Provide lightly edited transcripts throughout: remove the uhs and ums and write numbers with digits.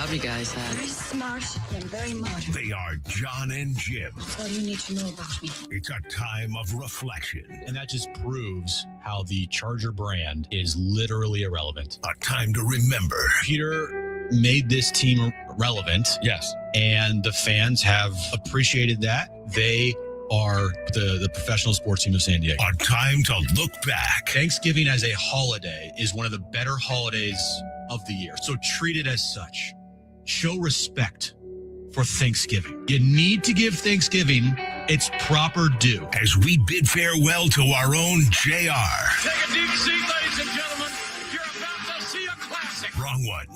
job you guys have. Very smart and very modern. They are John and Jim. That's all you need to know about me. It's a time of reflection. And that just proves how the Charger brand is literally irrelevant. A time to remember. Peter made this team relevant. Yes. And the fans have appreciated that. They are the professional sports team of San Diego. A time to look back. Thanksgiving as a holiday is one of the better holidays of the year. So treat it as such. Show respect for Thanksgiving. You need to give Thanksgiving its proper due. As we bid farewell to our own JR. Take a deep seat, ladies and gentlemen. You're about to see a classic. Wrong one.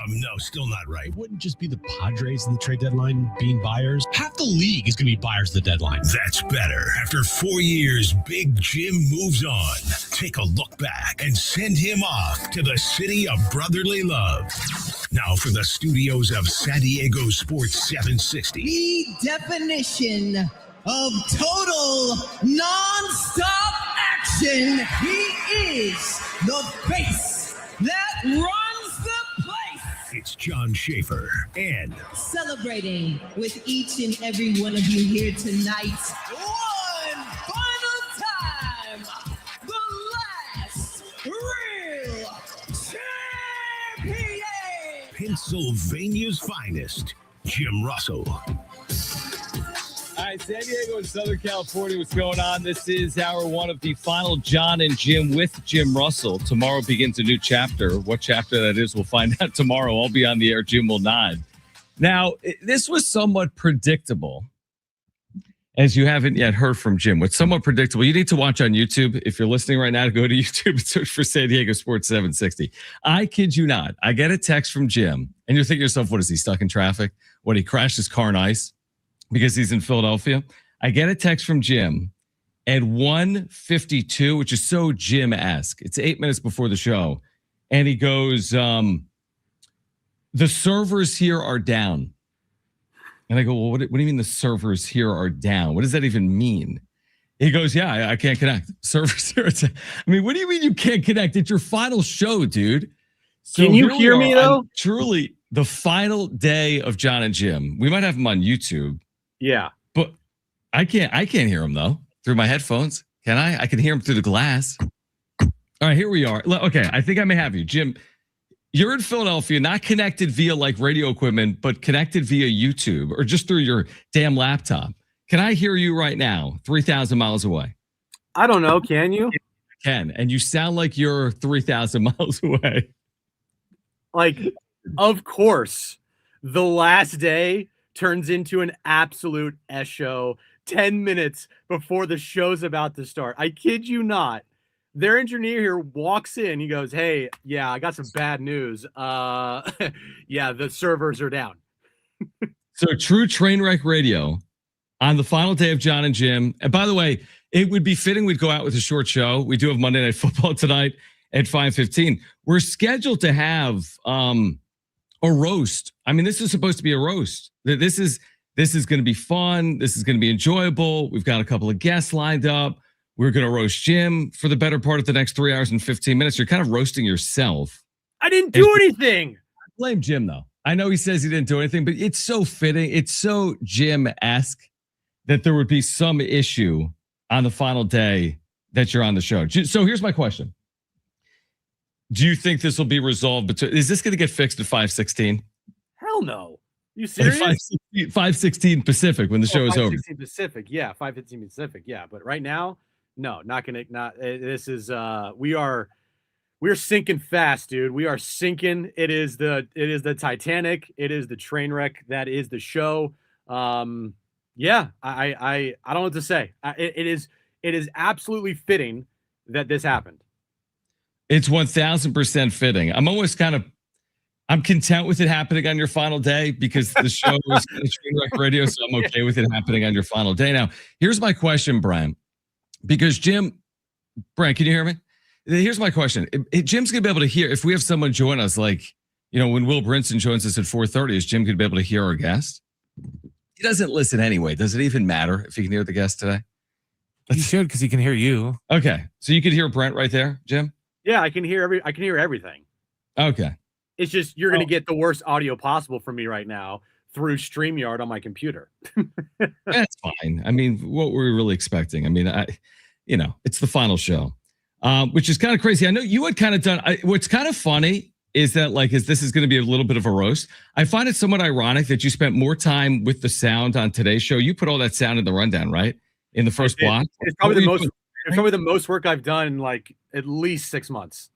No, still not right. It wouldn't just be the Padres in the trade deadline being buyers. Half the league is going to be buyers at the deadline. That's better. After 4 years, Big Jim moves on. Take a look back and send him off to the city of brotherly love. Now for the studios of San Diego Sports 760. The definition of total non-stop action. He is the face that runs the place. It's John Schaefer and celebrating with each and every one of you here tonight. One final time, the last real champion. Pennsylvania's finest, Jim Russell. All right, San Diego and Southern California, what's going on? This is hour one of the final John and Jim with Jim Russell. Tomorrow begins a new chapter. What chapter that is, we'll find out tomorrow. I'll be on the air. Jim will nod. Now, this was somewhat predictable, as you haven't yet heard from Jim. What's somewhat predictable, you need to watch on YouTube. If you're listening right now, go to YouTube and search for San Diego Sports 760. I kid you not. I get a text from Jim, and you're thinking to yourself, what is he, stuck in traffic? When he crashed his car on ice? Because he's in Philadelphia. I get a text from Jim at 1:52, which is so Jim-esque. It's 8 minutes before the show. And he goes, the servers here are down. And I go, well, what do you mean the servers here are down? What does that even mean? He goes, yeah, I can't connect. Servers here are down. I mean, what do you mean you can't connect? It's your final show, dude. So can you hear me, though? Truly, the final day of John and Jim. We might have him on YouTube. Yeah. But I can't hear him though through my headphones. Can I? I can hear him through the glass. All right, here we are. Okay, I think I may have you. Jim, you're in Philadelphia, not connected via like radio equipment, but connected via YouTube or just through your damn laptop. Can I hear you right now, 3,000 miles away? I don't know. Can you? I can. And you sound like you're 3,000 miles away. Like, of course, the last day turns into an absolute S show 10 minutes before the show's about to start. I kid you not. Their engineer here walks in. He goes, hey, yeah, I got some bad news. Yeah, the servers are down. So true train wreck radio on the final day of John and Jim. And by the way, it would be fitting we'd go out with a short show. We do have Monday Night Football tonight at 5:15. We're scheduled to have a roast. I mean, this is supposed to be a roast. This is going to be fun. This is going to be enjoyable. We've got a couple of guests lined up. We're going to roast Jim for the better part of the next 3 hours and 15 minutes. You're kind of roasting yourself. I didn't do anything. I blame Jim, though. I know he says he didn't do anything, but it's so fitting. It's so Jim-esque that there would be some issue on the final day that you're on the show. So here's my question. Do you think this will be resolved? Is this going to get fixed at 5:16? Hell no. You serious? 5:16 Pacific when the show is over. 5:16 Pacific, yeah. 5:15 Pacific, yeah. But right now, no, not gonna. Not this is. We're sinking fast, dude. We are sinking. It is the Titanic. It is the train wreck. That is the show. Yeah. I don't know what to say. It is absolutely fitting that this happened. It's 1,000% fitting. I'm content with it happening on your final day because the show is train wreck radio, so I'm okay with it happening on your final day. Now, here's my question, Brian, because Brian, can you hear me? Here's my question. Jim's going to be able to hear, if we have someone join us, like, when Will Brinson joins us at 4:30, is Jim going to be able to hear our guest? He doesn't listen anyway. Does it even matter if he can hear the guest today? He should, because he can hear you. Okay. So you could hear Brent right there, Jim? Yeah, I can hear everything. Okay. It's just you're going to get the worst audio possible from me right now through StreamYard on my computer. That's fine. I mean, what were we really expecting? I mean, it's the final show, which is kind of crazy. I know you had kind of done. What's kind of funny is that, like, this is going to be a little bit of a roast. I find it somewhat ironic that you spent more time with the sound on today's show. You put all that sound in the rundown, right? In the first block. It's probably the most work I've done in like at least 6 months.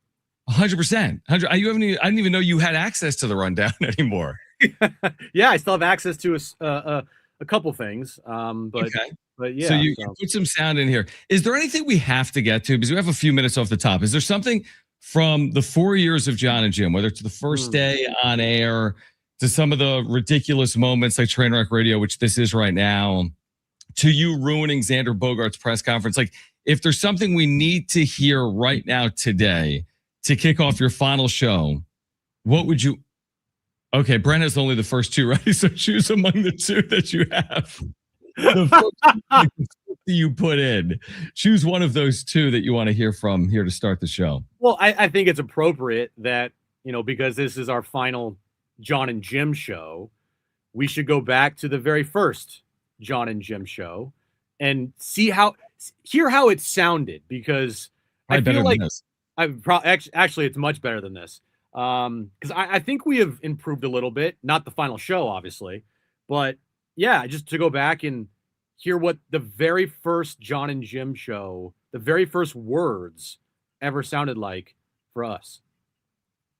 100%. I didn't even know you had access to the rundown anymore. Yeah, I still have access to a couple things. But yeah. So you put some sound in here. Is there anything we have to get to? Because we have a few minutes off the top. Is there something from the 4 years of John and Jim, whether it's the first day on air to some of the ridiculous moments like Trainwreck Radio, which this is right now, to you ruining Xander Bogaerts' press conference? Like, if there's something we need to hear right now today to kick off your final show, what would you? Okay, Brent has only the first two, right? So choose among the two that you have. The first you put in. Choose one of those two that you want to hear from here to start the show. Well, I think it's appropriate that, because this is our final John and Jim show, we should go back to the very first John and Jim show and hear how it sounded, because I feel like actually it's much better than this. Because I think we have improved a little bit, not the final show, obviously, but yeah, just to go back and hear what the very first John and Jim show, the very first words ever sounded like for us.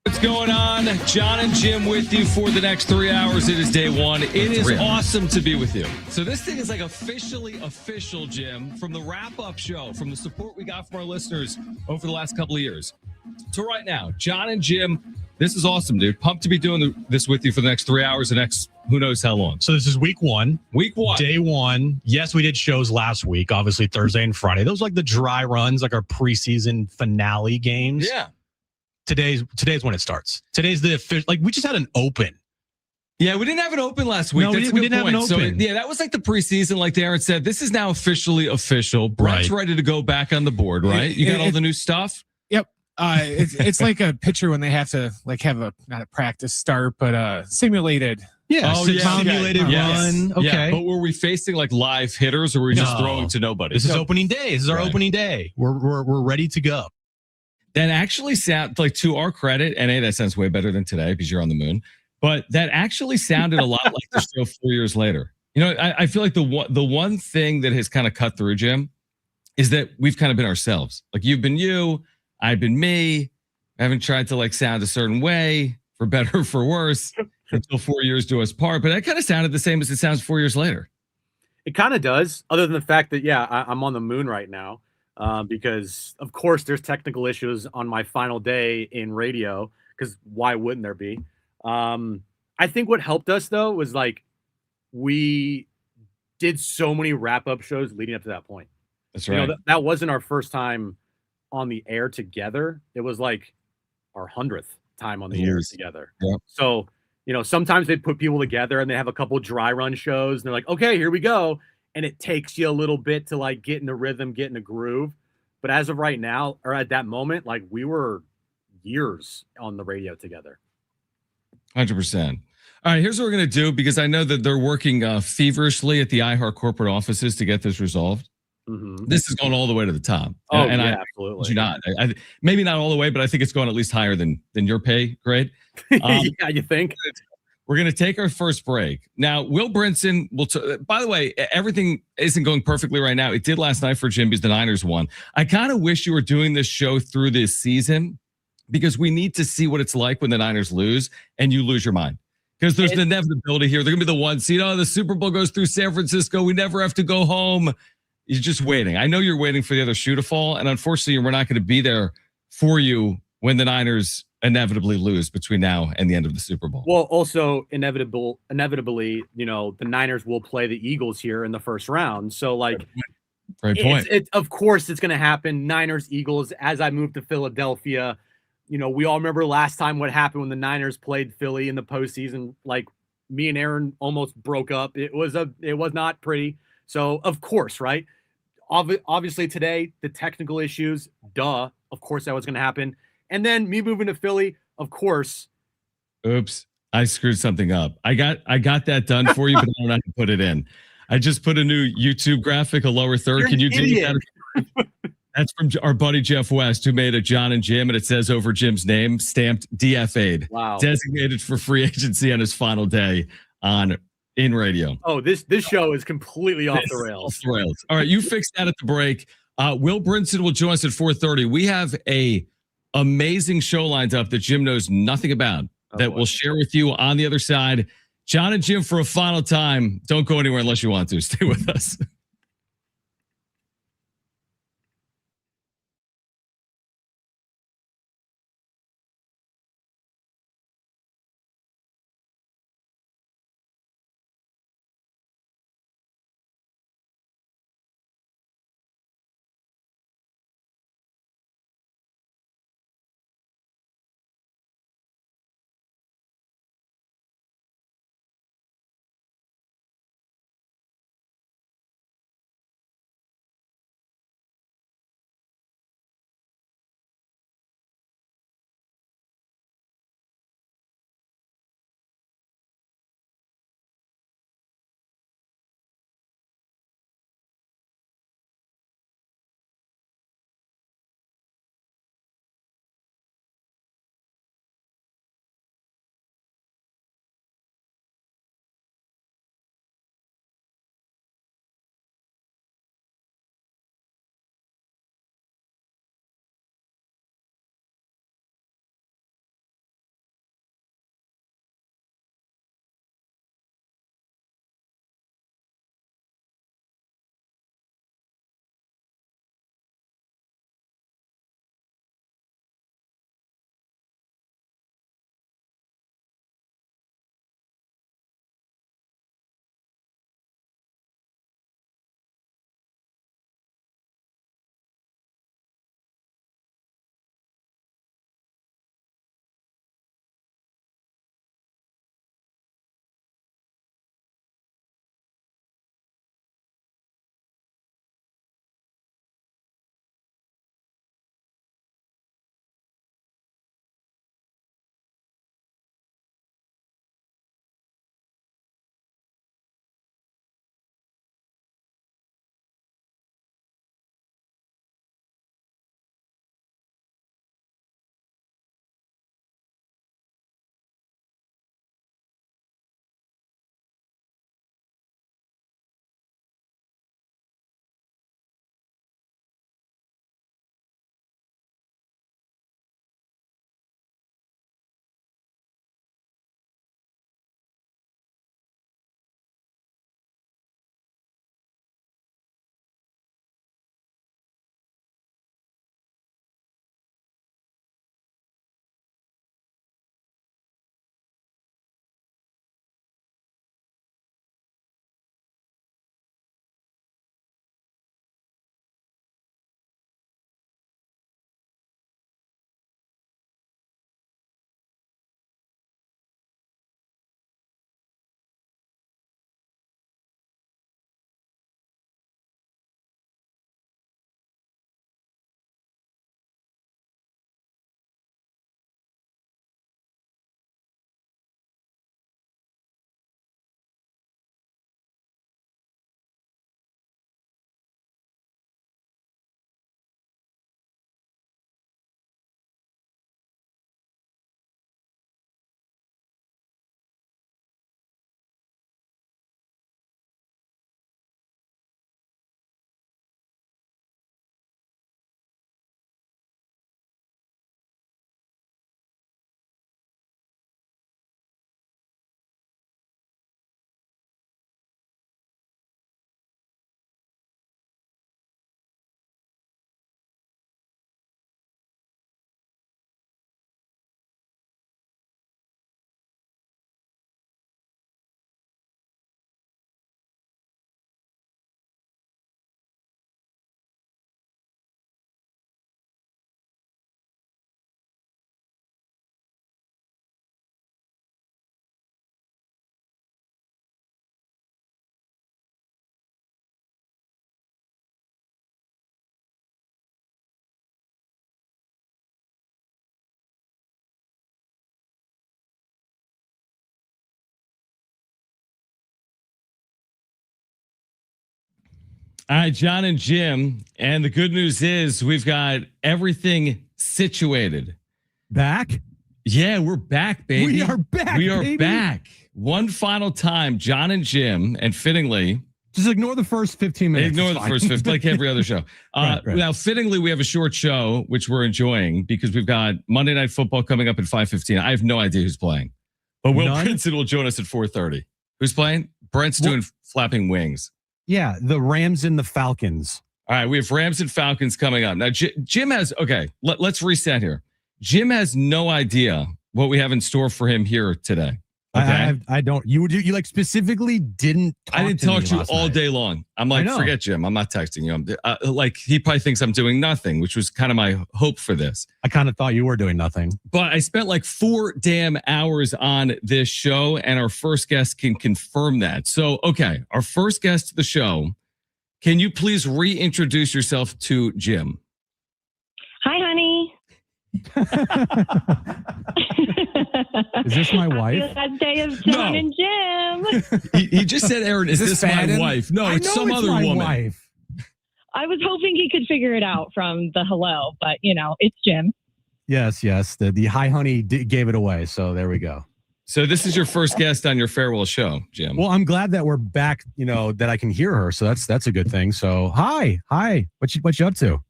What's going on? John and Jim with you for the next 3 hours. It is day one. It is awesome to be with you. So this thing is like officially official, Jim, from the wrap-up show, from the support we got from our listeners over the last couple of years to right now. John and Jim, this is awesome, dude. Pumped to be doing this with you for the next 3 hours, the next who knows how long. So this is week one. Day one. Yes, we did shows last week, obviously Thursday and Friday. Those are like the dry runs, like our preseason finale games. Yeah. Today's when it starts. Today's the official, like we just had an open. Yeah, we didn't have an open last week. No, That's we didn't have an open. So, yeah, that was like the preseason, like Darren said. This is now officially official. Brent's ready to go back on the board, right? You got all the new stuff? Yep. It's like a pitcher when they have to like have not a practice start, but a simulated. Yeah, simulated run. Yes. Okay. Yeah, but were we facing like live hitters, or were we just throwing to nobody? This is opening day. This is our opening day. We're ready to go. That actually sound like, to our credit, and that sounds way better than today because you're on the moon. But that actually sounded a lot like the show 4 years later. I feel like the one thing that has kind of cut through, Jim, is that we've kind of been ourselves. Like, you've been you, I've been me. I haven't tried to like sound a certain way, for better or for worse, until 4 years do us part. But that kind of sounded the same as it sounds 4 years later. It kind of does, other than the fact that, I'm on the moon right now. Because of course there's technical issues on my final day in radio, because why wouldn't there be? I think what helped us though was like we did so many wrap-up shows leading up to that point. That's right. That wasn't our first time on the air together. It was like our 100th time on the air together. Yep. So, sometimes they put people together and they have a couple dry run shows and they're like, okay, here we go. And it takes you a little bit to like get in the rhythm, get in the groove. But as of right now, or at that moment, like we were years on the radio together. 100%. All right, here's what we're going to do, because I know that they're working feverishly at the iHeart corporate offices to get this resolved. Mm-hmm. This is going all the way to the top. Absolutely. Do not. Maybe not all the way, but I think it's going at least higher than your pay grade. Yeah, you think? We're going to take our first break. Now, Will Brinson will, by the way, everything isn't going perfectly right now. It did last night for Jim because the Niners won. I kind of wish you were doing this show through this season, because we need to see what it's like when the Niners lose and you lose your mind. Because there's an inevitability here. They're going to be the one seed. Oh, the Super Bowl goes through San Francisco. We never have to go home. You're just waiting. I know you're waiting for the other shoe to fall. And unfortunately, we're not going to be there for you when the Niners inevitably lose between now and the end of the Super Bowl. Well, also inevitably, the Niners will play the Eagles here in the first round. So like, great point. Of course it's going to happen. Niners, Eagles, as I move to Philadelphia, we all remember last time what happened when the Niners played Philly in the postseason. Like, me and Aaron almost broke up. It was not pretty. So of course, right. Obviously today, the technical issues, of course that was going to happen. And then me moving to Philly, of course. Oops, I screwed something up. I got that done for you, but I don't know how to put it in. I just put a new YouTube graphic, a lower third. You're Can you an delete idiot. that? That's from our buddy Jeff West, who made a John and Jim, and it says over Jim's name, stamped DFA'd, Wow. designated for free agency on his final day in radio. Oh, this show is completely off the rails. Off the rails. All right, you fixed that at the break. Will Brinson will join us at 4:30. We have a amazing show lined up that Jim knows nothing about that we'll share with you on the other side. John and Jim for a final time. Don't go anywhere unless you want to. Stay with us. All right, John and Jim. And the good news is we've got everything situated. Back? Yeah, we're back, baby. We are back. We are baby. back. One final time, John and Jim, and fittingly, Just ignore the first 15 minutes. ignore It's the fine. first 50, like every other show. Right. Now, fittingly, we have a short show, which we're enjoying because we've got Monday Night Football coming up at 5:15. I have no idea who's playing, but Will None? Brinson will join us at 4:30. Who's playing? Brent's doing flapping wings. Yeah, the Rams and the Falcons. All right, we have Rams and Falcons coming up. Now, Jim has, okay, let's reset here. Jim has no idea what we have in store for him here today. Okay? I don't. You like specifically didn't. I didn't talk to you last all night. day long. I'm like, I know. forget Jim. I'm not texting you. I'm like, he probably thinks I'm doing nothing, which was kind of my hope for this. I kind of thought you were doing nothing. But I spent like 4 damn hours on this show, and our first guest can confirm that. So, okay, our first guest to the show, can you please reintroduce yourself to Jim? Hi, honey. Is this my wife? Happy last day of John No. and Jim. He just said, Aaron, is this my Fadden? wife? No, I it's know some other my woman. wife. I was hoping he could figure it out from the hello, but it's Jim. Yes. The hi honey gave it away. So there we go. So this is your first guest on your farewell show, Jim. Well, I'm glad that we're back. That I can hear her. So that's a good thing. So hi. What you up to?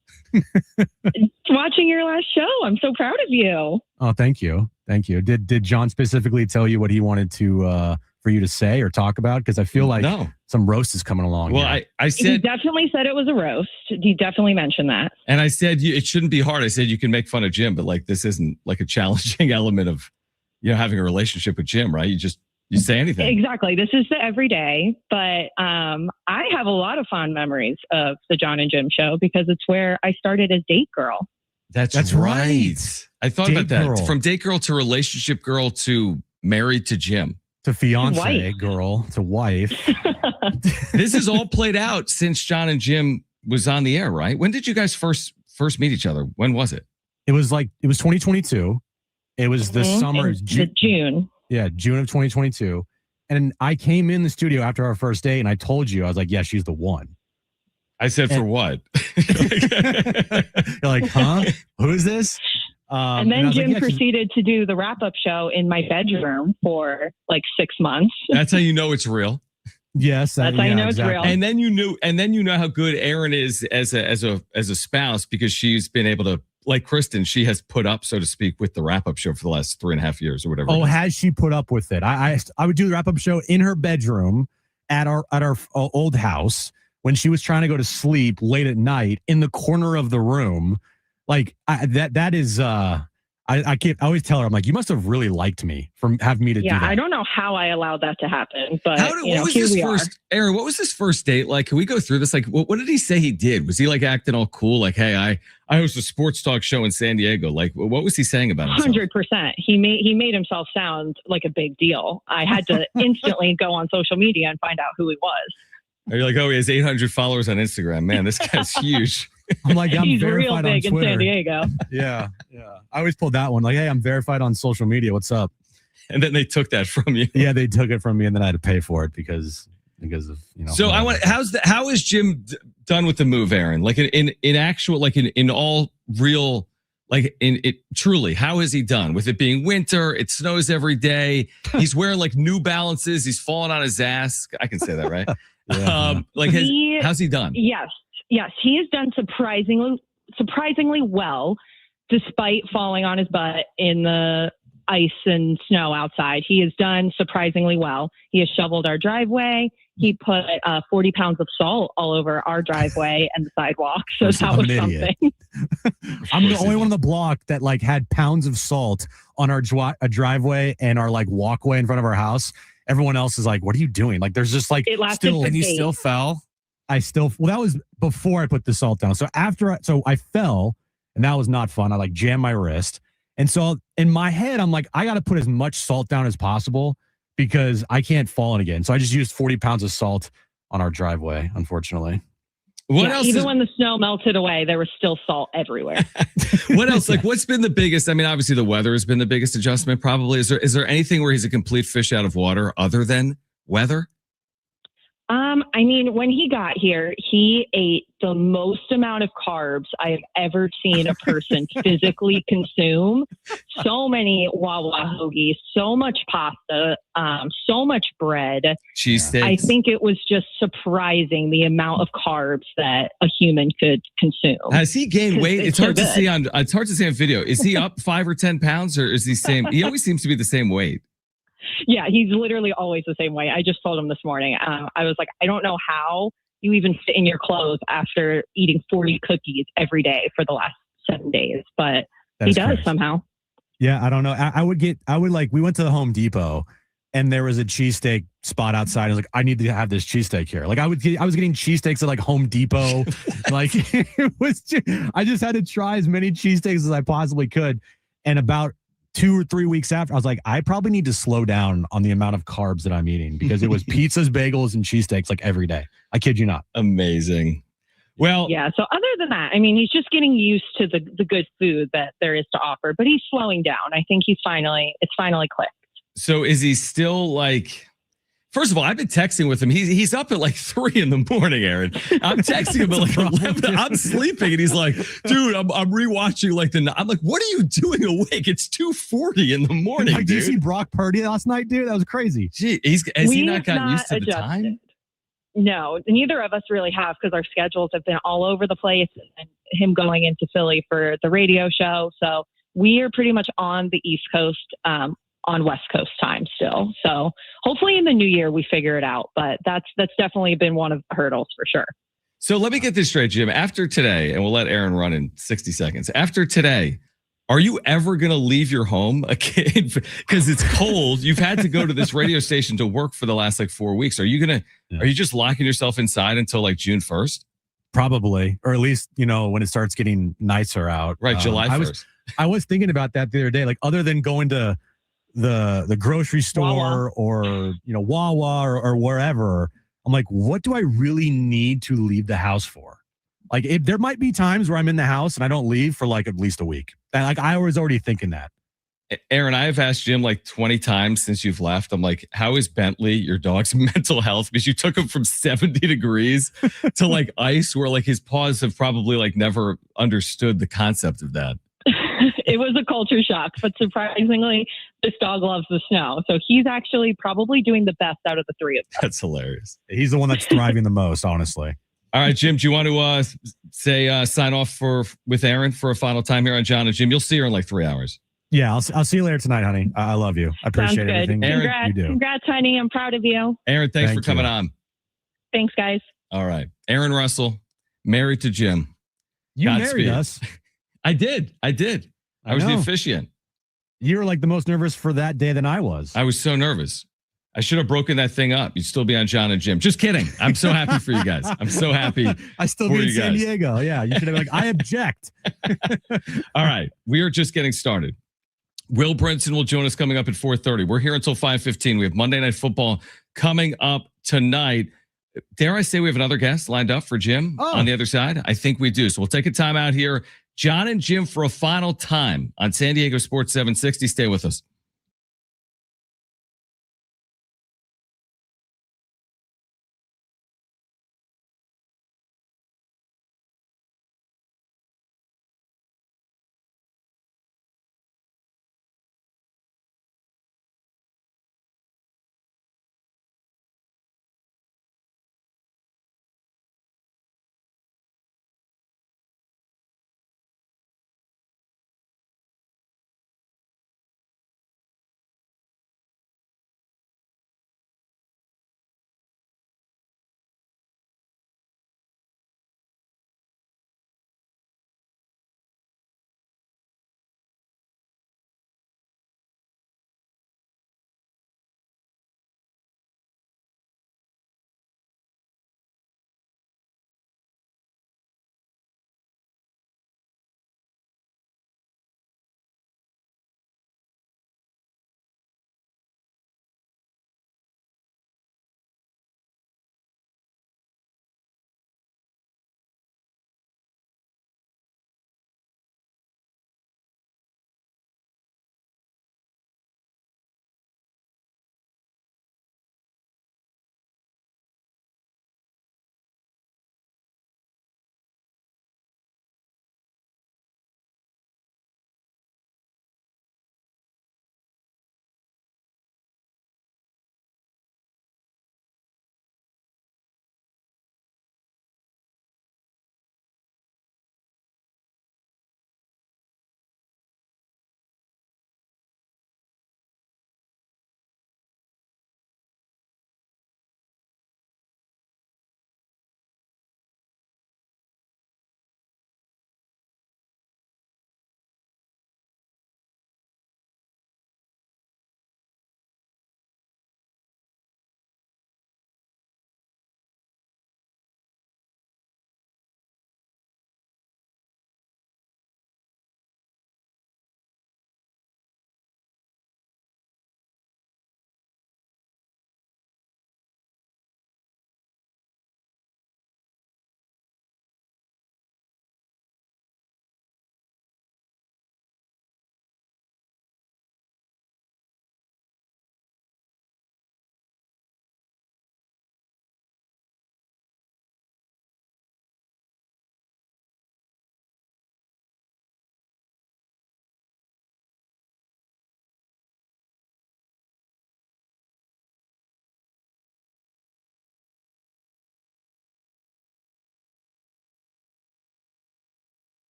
Watching your last show. I'm so proud of you. Oh, thank you. Did John specifically tell you what he wanted to for you to say or talk about? Because I feel like no. some roast is coming along. Well, here. I He said, definitely said it was a roast. He definitely mentioned that. and I said, it shouldn't be hard. I said, you can make fun of Jim, but like, this isn't like a challenging element of, having a relationship with Jim, right? You say anything. Exactly. This is the everyday, but I have a lot of fond memories of the John and Jim show because it's where I started as date girl. That's right. I thought Date about that. girl. From date girl to relationship girl to married to Jim. to fiance Wife. girl to wife. This is all played out since John and Jim was on the air, right? When did you guys first meet each other? When was it? It was 2022. It was the Mhm. summer. In June. Yeah, June of 2022. And I came in the studio after our first date and I told you, I was like, yeah, she's the one. I said, for And- what? You're like, huh? Who is this? And then I was like, Jim yeah, she's- proceeded to do the wrap-up show in my bedroom for like 6 months. That's how you know it's real. Yes, That's how you know it's real. And then you know how good Erin is as a spouse because she's been able to, like Kristen, she has put up, so to speak, with the wrap-up show for the last 3.5 years or whatever. Oh, it is. has she put up with it? I would do the wrap up show in her bedroom at our old house when she was trying to go to sleep late at night in the corner of the room. Like that is I always tell her, I'm like, you must have really liked me for having me to do Yeah, that. I don't know how I allowed that to happen, but what was here this we first, Aaron? What was this first date like? Can we go through this? Like, what did he say he did? Was he like acting all cool? Like, hey, I host a sports talk show in San Diego. Like, what was he saying about himself? 100%. He made himself sound like a big deal. I had to instantly go on social media and find out who he was. Are you like, oh, he has 800 followers on Instagram? Man, this guy's huge. I'm like, I'm He's verified real on big in Twitter. San Diego. Yeah. I always pulled that one. Like, hey, I'm verified on social media. What's up? And then they took that from you. Yeah, they took it from me, and then I had to pay for it because of So I want. How is Jim done with the move, Aaron? Like in actual, like in all real, like in it truly. How is he done with it being winter? It snows every day. He's wearing like New Balances. He's falling on his ass. I can say that, right? Yeah. Like how's he done? Yes, he has done surprisingly well, despite falling on his butt in the ice and snow outside. He has done surprisingly well. He has shoveled our driveway. He put 40 pounds of salt all over our driveway and the sidewalk. So that I'm was an idiot. something. I'm the only one on the block that like had pounds of salt on our driveway and our like walkway in front of our house. Everyone else is like, what are you doing? Like, there's just like It lasted still, for And you days. still fell. that was before I put the salt down. So I fell and that was not fun. I like jammed my wrist. And so in my head, I'm like, I got to put as much salt down as possible because I can't fall in again. So I just used 40 pounds of salt on our driveway, unfortunately. What Yeah, else? even when the snow melted away, there was still salt everywhere. What else? Like, what's been the biggest? I mean, obviously the weather has been the biggest adjustment. Probably. Is there anything where he's a complete fish out of water other than weather? I mean, when he got here, he ate the most amount of carbs I have ever seen a person physically consume. So many Wawa hoagies, so much pasta, so much bread. Cheesesteaks. I think it was just surprising the amount of carbs that a human could consume. Has he gained 'Cause weight? it's It's so hard to good. see on. It's hard to see on video. Is he up 5 or 10 pounds, or is he same? He always seems to be the same weight. Yeah, he's literally always the same way. I just told him this morning. I was like, I don't know how you even fit in your clothes after eating 40 cookies every day for the last 7 days, but he does crazy. somehow. Yeah, I don't know. We went to the Home Depot and there was a cheesesteak spot outside. I was like, I need to have this cheesesteak here. Like I was getting cheesesteaks at like Home Depot. Like I just had to try as many cheesesteaks as I possibly could. And about 2 or 3 weeks after, I was like, I probably need to slow down on the amount of carbs that I'm eating because it was pizzas, bagels, and cheesesteaks like every day. I kid you not. Amazing. Well, Yeah. So other than that, I mean, he's just getting used to the good food that there is to offer, but he's slowing down. I think it's finally clicked. so is he still like? First of all, I've been texting with him. He's up at like 3 in the morning, Aaron. I'm texting him at like 11. I'm sleeping, and he's like, "Dude, I'm rewatching like the." I'm like, "What are you doing awake? It's 2:40 in the morning, Like, did you see dude." Brock Purdy last night, dude? That was crazy. Gee, has he not We've gotten used to the adjusted. time? No, neither of us really have because our schedules have been all over the place and him going into Philly for the radio show. So we are pretty much on the East Coast, on West Coast time still. So hopefully in the new year we figure it out. But that's definitely been one of the hurdles for sure. So let me get this straight, Jim. After today, and we'll let Aaron run in 60 seconds. After today, are you ever going to leave your home again? Because it's cold. You've had to go to this radio station to work for the last like 4 weeks. Are you just locking yourself inside until like June 1st? Probably, or at least, when it starts getting nicer out. Right, July 1st. I was thinking about that the other day. Like, other than going to the grocery store or Wawa or wherever, I'm like, what do I really need to leave the house for? Like, there might be times where I'm in the house and I don't leave for like at least a week. And like, I was already thinking that. Aaron, I have asked Jim like 20 times since you've left. I'm like, how is Bentley, your dog's mental health? Because you took him from 70 degrees to like ice, where like his paws have probably like never understood the concept of that. It was a culture shock, but surprisingly, this dog loves the snow. So he's actually probably doing the best out of the three of them. That's hilarious. He's the one that's thriving the most, honestly. All right, Jim, do you want to sign off with Aaron for a final time here on John and Jim? You'll see her in like 3 hours. Yeah, I'll see you later tonight, honey. I love you. I appreciate Sounds good. everything Congrats, you do. congrats, honey. I'm proud of you. Aaron, thanks Thank for coming you. on. Thanks, guys. All right. Aaron Russell, married to Jim. You Godspeed. married us. I did. I was the know. officiant. You were like the most nervous for that day than I was. I was so nervous. I should have broken that thing up. You'd still be on John and Jim. Just kidding. I'm so happy for you guys. I'm so happy. I still for be in you San guys. Diego. Yeah, you should have been like, I object. All right. We are just getting started. Will Brinson will join us coming up at 4:30. We're here until 5:15. We have Monday Night Football coming up tonight. Dare I say we have another guest lined up for Jim on the other side? I think we do. So we'll take a time out here. John and Jim for a final time on San Diego Sports 760. Stay with us.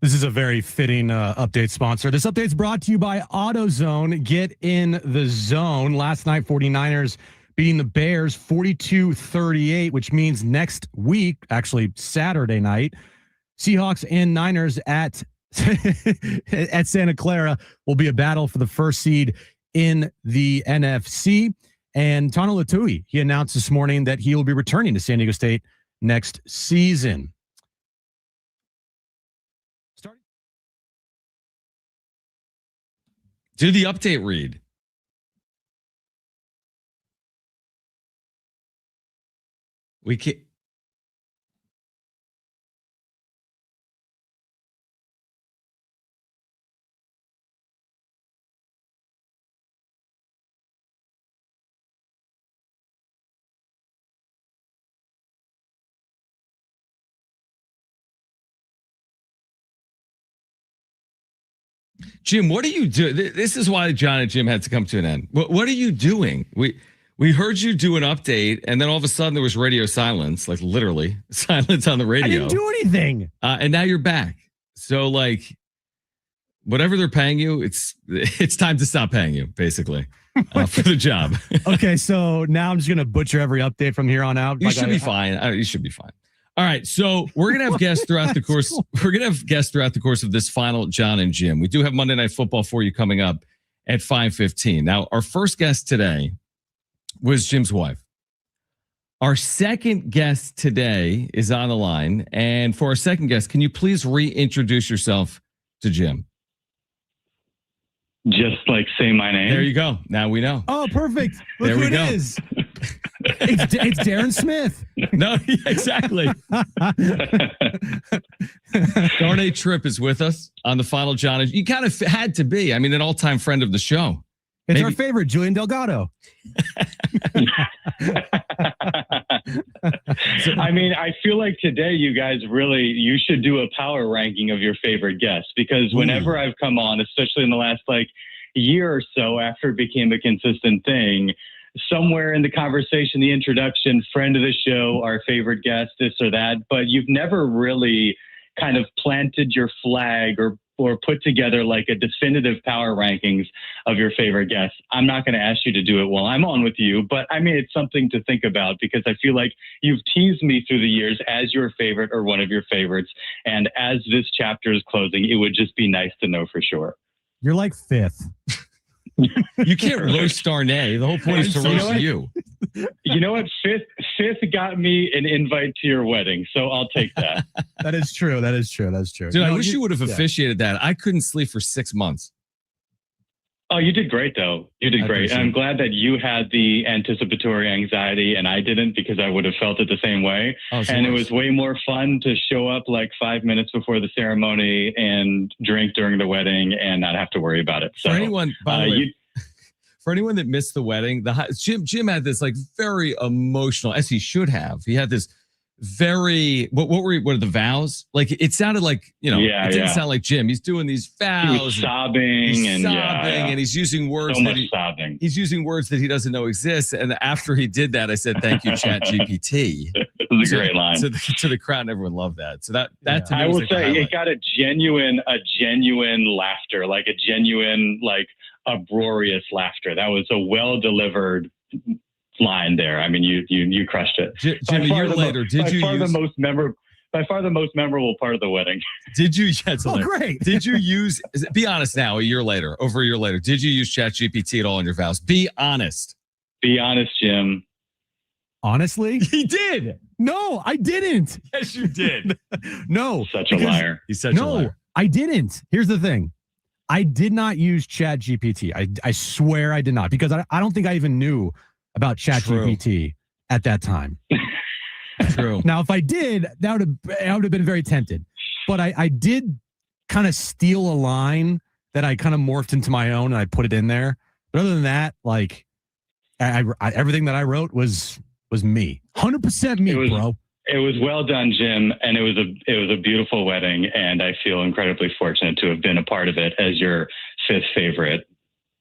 This is a very fitting update sponsor. This update's brought to you by AutoZone. Get in the zone. Last night, 49ers beating the Bears 42-38, which means next week, actually Saturday night, Seahawks and Niners at Santa Clara will be a battle for the first seed in the NFC. And Tano Latui, he announced this morning that he will be returning to San Diego State next season. Do the update read. We can't. Jim, what are you doing? This is why John and Jim had to come to an end. What are you doing? We heard you do an update, and then all of a sudden there was radio silence, like literally silence on the radio. I didn't do anything. And now you're back. So like, whatever they're paying you, it's time to stop paying you, basically, for the job. Okay, so now I'm just gonna butcher every update from here on out. You should be fine. You should be fine. All right, so we're gonna have guests throughout the course. We're gonna have guests throughout the course of this final John and Jim. We do have Monday Night Football for you coming up at 5:15. Now, our first guest today was Jim's wife. Our second guest today is on the line, and for our second guest, can you please reintroduce yourself to Jim? Just like say my name. There you go. Now we know. Oh, perfect. Look There who we it go. is. It's Darren Smith. No, exactly. Darnay Tripp is with us on the final John. You kind of had to be. I mean, an all-time friend of the show. It's our favorite, Julian Delgado. I mean, I feel like today you guys you should do a power ranking of your favorite guests, because whenever I've come on, especially in the last year or so after it became a consistent thing, somewhere in the conversation, the introduction, friend of the show, our favorite guest, this or that, but you've never really kind of planted your flag or put together like a definitive power rankings of your favorite guests. I'm not going to ask you to do it while I'm on with you, but I mean, it's something to think about, because I feel like you've teased me through the years as your favorite or one of your favorites. And as this chapter is closing, it would just be nice to know for sure. You're like fifth. You can't roast Darnay. The whole point is to roast you. You know what? Fifth got me an invite to your wedding, so I'll take that. That is true. That is true. That's true. Dude, I wish you would have officiated that. I couldn't sleep for 6 months. Oh, you did great, though. You did great. And I'm glad that you had the anticipatory anxiety and I didn't, because I would have felt it the same way. And it was way more fun to show up 5 minutes before the ceremony and drink during the wedding and not have to worry about it. So, for anyone, by the way, for anyone that missed the wedding, Jim had this very emotional, as he should have. He had this very what are the vows? It sounded like, it didn't sound like Jim. He's doing these vows. He was sobbing and he's using words sobbing. He's using words that he doesn't know exist. And after he did that, I said, "Thank you, ChatGPT." It was a great line to the crowd, and everyone loved that. So that to me I was will say it got a genuine laughter, a genuine uproarious laughter. That was a well delivered line there. I mean, you crushed it. Jim, a year later, by far the most memorable part of the wedding. Did you? Great. Did you use? Be honest now. Over a year later, did you use ChatGPT at all in your vows? Be honest. Be honest, Jim. Honestly, he did. No, I didn't. Yes, you did. No, such a liar. He's such a liar. I didn't. Here's the thing. I did not use ChatGPT. I swear I did not, because I don't think I even knew about ChatGPT at that time. True. Now, if I did, I would have been very tempted. But I did kind of steal a line that I kind of morphed into my own and I put it in there. But other than that, everything that I wrote was me. 100% me, bro. It was well done, Jim, and it was a beautiful wedding, and I feel incredibly fortunate to have been a part of it as your fifth favorite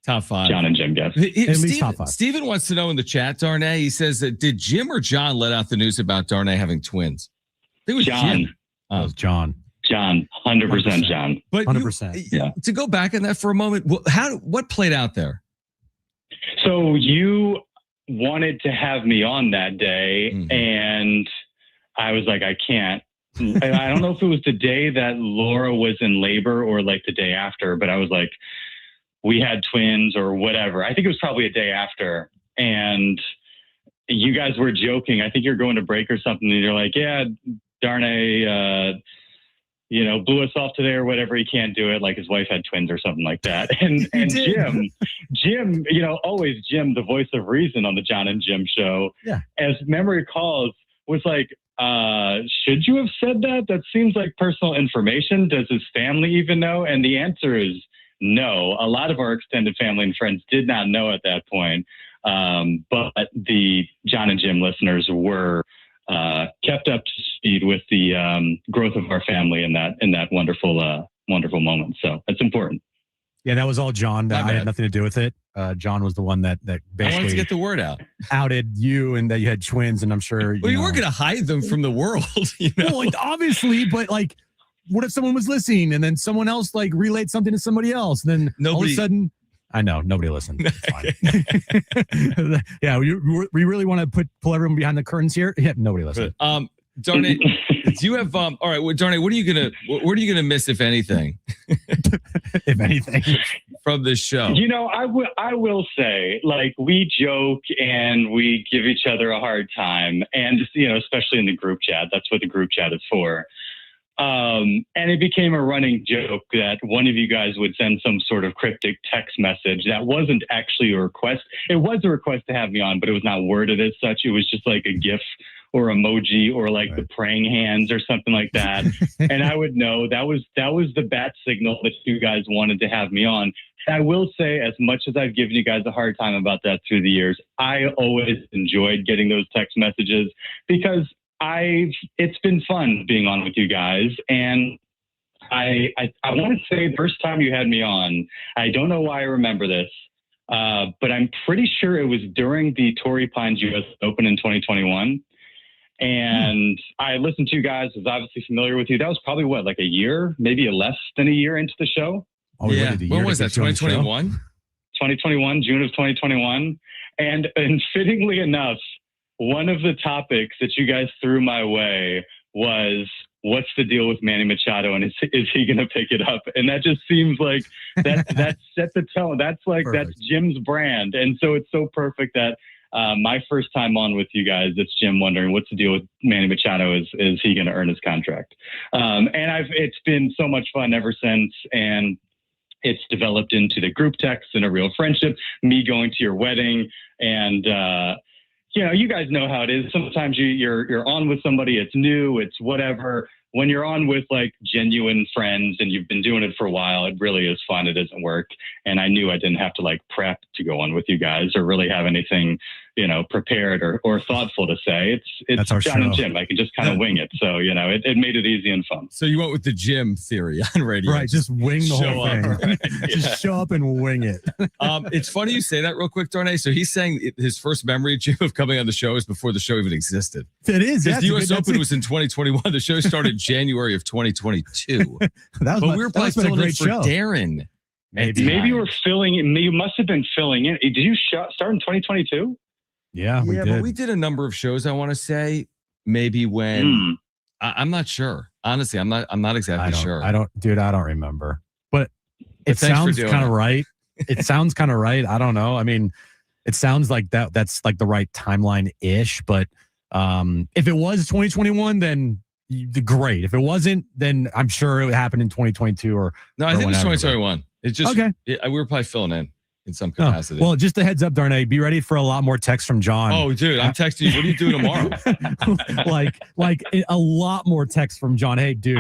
top 5 John and Jim guest. At least top 5. Steven wants to know in the chat, Darnay, he says, did Jim or John let out the news about Darnay having twins? It was John. It was John. John, 100% John. But 100%. Yeah. To go back on that for a moment, what played out there? So you wanted to have me on that day, and I was like, I can't. And I don't know if it was the day that Laura was in labor or like the day after, but I was like, we had twins or whatever. I think it was probably a day after. And you guys were joking. I think you're going to break or something. And you're like, yeah, Darnay, blew us off today or whatever. He can't do it. Like his wife had twins or something like that. And Jim, always Jim, the voice of reason on the John and Jim show, as memory calls, was like, should you have said that? That seems like personal information. Does his family even know? And the answer is no. A lot of our extended family and friends did not know at that point. But the John and Jim listeners were kept up to speed with the growth of our family in that wonderful moment. So that's important. Yeah, that was all John. I had nothing to do with it. John was the one that basically I wanted to get the word out. Outed you and that you had twins, and I'm sure you weren't going to hide them from the world. Well, like, obviously, but like, what if someone was listening and then someone else like relayed something to somebody else? And then all of a sudden, I know nobody listened. It's fine. Yeah, we really want to pull everyone behind the curtains here. Yeah, nobody listened. Darnay, do you have all right? Well, Darnay, what are you gonna miss, if anything? If anything, from this show? I will say, like, we joke and we give each other a hard time, and especially in the group chat. That's what the group chat is for. And it became a running joke that one of you guys would send some sort of cryptic text message that wasn't actually a request. It was a request to have me on, but it was not worded as such. It was just like a GIF or emoji or like the praying hands or something like that. And I would know that was the bat signal that you guys wanted to have me on. And I will say, as much as I've given you guys a hard time about that through the years, I always enjoyed getting those text messages because it's been fun being on with you guys. And I want to say the first time you had me on, I don't know why I remember this, but I'm pretty sure it was during the Torrey Pines US Open in 2021. And I listened to you guys, was obviously familiar with you. That was probably like a year, maybe less than a year into the show. Oh, yeah. When was that? 2021? 2021, June of 2021. And fittingly enough, one of the topics that you guys threw my way was, what's the deal with Manny Machado, and is he going to pick it up? And that just seems like that set the tone. That's Jim's brand. And so it's so perfect that my first time on with you guys, it's Jim wondering what's the deal with Manny Machado. Is he going to earn his contract? And it's been so much fun ever since. And it's developed into the group text and a real friendship, me going to your wedding. And, you guys know how it is. Sometimes you're on with somebody, it's new, it's whatever. When you're on with like genuine friends and you've been doing it for a while, it really is fun. It doesn't work. And I knew I didn't have to like prep to go on with you guys or really have anything, prepared or thoughtful to say. It's John show. And Jim. I can just kind of wing it. So, it made it easy and fun. So you went with the Jim theory on radio. Right. Just wing the whole thing. Right? Just show up and wing it. It's funny you say that real quick, Darnay. So he's saying his first memory, Jim, of coming on the show is before the show even existed. It is. Because the U.S. Open was in 2021. The show started January of 2022. But we were probably filling in for Darren. Maybe you were filling in. You must have been filling in. Did you start in 2022? Yeah, we did. But we did a number of shows. I want to say maybe when I'm not sure. Honestly, I'm not exactly sure. I don't remember. But it sounds kind of right. It sounds kind of right. I don't know. I mean, it sounds like that's like the right timeline ish. But if it was 2021, then great. If it wasn't, then I'm sure it happened in 2022 or no. I think it was 2021. It's just okay. We were probably filling in some capacity. Well, just a heads up, Darnay, be ready for a lot more texts from John. Oh, dude, I'm texting you. What are you doing tomorrow? like a lot more texts from John. Hey, dude.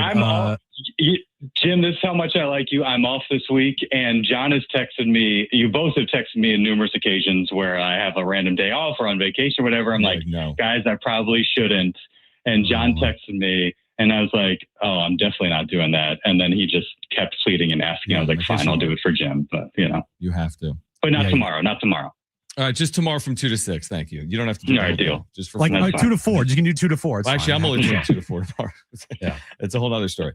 Jim, this is how much I like you. I'm off this week, and John has texted me. You both have texted me on numerous occasions where I have a random day off or on vacation or whatever. I'm like, no. Guys, I probably shouldn't. And John texted me, and I was like, oh, I'm definitely not doing that. And then he just kept pleading and asking. I was like, fine, I'll do it for Jim. But, You have to. But not tomorrow. Not tomorrow. All right, just tomorrow from 2 to 6. Thank you. You don't have to do All right, that. deal. Just for Like fun. 2 to 4. You can do 2 to 4. It's Well, actually, fine. I'm only doing 2 to 4 tomorrow. Yeah. It's a whole other story.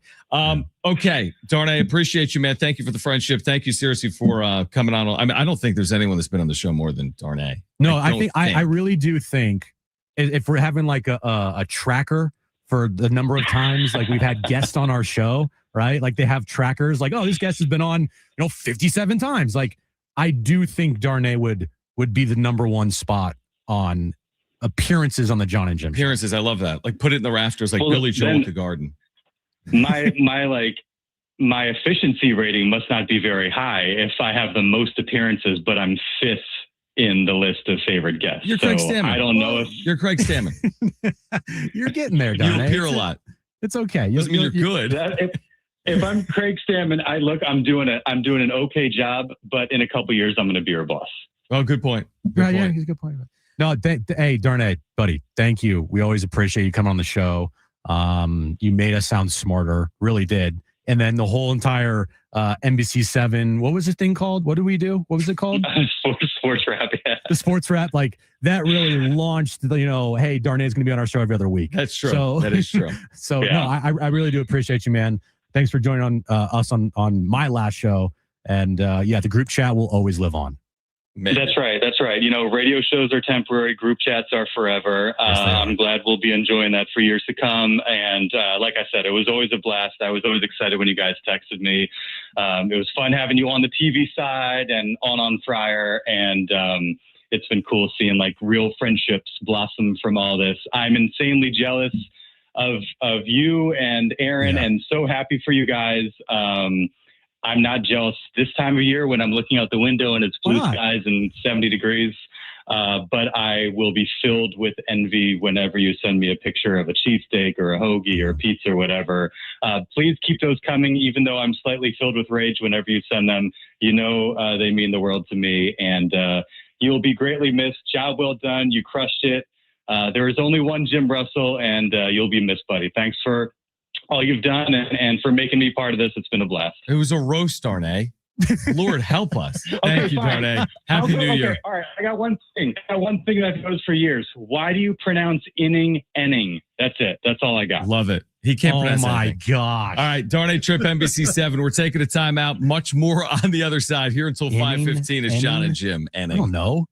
Okay, Darnay, appreciate you, man. Thank you for the friendship. Thank you seriously for coming on. I mean, I don't think there's anyone that's been on the show more than Darnay. No, I really do think if we're having like a tracker for the number of times like we've had guests on our show, right? Like they have trackers like, oh, this guest has been on, 57 times. Like I do think Darnay would be the number one spot on appearances on the John and Jim show. Appearances, I love that. Like put it in the rafters like Well, Billy Joel then- at the Garden. My efficiency rating must not be very high if I have the most appearances, but I'm fifth in the list of favorite guests. You're Craig So Stammen. I don't know if You're Craig Stammen. You're getting there, You Darnay. appear a lot. It's okay. Doesn't mean you're good. if I'm Craig Stammen, I'm doing an okay job, but in a couple years I'm going to be your boss. Oh, good point. Good Yeah, point. he's a good point. No, hey, Darnay, buddy, thank you. We always appreciate you coming on the show. You made us sound smarter, really did. And then the whole entire NBC7, what was the thing called? What did we do? What was it called? Sports Wrap, yeah. The Sports Wrap, like that really launched the, hey, Darnay's going to be on our show every other week. That's true. So, That is true. So Yeah. no, I really do appreciate you, man. Thanks for joining on us on my last show. And the group chat will always live on. That's right. Radio shows are temporary. Group chats are forever. Yes, they are. I'm glad we'll be enjoying that for years to come. And like I said, it was always a blast. I was always excited when you guys texted me. It was fun having you on the TV side and on Fryer. And it's been cool seeing like real friendships blossom from all this. I'm insanely jealous of you and Aaron, and so happy for you guys. I'm not jealous this time of year when I'm looking out the window and it's blue skies and 70 degrees. But I will be filled with envy whenever you send me a picture of a cheesesteak or a hoagie or a pizza or whatever. Please keep those coming, even though I'm slightly filled with rage whenever you send them. They mean the world to me. And you'll be greatly missed. Job well done. You crushed it. There is only one Jim Russell, and you'll be missed, buddy. Thanks for all you've done and for making me part of this. It's been a blast. It was a roast, Darnay. Lord help us. Thank you, fine. Darnay. Happy New Year. All right. I got one thing. That goes for years. Why do you pronounce inning? That's it. That's all I got. Love it. He can't pronounce my anything. gosh. All right, Darnay Trip, NBC7. We're taking a timeout. Much more on the other side here until 5:15 is John and Jim. I don't know.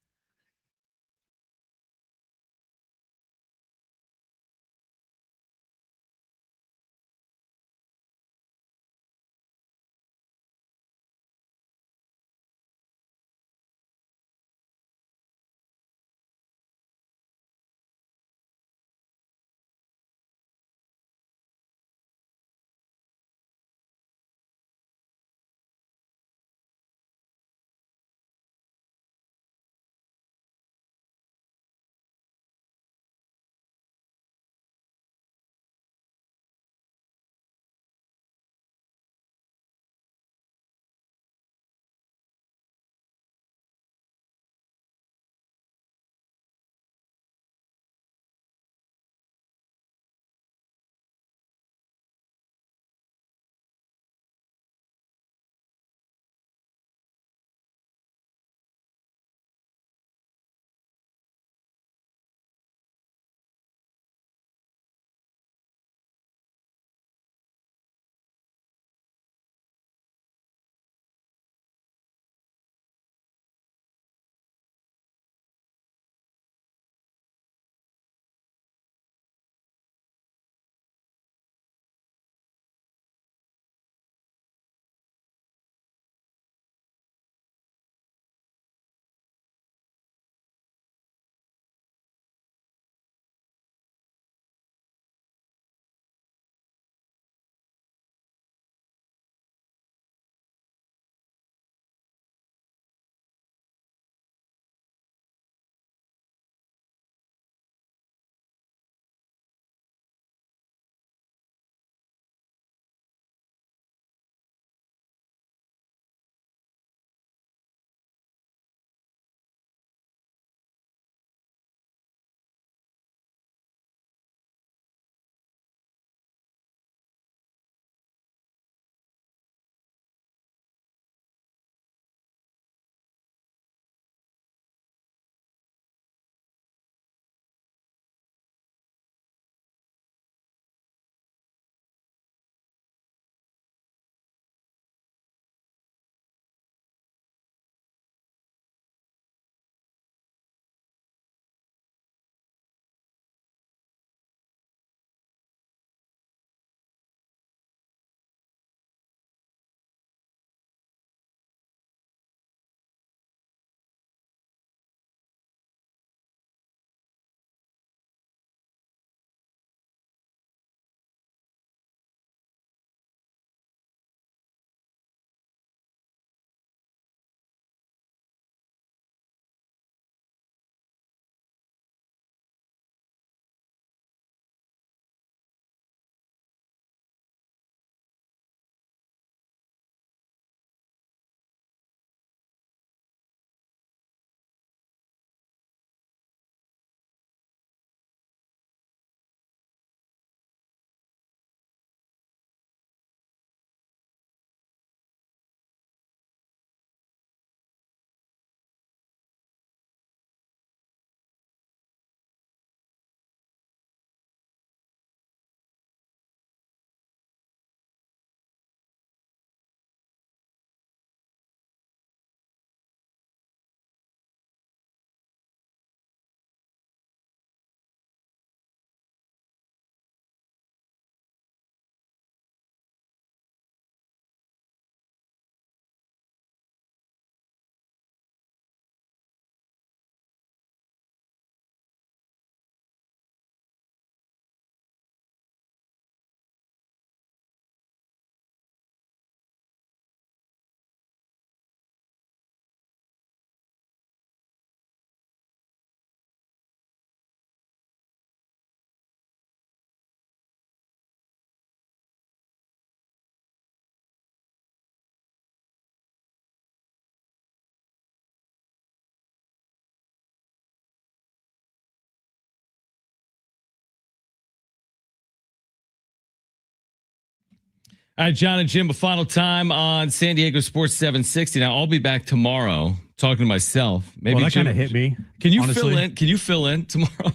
All right, John and Jim, a final time on San Diego Sports 760. Now, I'll be back tomorrow talking to myself. Maybe Well, that Jim kind of hit me. Can you honestly. fill in? Can you fill in tomorrow?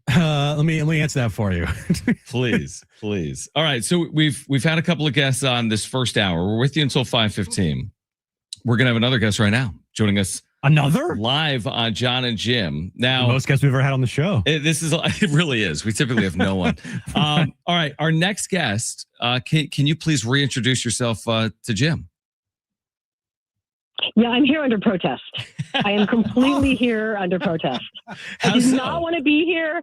Let me answer that for you. Please. All right. So we've had a couple of guests on this first hour. We're with you until 5:15. We're gonna have another guest right now joining us Another live on John and Jim. Now, most guests we've ever had on the show. it really is. We typically have no one. All right. Our next guest. Can you please reintroduce yourself to Jim? Yeah, I'm here under protest. I am completely here under protest. I do not want to be here.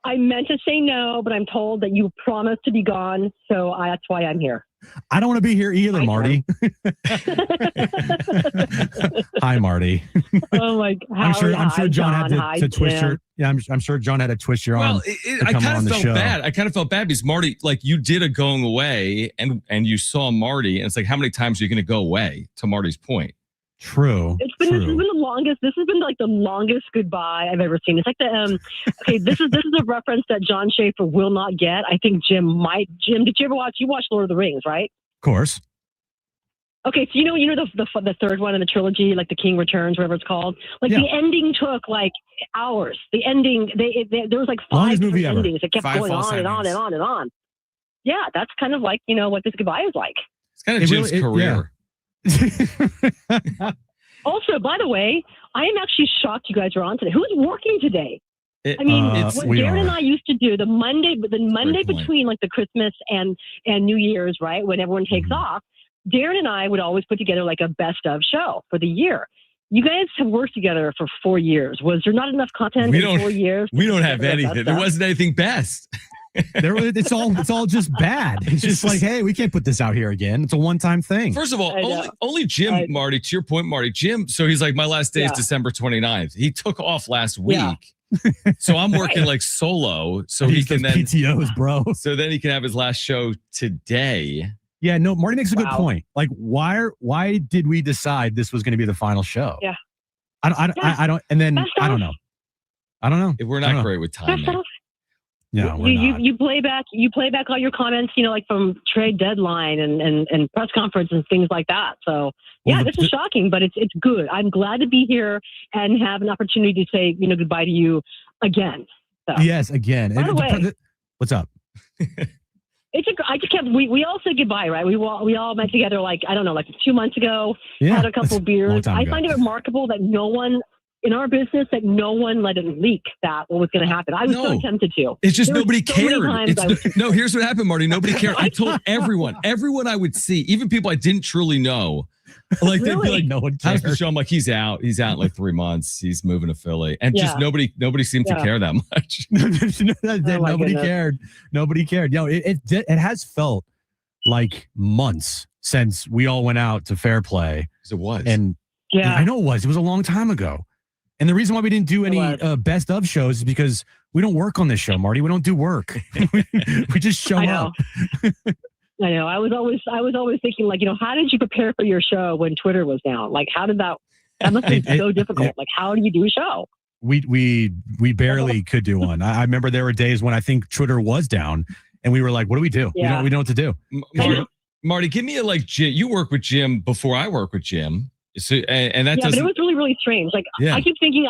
I meant to say no, but I'm told that you promised to be gone, so that's why I'm here. I don't want to be here either, Marty. Hi, Marty. Oh my God! I'm sure John had to twist Jim. your. Yeah, I'm sure John had to twist your arm. Well, I kind of felt bad. I kind of felt bad because Marty, like you did a going away, and you saw Marty, and it's like, how many times are you going to go away? To Marty's point. True. This has been the longest. This has been like the longest goodbye I've ever seen. It's like the okay. This is a reference that John Schaefer will not get. I think Jim might. Jim, did you ever watch? You watched Lord of the Rings, right? Of course. Okay, so you know the third one in the trilogy, like The King Returns, whatever it's called. Like the ending took like hours. The ending, there was like 5 different endings. It kept going on and on and on and on. Yeah, that's kind of like what this goodbye is like. It's kind of Jim's career. Also, by the way, I am actually shocked you guys are on today. Who's working today? I mean, what Darren and I used to do the Monday between like the Christmas and New Year's, right, when everyone takes off, Darren and I would always put together like a best of show for the year. You guys have worked together for 4 years. Was there not enough content in 4 years? We don't have anything. There wasn't anything best. It's all just bad. It's just like, hey, we can't put this out here again. It's a one-time thing. First of all, only Jim, Marty, to your point, Marty, Jim, so he's like, my last day is December 29th. He took off last week. So I'm working like solo. So he can then PTOs, bro. So then he can have his last show today. Yeah, no, Marty makes a good point. Like, why did we decide this was going to be the final show? Yeah. I don't, and then I don't know. We're not great with time. Yeah, you play back all your comments, like from trade deadline and press conference and things like that. So this is shocking, but it's good. I'm glad to be here and have an opportunity to say goodbye to you again. So. Yes, again. By the way, what's up? We all said goodbye, right? We all met together like 2 months ago. Had a couple beers. I find it remarkable that no one in our business let it leak that what was going to happen. I was so tempted to. It's just nobody cared. Here's what happened, Marty. Nobody cared. I told everyone I would see, even people I didn't truly know. Like they'd be like, no one how's cared. the show? I'm like, he's out in like 3 months. He's moving to Philly, and just nobody seemed to care that much. Nobody cared. Nobody cared. It has felt like months since we all went out to Fair Play. It was, and I know it was. It was a long time ago. And the reason why we didn't do any best of shows is because we don't work on this show, Marty. We don't do work. we just show up. I know. I was always thinking, like, how did you prepare for your show when Twitter was down? Like, how did that must be so difficult. Like, how do you do a show? We barely could do one. I remember there were days when I think Twitter was down and we were like, what do we do? Yeah. We don't know what to do. Marty, give me you work with Jim before I work with Jim. So, and that but it was really, really strange. Like, I keep thinking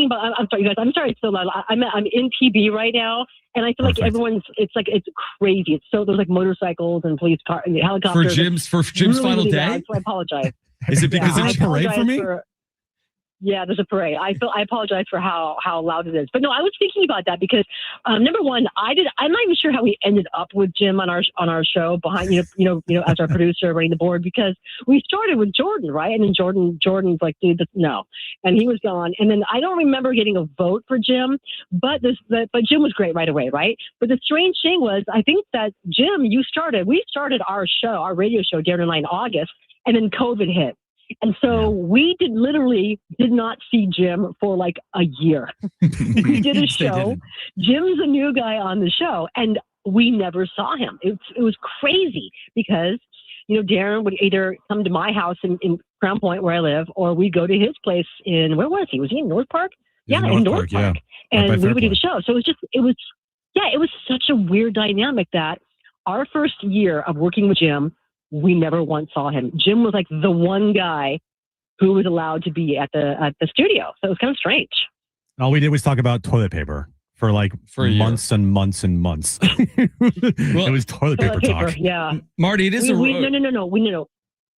about, I'm sorry, you guys, I'm sorry it's so loud. I'm in PB right now, and I feel like it's crazy. It's there's like motorcycles and police cars and helicopters. For Jim's really, final really day? loud, so I apologize. Is it because there's a parade for me? There's a parade. I apologize for how loud it is. But no, I was thinking about that because number one, I'm not even sure how we ended up with Jim on our show behind as our producer running the board, because we started with Jordan, right? And then Jordan's like, dude, no, and he was gone. And then I don't remember getting a vote for Jim, but Jim was great right away, right? But the strange thing was, I think that Jim, we started our radio show, Darren and I, in August, and then COVID hit. And so we literally did not see Jim for like a year. We did a show. Jim's a new guy on the show, and we never saw him. It was crazy because, Darren would either come to my house in Crown Point where I live, or we'd go to his place in, where was he? Was he in North Park? In North Park. And we would do the show. So it was such a weird dynamic that our first year of working with Jim, we never once saw him. Jim was like the one guy who was allowed to be at the studio. So it was kind of strange. All we did was talk about toilet paper for months and months and months. It was toilet paper talk. Yeah. Marty, it is No.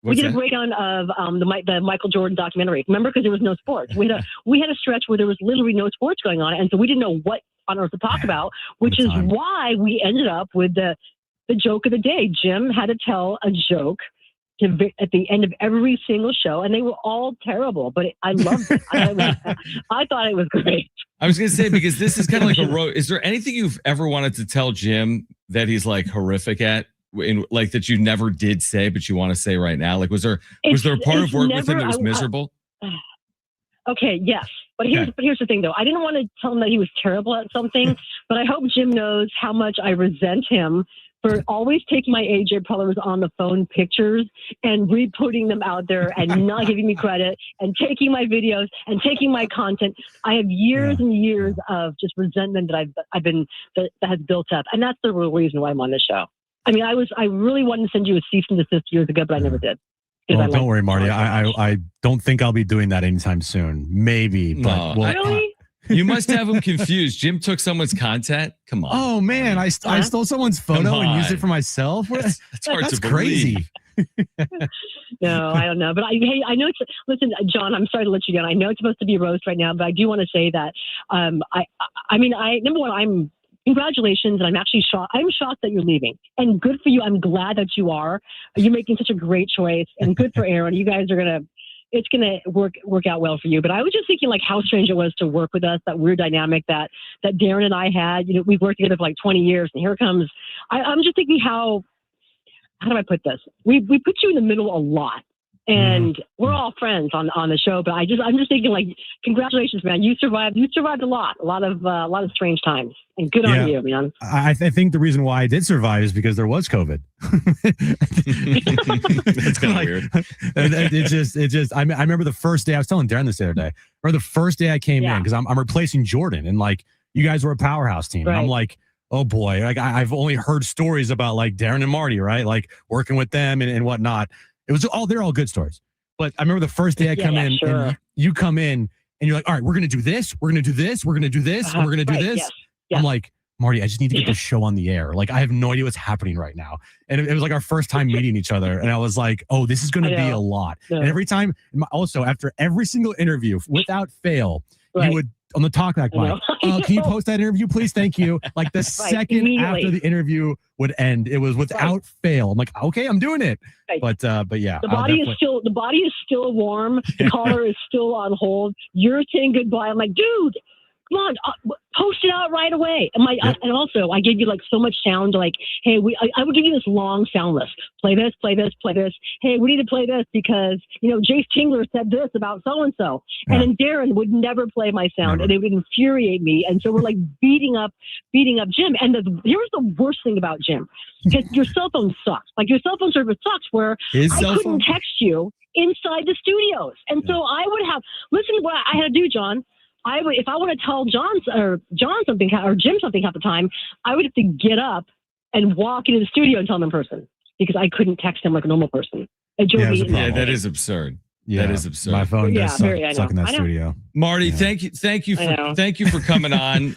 We did a breakdown of the Michael Jordan documentary. Remember, because there was no sports. We had a stretch where there was literally no sports going on, and so we didn't know what on earth to talk about, which is why we ended up with the joke of the day. Jim had to tell a joke at the end of every single show, and they were all terrible, but I loved it. I thought it was great. I was going to say, because this is kind of like a road. Is there anything you've ever wanted to tell Jim that he's like horrific at, like that you never did say, but you want to say right now? Like, was there a part of work with him that was miserable? Okay, yes. But here's the thing, though. I didn't want to tell him that he was terrible at something, but I hope Jim knows how much I resent him for always taking my AJ Preller on the phone pictures and re-putting them out there and not giving me credit and taking my videos and taking my content. I have years and years of just resentment that that has built up, and that's the real reason why I'm on this show. I mean, I really wanted to send you a cease and desist years ago, but I never did. Well, don't worry, Marty. I don't think I'll be doing that anytime soon. Maybe, but really. You must have him confused. Jim took someone's content. Come on. Oh man, I stole someone's photo and used it for myself. That's hard That's to crazy. No, I don't know. But I know listen, John, I'm sorry to let you down. I know it's supposed to be a roast right now, but I do want to say that number one, congratulations, and I'm actually shocked. I'm shocked that you're leaving, and good for you. I'm glad that you are. You're making such a great choice, and good for Aaron. You guys are it's gonna work out well for you. But I was just thinking, like, how strange it was to work with us, that weird dynamic that Darren and I had. You know, we've worked together for like 20 years, and here comes. I'm just thinking, how do I put this? We put you in the middle a lot. And we're all friends on the show, but I'm just thinking, like, congratulations, man! You survived a lot of strange times, and good on you, man. I think the reason why I did survive is because there was COVID. That's kind of weird. It just. I remember the first day I was telling Darren this the other day. I remember the first day I came in because I'm replacing Jordan, and like you guys were a powerhouse team, and I'm like, oh boy, like I've only heard stories about like Darren and Marty, right? Like working with them and whatnot. They're all good stories. But I remember the first day I come in and you come in and you're like, all right, we're going to do this. We're going to do this. We're going to do this. And we're going to do this. Yes. I'm like, Marty, I just need to get this show on the air. Like, I have no idea what's happening right now. And it was like our first time meeting each other. And I was like, oh, this is going to be a lot. And every time, also after every single interview, without fail, you would, on the talkback mic, can you post that interview, please? Thank you. Like the second after the interview would end, it was without fail. I'm like, okay, I'm doing it. But yeah, the body is still warm. The caller is still on hold. You're saying goodbye. I'm like, dude, come on, post it out right away. And also, I gave you like so much sound. Like, hey, I would give you this long sound list. Play this, play this, play this. Hey, we need to play this because Jace Tingler said this about so and so. And then Darren would never play my sound, and it would infuriate me. And so we're like beating up Jim. And here's the worst thing about Jim: because your cell phone sucks. Like your cell phone service sucks. Where I couldn't text you inside the studios, and so I would have listen to what I had to do, John. If I want to tell John something or Jim something half the time, I would have to get up and walk into the studio and tell him in person because I couldn't text him like a normal person. That is absurd. Yeah, that is absurd. My phone does suck in that studio. Marty, thank you for coming on.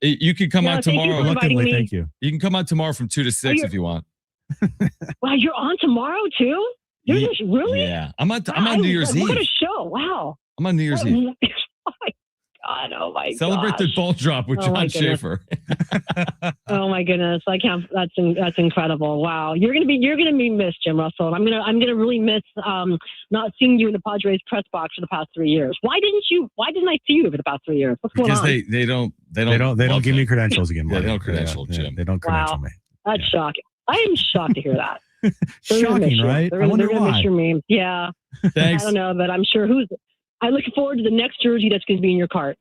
You can come on tomorrow. Thank you. You can come on tomorrow from 2 to 6 if you want. Wow, you're on tomorrow too? Really? Yeah, I'm on New Year's Eve. What a show! Wow. I'm on New Year's Eve. Oh my god! Celebrate the ball drop with John Schaefer. Oh my goodness! I can't. That's incredible. Wow, you're gonna be missed, Jim Russell. I'm gonna really miss not seeing you in the Padres press box for the past 3 years. Why didn't I see you over the past 3 years? What's going on? Because they don't give me credentials again. They don't credential Jim. They don't credential me. That's shocking. I am shocked to hear that. Shocking, right? I wonder why. Miss your meme. Yeah. Thanks. I don't know, but I'm sure I look forward to the next jersey that's going to be in your cart.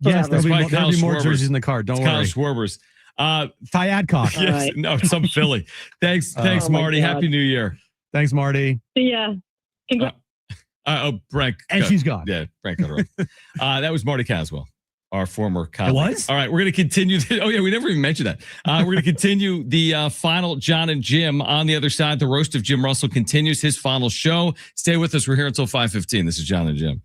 Yes, there'll be more jerseys in the cart. Don't worry. Kyle Schwarber's. Adcock. Yes, right. No, some Philly. Thanks, Marty. Happy New Year. Thanks, Marty. Yeah. Brent. And she's gone. Yeah, Brent got her. That was Marty Caswell. our former colleague. It was? All right, we're going to continue. Oh, yeah, we never even mentioned that. We're going to continue the final John and Jim. On the other side, the roast of Jim Russell continues his final show. Stay with us. We're here until 5:15. This is John and Jim.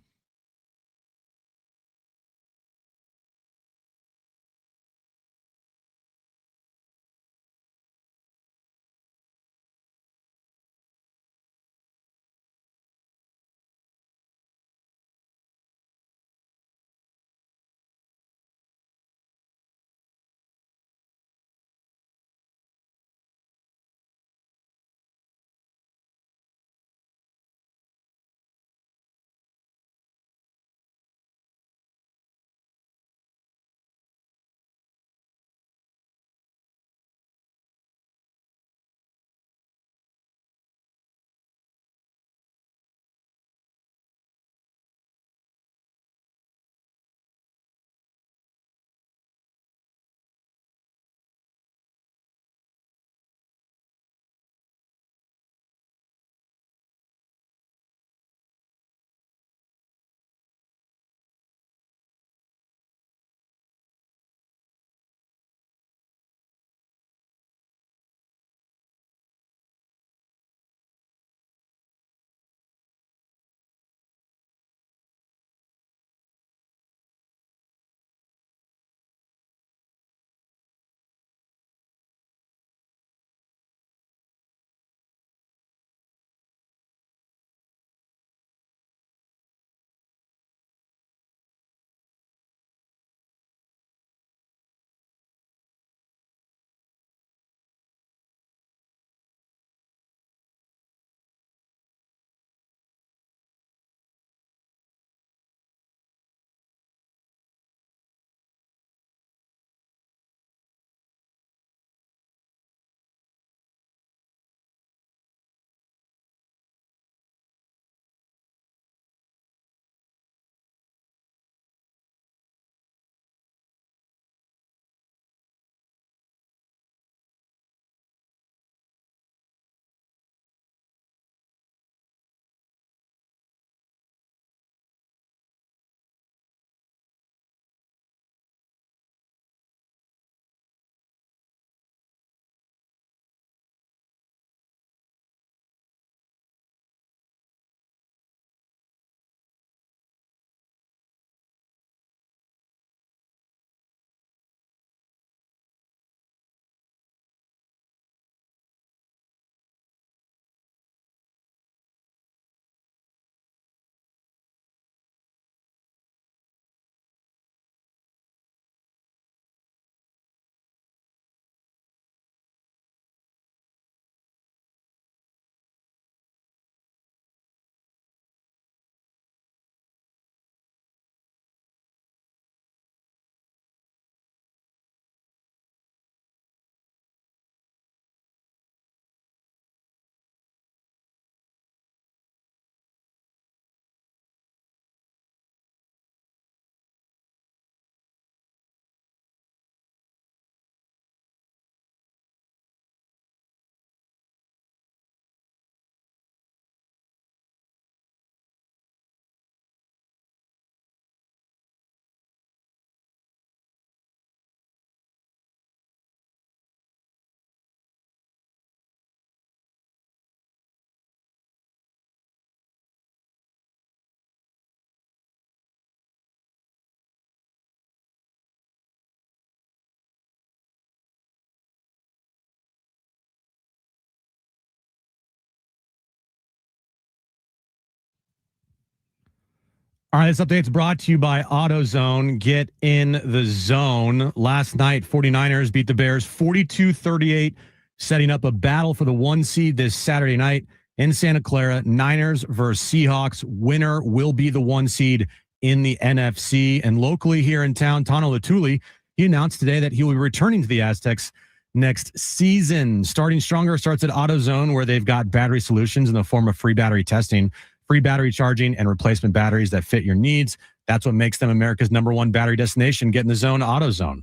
All right, this update's brought to you by AutoZone. Get in the zone. Last night, 49ers beat the Bears 42-38, setting up a battle for the 1 seed this Saturday night in Santa Clara. Niners versus Seahawks. Winner will be the 1 seed in the NFC. And locally here in town, Tano Latuli, he announced today that he will be returning to the Aztecs next season. Starting Stronger starts at AutoZone, where they've got battery solutions in the form of free battery testing, free battery charging, and replacement batteries that fit your needs. That's what makes them America's #1 battery destination. Get in the zone, AutoZone.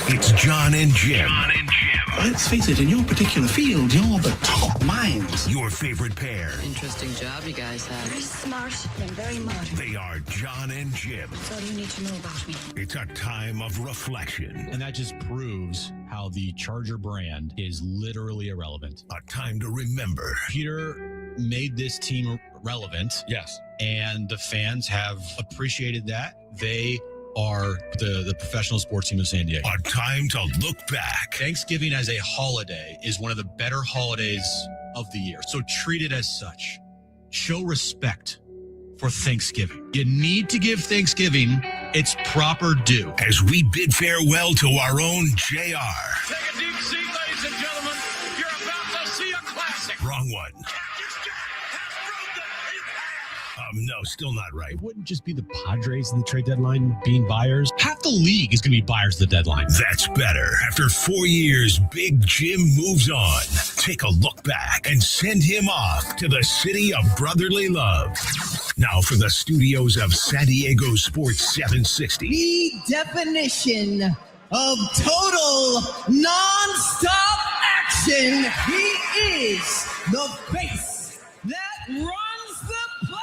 It's John and Jim. John and Jim. Let's face it, in your particular field, you're the top minds. Your favorite pair. Interesting job you guys have. Very smart and very modern. They are John and Jim. That's all you need to know about me. It's a time of reflection. And that just proves how the Charger brand is literally irrelevant. A time to remember. Peter made this team relevant. Yes. And the fans have appreciated that. They are the professional sports team of San Diego. A time to look back. Thanksgiving as a holiday is one of the better holidays of the year. So treat it as such. Show respect for Thanksgiving. You need to give Thanksgiving its proper due. As we bid farewell to our own JR. Take a deep seat, ladies and gentlemen. You're about to see a classic. Wrong one. No, still not right. It wouldn't just be the Padres in the trade deadline being buyers. Half the league is going to be buyers at the deadline. That's better. After 4 years, Big Jim moves on. Take a look back and send him off to the city of brotherly love. Now for the studios of San Diego Sports 760. The definition of total non-stop action. He is the face that runs the place.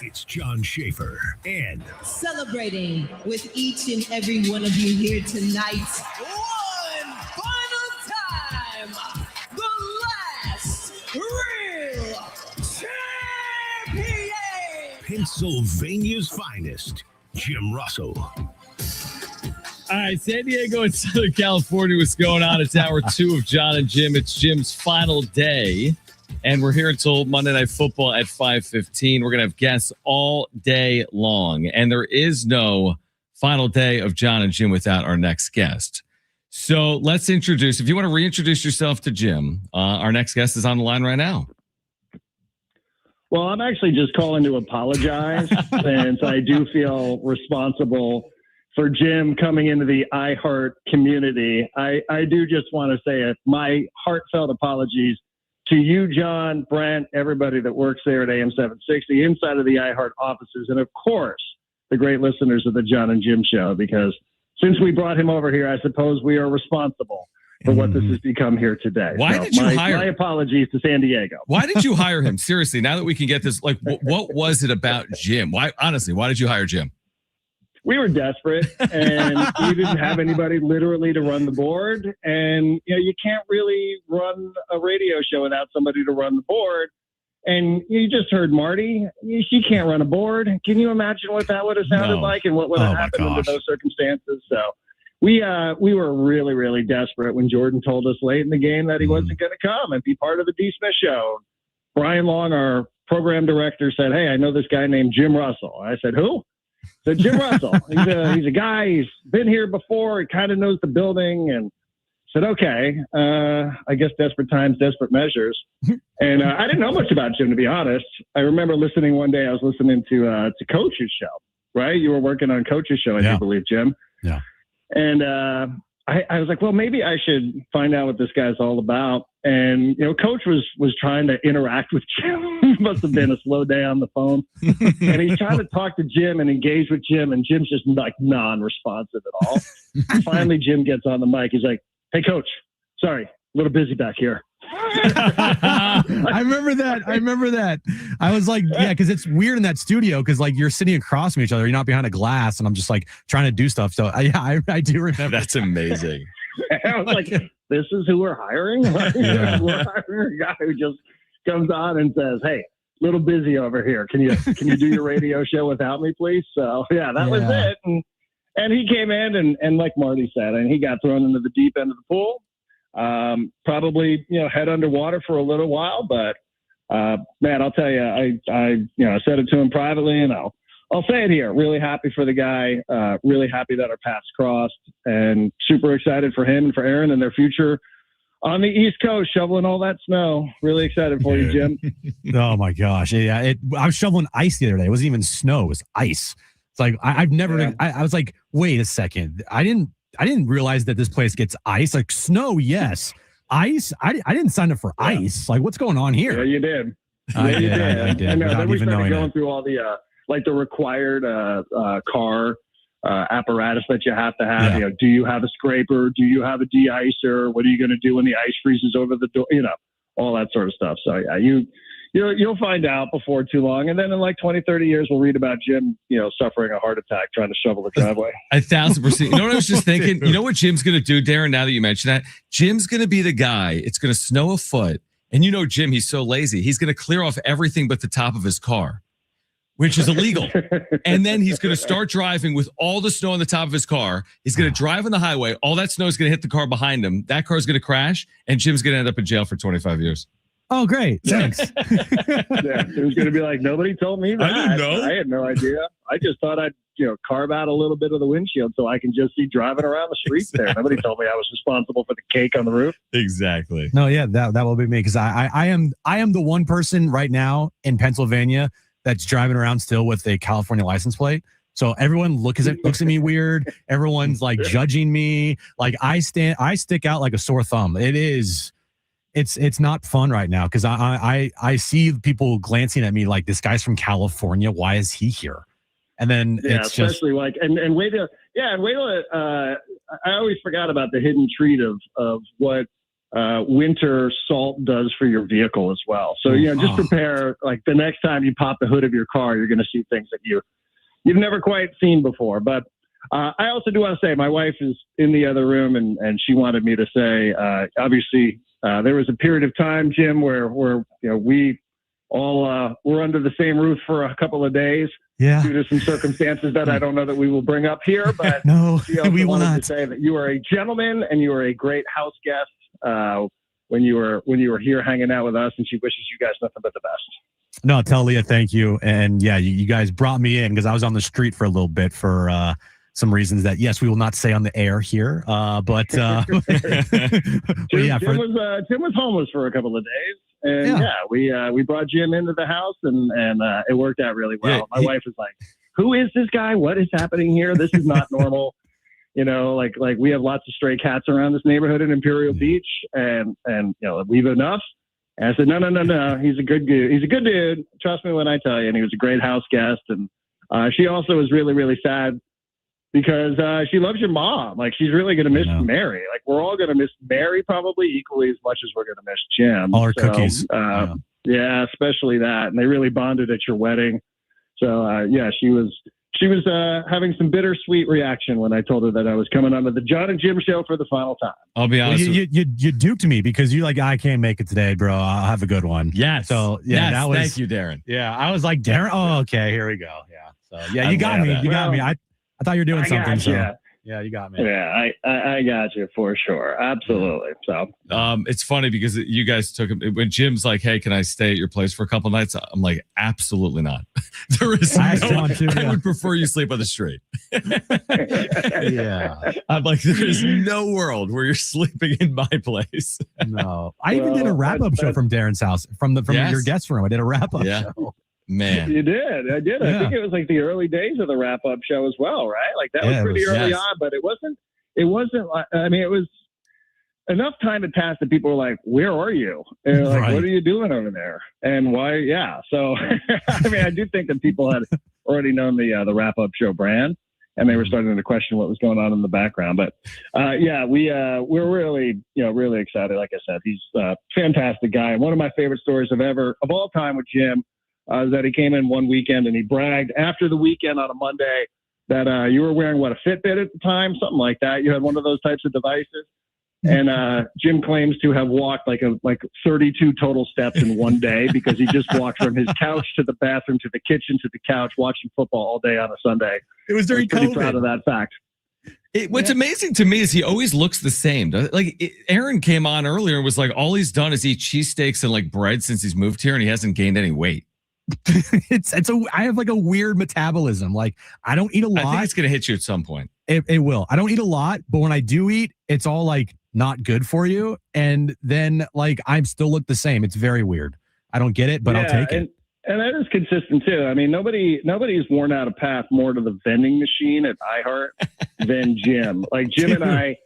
It's John Schaefer and Celebrating with each and every one of you here tonight. One final time, the last real champion. Pennsylvania's finest, Jim Russell. All right, San Diego and Southern California, what's going on? It's hour 2 of John and Jim. It's Jim's final day, and we're here until Monday Night Football at 5:15. We're going to have guests all day long, and there is no final day of John and Jim without our next guest. So let's introduce, if you want to reintroduce yourself to Jim, our next guest is on the line right now. Well, I'm actually just calling to apologize since I do feel responsible for Jim coming into the iHeart community. I do just want to say my heartfelt apologies to you, John, Brent, everybody that works there at AM 760, inside of the iHeart offices, and of course, the great listeners of the John and Jim show, because since we brought him over here, I suppose we are responsible for what this has become here today. Why did you hire my apologies to San Diego. Why did you hire him? Seriously, now that we can get this, like, what was it about Jim? Why did you hire Jim? We were desperate, and we didn't have anybody literally to run the board. And, you can't really run a radio show without somebody to run the board. And you just heard Marty. She can't run a board. Can you imagine what that would have sounded like and what would have happened under those circumstances? So we were really, really desperate when Jordan told us late in the game that he wasn't going to come and be part of the D. Smith show. Brian Long, our program director, said, "Hey, I know this guy named Jim Russell." I said, "Who?" So Jim Russell, he's a guy, he's been here before, he kind of knows the building, and said, okay, I guess desperate times, desperate measures. And I didn't know much about Jim, to be honest. I remember listening one day, I was listening to Coach's show, right? You were working on Coach's show, I do believe, Jim. Yeah. And I was like, well, maybe I should find out what this guy's all about. And, Coach was trying to interact with Jim. It must have been a slow day on the phone. And he's trying to talk to Jim and engage with Jim. And Jim's just like non-responsive at all. Finally, Jim gets on the mic. He's like, "Hey, Coach, sorry, a little busy back here." I remember that. I was like, yeah, because it's weird in that studio because like you're sitting across from each other. You're not behind a glass, and I'm just like trying to do stuff. So I do remember. That's amazing. I was like, this is who we're hiring? We're hiring a guy who just comes on and says, "Hey, little busy over here. Can you do your radio show without me, please?" So yeah, that was it. And he came in and like Marty said, and he got thrown into the deep end of the pool. Probably, head underwater for a little while, but, man, I'll tell you, I said it to him privately, and I'll say it here. Really happy for the guy, really happy that our paths crossed, and super excited for him and for Aaron and their future on the East Coast, shoveling all that snow. Really excited for you, Jim. Oh my gosh. Yeah. I was shoveling ice the other day. It wasn't even snow. It was ice. It's like, I've never, I was like, wait a second. I didn't realize that this place gets ice. Like snow, yes. Ice? I didn't sign up for ice. Like, what's going on here? Yeah, you did. I did. And then we started going that. through all the the required car apparatus that you have to have. You know, do you have a scraper? Do you have a de-icer? What are you going to do when the ice freezes over the door? You know, all that sort of stuff. So yeah, you'll find out before too long. And then in like 20, 30 years, we'll read about Jim, you know, suffering a heart attack trying to shovel the driveway. 1,000%. You know what I was just thinking? You know what Jim's going to do, Darren, now that you mention that? Jim's going to be the guy. It's going to snow a foot. And you know, Jim, he's so lazy. He's going to clear off everything but the top of his car, which is illegal. And then he's going to start driving with all the snow on the top of his car. He's going to drive on the highway. All that snow is going to hit the car behind him. That car is going to crash, and Jim's going to end up in jail for 25 years. Oh, great. Thanks. Yeah, it was going to be like, nobody told me that. I didn't know. I had no idea. I just thought I'd, you know, carve out a little bit of the windshield so I can just see driving around the streets there. Nobody told me I was responsible for the cake on the roof. Exactly. No, yeah, that will be me because I am the one person right now in Pennsylvania that's driving around still with a California license plate. So everyone looks at me weird. Everyone's like judging me. Like I stick out like a sore thumb. It's not fun right now because I see people glancing at me like, this guy's from California. Why is he here? And then it's especially just like and wait till I always forgot about the hidden treat of what winter salt does for your vehicle as well. So you know, just prepare, like the next time you pop the hood of your car, you're going to see things that you've never quite seen before. But I also do want to say my wife is in the other room and she wanted me to say obviously there was a period of time, Jim, where you know we all were under the same roof for a couple of days. Yeah. Due to some circumstances that I don't know that we will bring up here, but no, we will wanted not. to say that you are a gentleman and you are a great house guest when you were here hanging out with us, and she wishes you guys nothing but the best. No, tell Leah thank you, and yeah, you guys brought me in because I was on the street for a little bit for some reasons that yes, we will not say on the air here, but Tim was homeless for a couple of days. And we brought Jim into the house and it worked out really well. My wife was like, who is this guy? What is happening here? This is not normal. You know, like we have lots of stray cats around this neighborhood in Imperial Beach and you know, we've enough. And I said, no. He's a good dude. He's a good dude. Trust me when I tell you. And he was a great house guest. And she also was really, really sad because she loves your mom. Like, she's really going to miss Mary. Like, we're all going to miss Mary probably equally as much as we're going to miss Jim. All her cookies. Yeah, especially that. And they really bonded at your wedding. So, yeah, she was having some bittersweet reaction when I told her that I was coming onto the John and Jim show for the final time. I'll be honest. You duped me because you like, I can't make it today, bro. I'll have a good one. Yes. So yeah, that was. Thank you, Darren. Yeah, I was like, Darren. Oh, okay, here we go. Yeah. So yeah, you got me. You got me. I thought you were doing something. So yeah, you got me. Yeah, I got you for sure. Absolutely. So it's funny because you guys took him when Jim's like, hey, can I stay at your place for a couple of nights? I'm like, absolutely not. There is I would prefer you sleep on the street. Yeah. I'm like, there is no world where you're sleeping in my place. No. I even did a wrap-up show from Darren's house, from your guest room. I did a wrap-up show. Man, you did. I did. Yeah. I think it was like the early days of the wrap-up show as well, right? Like that was pretty early on, but it wasn't. I mean, it was enough time had passed that people were like, "Where are you?" And like, "What are you doing over there?" And why? Yeah. So, I mean, I do think that people had already known the wrap-up show brand, and they were starting to question what was going on in the background. But yeah, we're really really excited. Like I said, he's a fantastic guy, and one of my favorite stories of all time with Jim. That he came in one weekend and he bragged after the weekend on a Monday that you were wearing a Fitbit at the time, something like that. You had one of those types of devices. And Jim claims to have walked like 32 total steps in one day because he just walked from his couch to the bathroom to the kitchen to the couch watching football all day on a Sunday. It was during I'm pretty COVID. proud of that fact. What's amazing to me is he always looks the same. Like Aaron came on earlier and was like, all he's done is eat cheesesteaks and like bread since he's moved here and he hasn't gained any weight. I have like a weird metabolism. Like I don't eat a lot. I think it's gonna hit you at some point. It will. I don't eat a lot, but when I do eat, it's all like not good for you. And then like I still look the same. It's very weird. I don't get it, but I'll take it. And that is consistent too. I mean, nobody's worn out a path more to the vending machine at iHeart than Jim. Like Jim and I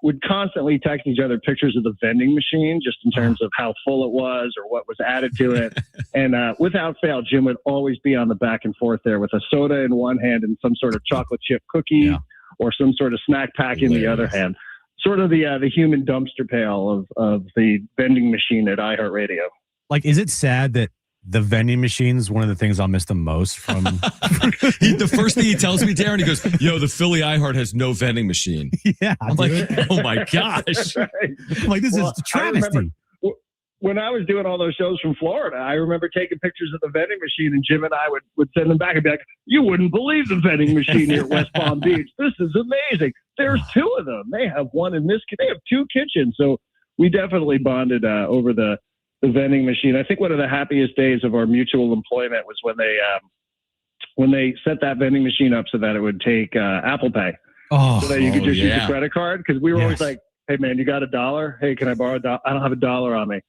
would constantly text each other pictures of the vending machine, just in terms of how full it was or what was added to it. And without fail, Jim would always be on the back and forth there with a soda in one hand and some sort of chocolate chip cookie or some sort of snack pack in the other hand. Sort of the human dumpster pail of the vending machine at iHeartRadio. Like, is it sad that the vending machine is one of the things I'll miss the most from? The first thing he tells me, Darren, he goes, "Yo, the Philly iHeart has no vending machine." Yeah, I'm like, oh my gosh! Right. I'm like, this is a travesty. When I was doing all those shows from Florida, I remember taking pictures of the vending machine, and Jim and I would send them back and be like, "You wouldn't believe the vending machine here at West Palm Beach. This is amazing. There's two of them. They have one in this. They have two kitchens." So we definitely bonded over the vending machine. I think one of the happiest days of our mutual employment was when they set that vending machine up so that it would take Apple Pay, so that you could just use a credit card. Because we were always like, "Hey man, you got $1? Hey, can I borrow $1? I don't have $1 on me."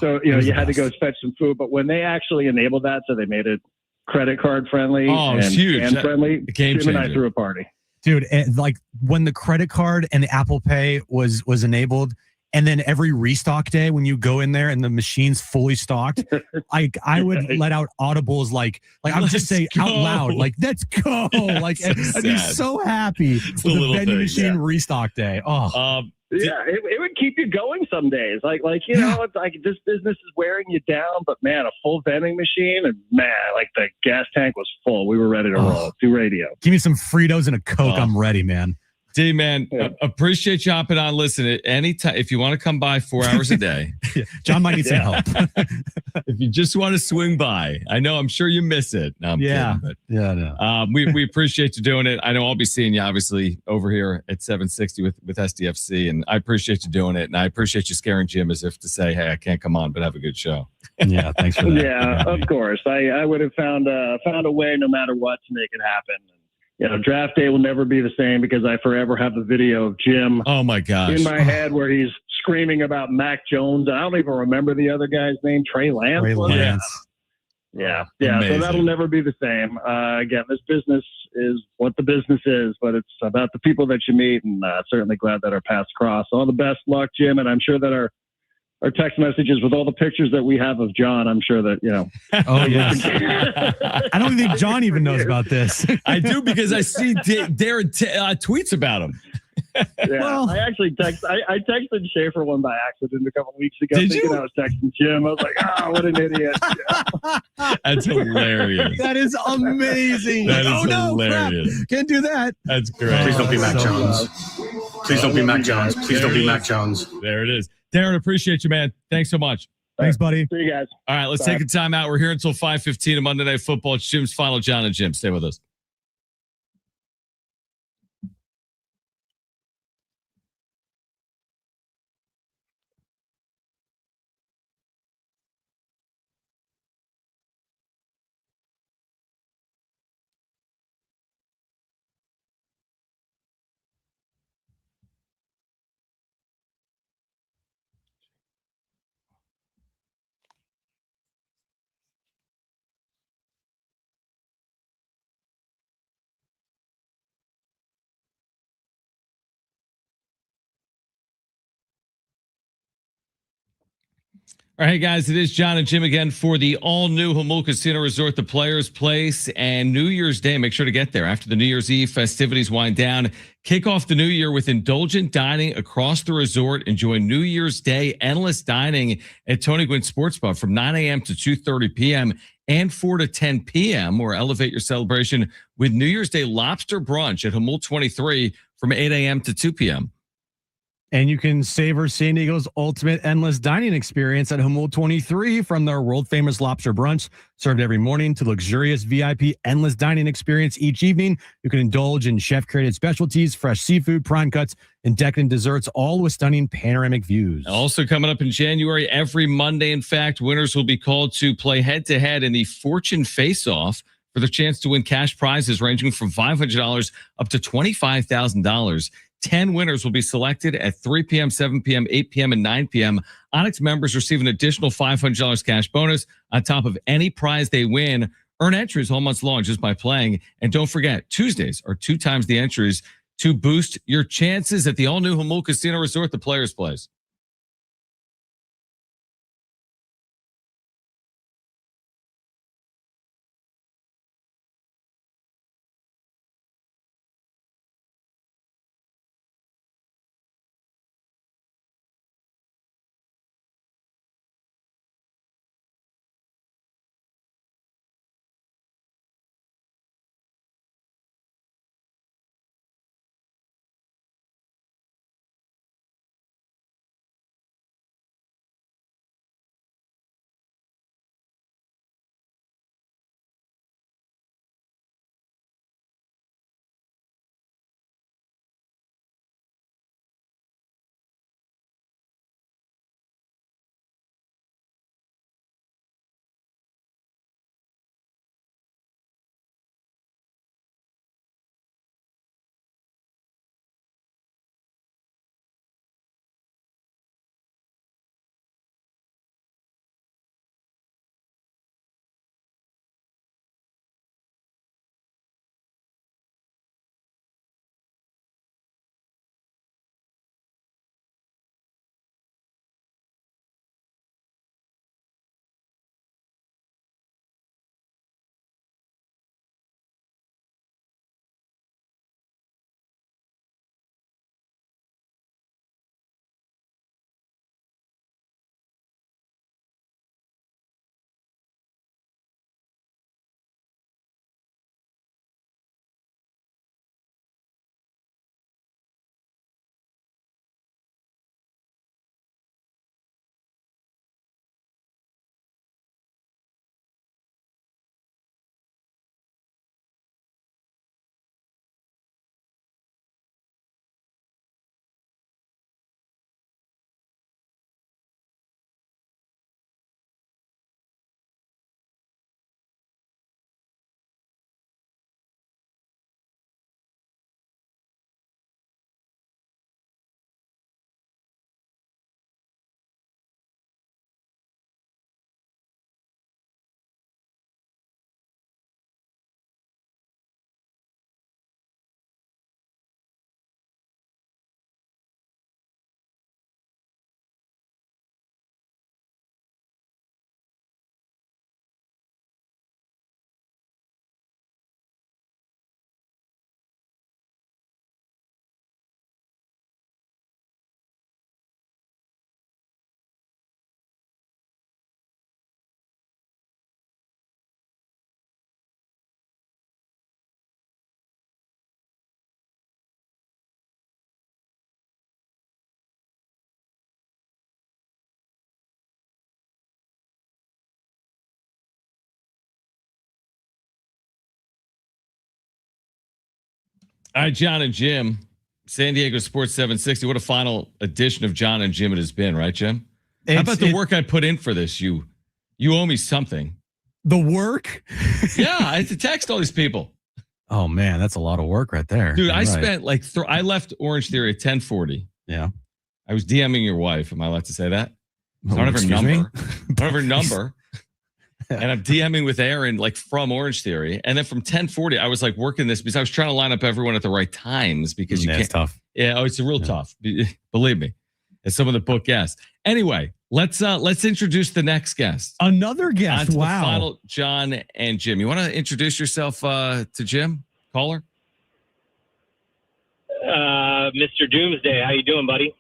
So, you had to go fetch some food. But when they actually enabled that, so they made it credit card friendly and friendly, Game Jim and I changer. threw a party. Dude, like when the credit card and the Apple Pay was enabled, and then every restock day when you go in there and the machine's fully stocked, I would let out audibles like I would just say out loud, like, "Let's go!" Like, I'd be so happy with the vending machine restock day. Yeah, it would keep you going some days. It's like this business is wearing you down, but man, a full vending machine, and man, like the gas tank was full. We were ready to roll. Do radio. Give me some Fritos and a Coke. I'm ready, man. D man, appreciate you hopping on. Listen, at any time, if you want to come by 4 hours a day, John might need some help. If you just want to swing by, I'm sure you miss it. No, I'm kidding, but no. We appreciate you doing it. I know I'll be seeing you obviously over here at 760 with SDFC, and I appreciate you doing it, and I appreciate you scaring Jim as if to say, "Hey, I can't come on, but have a good show." Yeah, thanks for that. Yeah, of course. I would have found a way, no matter what, to make it happen. Draft day will never be the same because I forever have the video of Jim. Oh my gosh! In my head, where he's screaming about Mac Jones. I don't even remember the other guy's name. Trey Lance. Yeah. Amazing. So that'll never be the same. Again, this business is what the business is, but it's about the people that you meet, and certainly glad that our paths cross. All the best luck, Jim, and I'm sure that our text messages with all the pictures that we have of John, I'm sure that, Oh, yeah. I don't think John even knows about this. I do, because I see Darren tweets about him. Yeah, Well- I actually I texted Schaefer one by accident a couple of weeks ago, Did thinking you? I was texting Jim. I was like, what an idiot. That's hilarious. That is amazing. That is Oh, no, crap. hilarious. Can't do that. That's great. Please don't be Mac So Jones. Please don't be Mac Jones. Please don't be Mac Jones. There it is. Darren, appreciate you, man. Thanks so much. Thanks, buddy. See you guys. All right, let's Bye. take a time out. We're here until 5:15 of Monday Night Football. It's Jim's Final. John and Jim, stay with us. All right, guys, it is John and Jim again for the all-new Jamul Casino Resort, the Players Place, and New Year's Day. Make sure to get there after the New Year's Eve festivities wind down. Kick off the new year with indulgent dining across the resort. Enjoy New Year's Day endless dining at Tony Gwynn Sports Bar from 9 a.m. to 2:30 p.m. and 4 to 10 p.m. Or elevate your celebration with New Year's Day lobster brunch at Jamul 23 from 8 a.m. to 2 p.m. And you can savor San Diego's ultimate endless dining experience at Jamul 23, from their world-famous lobster brunch served every morning to luxurious VIP endless dining experience each evening. You can indulge in chef-created specialties, fresh seafood, prime cuts, and decadent desserts, all with stunning panoramic views. Also coming up in January, every Monday, in fact, winners will be called to play head-to-head in the Fortune Face-Off for the chance to win cash prizes ranging from $500 up to $25,000. 10 winners will be selected at 3 p.m., 7 p.m., 8 p.m., and 9 p.m. Onyx members receive an additional $500 cash bonus on top of any prize they win. Earn entries all month long just by playing. And don't forget, Tuesdays are 2 times the entries to boost your chances at the all-new Jamul Casino Resort, the Players Place. All right, John and Jim, San Diego Sports 760. What a final edition of John and Jim it has been, right, Jim? How about the work I put in for this? You owe me something. The work? Yeah, I had to text all these people. Oh man, that's a lot of work right there. Dude, You're I right. spent like I left Orange Theory at 10:40. Yeah. I was DMing your wife. Am I allowed to say that? I Oh, don't have her excuse me? number. I don't have her number. And I'm DMing with Aaron like from Orange Theory. And then from 10:40, I was like working this because I was trying to line up everyone at the right times because you Yeah, can't. it's tough. Yeah, oh, it's a real tough. Believe me. As some of the book guests. Anyway, let's introduce the next guest. Another guest. On to Wow. the final John and Jim. You want to introduce yourself to Jim, caller? Mr. Doomsday, how you doing, buddy?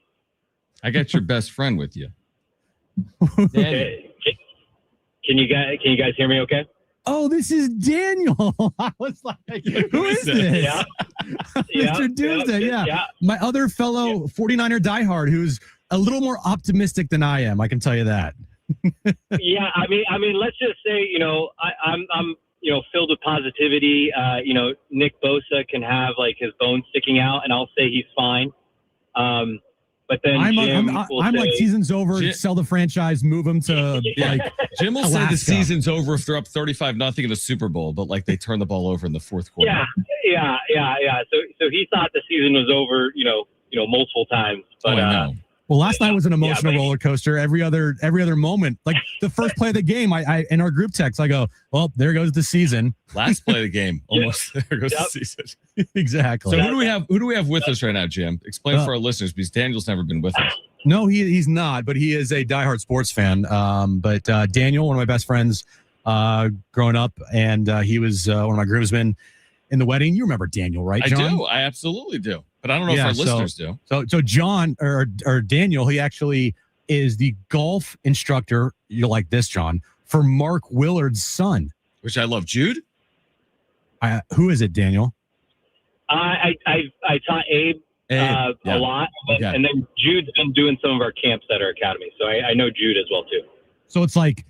I got your best friend with you. Can you guys hear me okay? Oh, this is Daniel. I was like, who is this? Yeah. Mr. Doomsday. Yeah. My other fellow 49er diehard who's a little more optimistic than I am. I can tell you that. Yeah. I mean, let's just say, I'm filled with positivity. Nick Bosa can have like his bones sticking out and I'll say he's fine. But then I'm like season's over. Jim, sell the franchise, move him to like Jim will say the Alaska. season's over if they're up 35-0 in the Super Bowl, but like they turn the ball over in the fourth quarter. Yeah. So he thought the season was over, multiple times. But I know. Well, last night was an emotional roller coaster. Every other moment, like the first play of the game, I in our group text, I go, "Well, there goes the season." Last play of the game, almost there goes the season. Exactly. So who do we have with us right now, Jim? Explain for our listeners because Daniel's never been with us. No, he's not, but he is a diehard sports fan. But Daniel, one of my best friends growing up, and he was one of my groomsmen in the wedding. You remember Daniel, right, John? I do. I absolutely do. But I don't know if our listeners do. So John or Daniel, he actually is the golf instructor. You're like this, John, for Mark Willard's son, which I love. Jude. Who is it, Daniel? I taught Abe a lot, and then Jude's been doing some of our camps at our academy, so I know Jude as well too. So it's like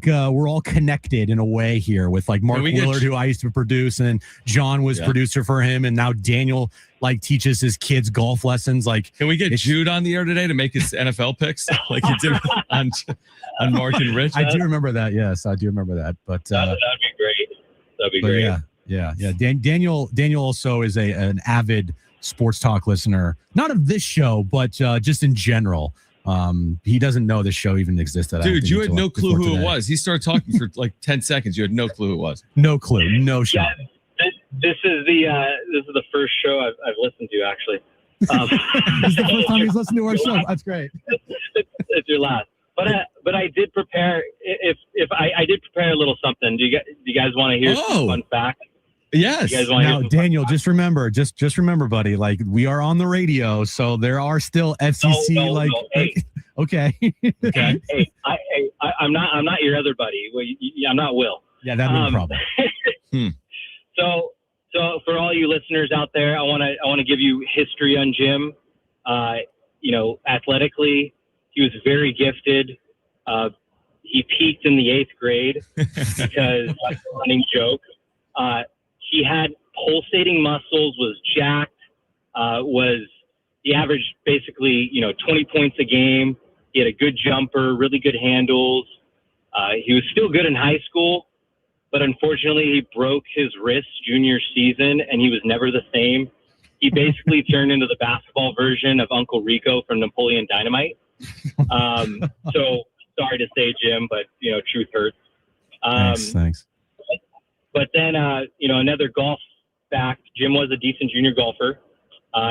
we're all connected in a way here with like Mark Willard, who I used to produce, and then John was producer for him, and now Daniel like teaches his kids golf lessons. Like, can we get Jude on the air today to make his NFL picks like he did on Mark and Rich? I do remember that. Yes, I do remember that. But that'd be great. That'd be great. Yeah. Daniel also is an avid sports talk listener, not of this show, but just in general. He doesn't know this show even existed. Dude, you had no clue who it was. He started talking for like 10 seconds. You had no clue who it was. No clue. No shot. Yeah, this is the first show I've listened to, actually. This is the first time he's listened to our show. That's great. It's your last. But I did prepare. If I did prepare a little something. Do you guys want to hear some fun facts? Yes. Now, Daniel, just remember, buddy, like we are on the radio, so there are still FCC Hey. Okay. Okay. Hey, I'm not your other buddy. Well, I'm not Will. Yeah, that'd be a problem. So for all you listeners out there, I want to give you history on Jim. Athletically, he was very gifted. He peaked in the 8th grade because that's a running joke. He had pulsating muscles, was jacked, he averaged basically, 20 points a game. He had a good jumper, really good handles. He was still good in high school, but unfortunately he broke his wrist junior season and he was never the same. He basically turned into the basketball version of Uncle Rico from Napoleon Dynamite. So sorry to say, Jim, but truth hurts. Thanks. But then, another golf fact, Jim was a decent junior golfer.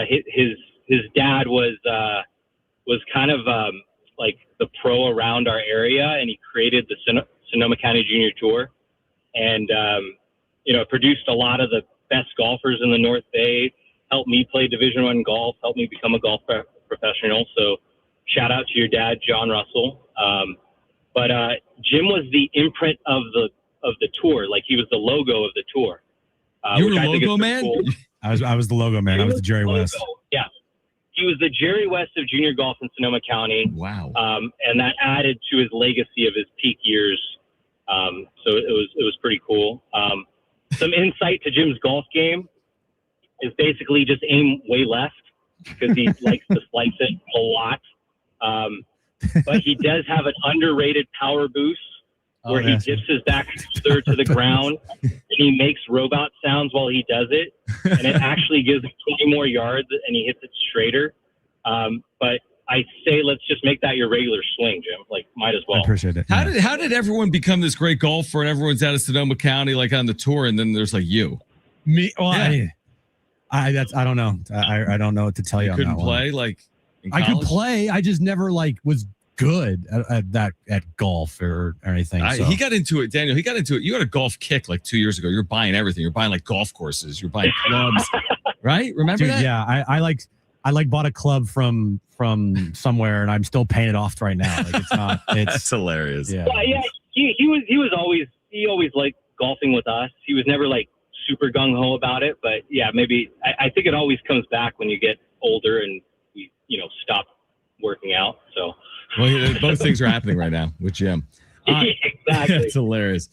His dad was kind of like the pro around our area, and he created the Sonoma County Junior Tour, and produced a lot of the best golfers in the North Bay. Helped me play Division I golf. Helped me become a golf professional. So, shout out to your dad, John Russell. But Jim was the imprint of the tour. Like, he was the logo of the tour. You were the logo man? Cool. I was the logo man. I was the Jerry West. Yeah. He was the Jerry West of junior golf in Sonoma County. Wow. And that added to his legacy of his peak years. So it was pretty cool. Some insight to Jim's golf game is basically just aim way left because he likes to slice it a lot. But he does have an underrated power boost where he dips his back shoulder to the ground and he makes robot sounds while he does it. And it actually gives him 20 more yards and he hits it straighter. But I say, let's just make that your regular swing, Jim. Like, might as well. I appreciate it. How did everyone become this great golfer and everyone's out of Sonoma County, like on the tour, and then there's like you? Me? Well, yeah. I don't know. I don't know what to tell you. Couldn't on that play one. like. I could play. I just never was good at golf or anything. So. He got into it, Daniel. He got into it. You had a golf kick like 2 years ago. You're buying everything. You're buying like golf courses. You're buying clubs, right? Remember that? Yeah, I bought a club from somewhere, and I'm still paying it off right now. Like, it's not. That's hilarious. Yeah. Yeah. He always liked golfing with us. He was never like super gung ho about it, but yeah, maybe I think it always comes back when you get older and you stop working out. So. Well, both things are happening right now with Jim. Exactly. That's hilarious.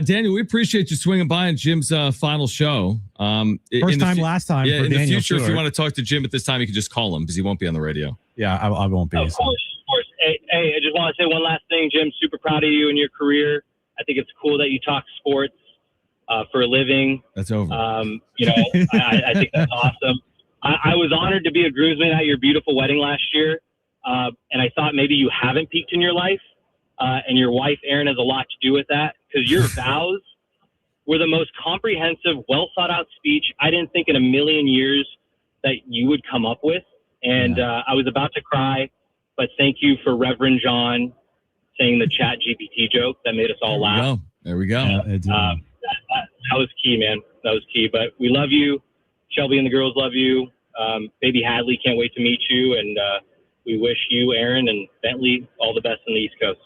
Daniel, we appreciate you swinging by on Jim's final show. First time, last time. Yeah, for in Daniel, the future, sure. if you want to talk to Jim at this time, you can just call him because he won't be on the radio. Yeah, I won't be. Of course. Hey, I just want to say one last thing, Jim. Super proud of you and your career. I think it's cool that you talk sports for a living. That's over. I think that's awesome. I was honored to be a groomsman at your beautiful wedding last year. And I thought maybe you haven't peaked in your life, and your wife, Erin, has a lot to do with that because your vows were the most comprehensive, well thought out speech I didn't think in a million years that you would come up with. And I was about to cry, but thank you for Reverend John saying the Chat GPT joke that made us all laugh. There we go. That was key, man. That was key. But we love you. Shelby and the girls love you. Baby Hadley can't wait to meet you. And we wish you, Aaron, and Bentley all the best on the East Coast.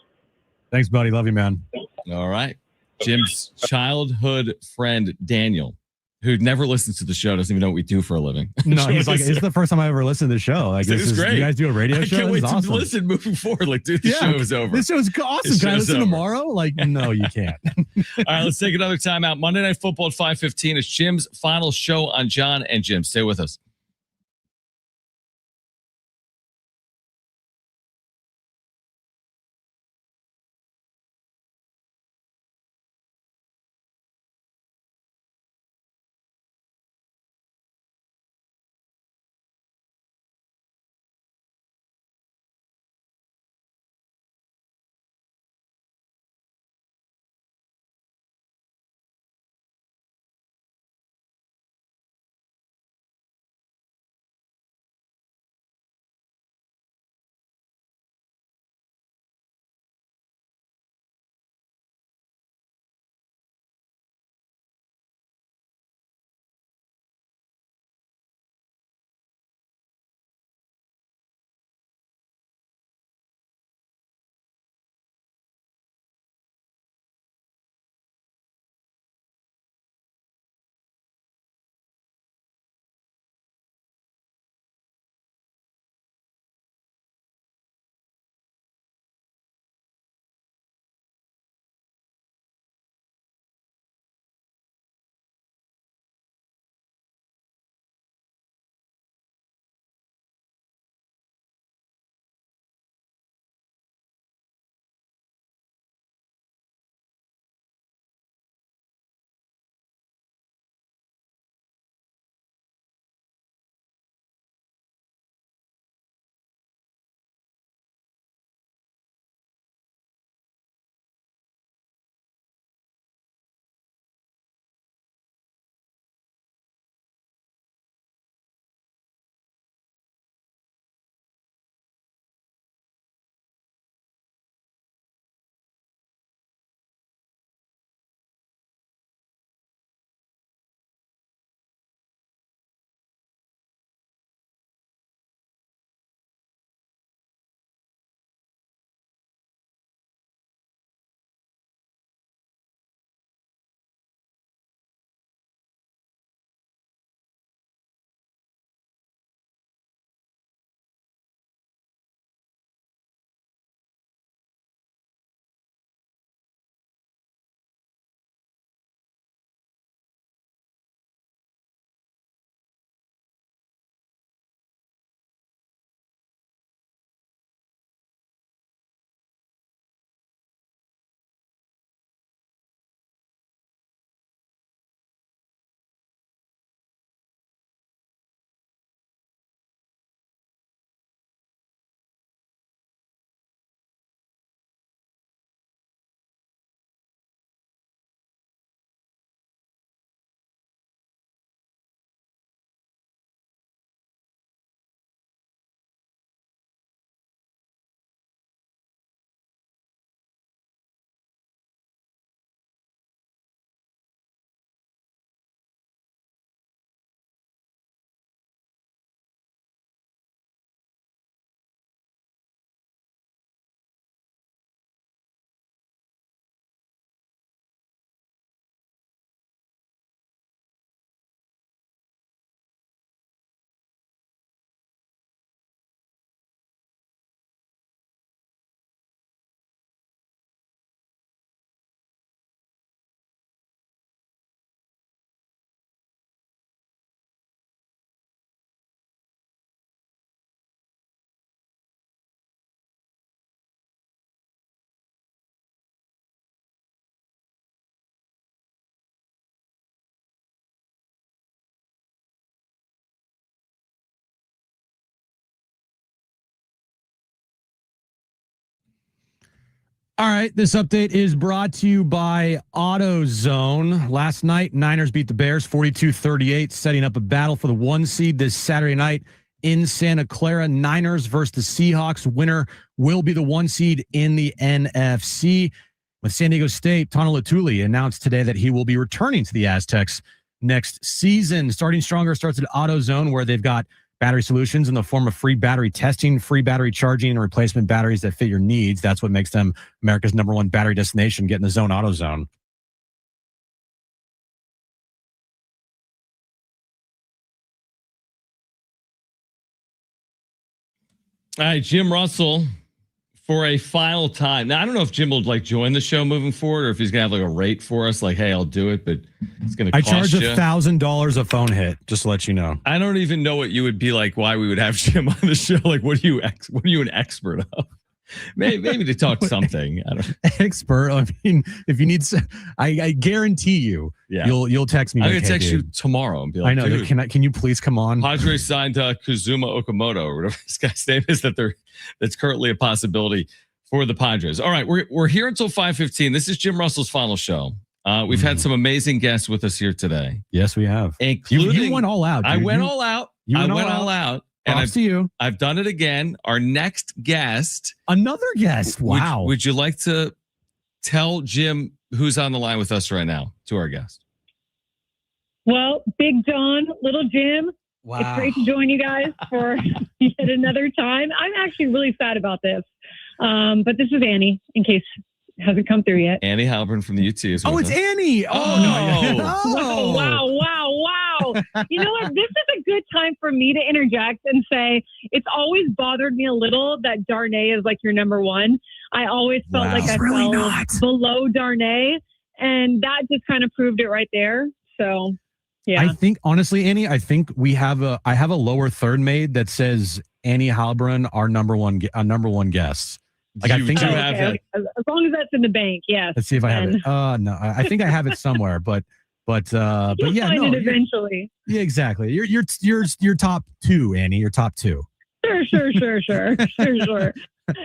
Thanks, buddy. Love you, man. All right. Jim's childhood friend, Daniel, who never listens to the show, doesn't even know what we do for a living. No, he's like, it's the first time I ever listened to the show. Like, This is great. You guys do a radio show? I can't This wait is to awesome. listen moving forward. Like, dude, the show is over. This show is awesome. This Can I show's listen over. tomorrow? Like, no, you can't. All right, let's take another time out. Monday Night Football at 5:15 is Jim's final show on John and Jim. Stay with us. All right, this update is brought to you by AutoZone. Last night, Niners beat the Bears 42-38, setting up a battle for the 1 seed this Saturday night in Santa Clara. Niners versus the Seahawks. Winner will be the 1 seed in the NFC. With San Diego State, Tano Latuli announced today that he will be returning to the Aztecs next season. Starting Stronger starts at AutoZone, where they've got battery solutions in the form of free battery testing, free battery charging, and replacement batteries that fit your needs. That's what makes them America's #1 battery destination. Get in the zone, AutoZone. All right, Jim Russell for a final time. Now, I don't know if Jim will like join the show moving forward or if he's gonna have like a rate for us. Like, hey, I'll do it, but it's gonna cost I charge you $1,000 a phone hit, just to let you know. I don't even know what you would be like. Why we would have Jim on the show? Like, what are you an expert of? Maybe to talk something. I don't. Expert. I mean, if you need, I guarantee you, you'll text me. I'm like, gonna hey, text dude. you tomorrow and be like, I know. dude, Can you please come on? Padres signed Kazuma Okamoto or whatever this guy's name is that's currently a possibility for the Padres. All right, we're here until 5:15. This is Jim Russell's final show. We've had some amazing guests with us here today. Yes, we have. Including you went all out. Dude. I went all out. I went all out. And I've done it again. Our next guest. Another guest. Wow. Would you like to tell Jim who's on the line with us right now to our guest? Well, Big John, Little Jim. Wow. It's great to join you guys for yet another time. I'm actually really sad about this. But this is Annie, in case it hasn't come through yet. Annie Halpern from the UT is with it's us. Annie. Oh, wow. You know what? This is a good time for me to interject and say it's always bothered me a little that Darnay is like your #1. I always felt like I fell below Darnay, and that just kind of proved it right there. So, yeah. I think, honestly, Annie, I think I have a lower third made that says Annie Halpern, our #1 guest. Like, I think you I have okay. it. As long as that's in the bank, yes. Let's see if I have it. No, I think I have it somewhere, but yeah, find it eventually. Yeah, exactly. You're top 2, Annie. You're top 2. Sure.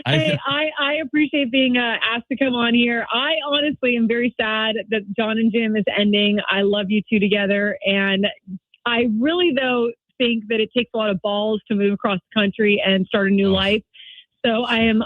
Hey, I appreciate being asked to come on here. I honestly am very sad that John and Jim is ending. I love you two together. And I really, though, think that it takes a lot of balls to move across the country and start a new life. So I am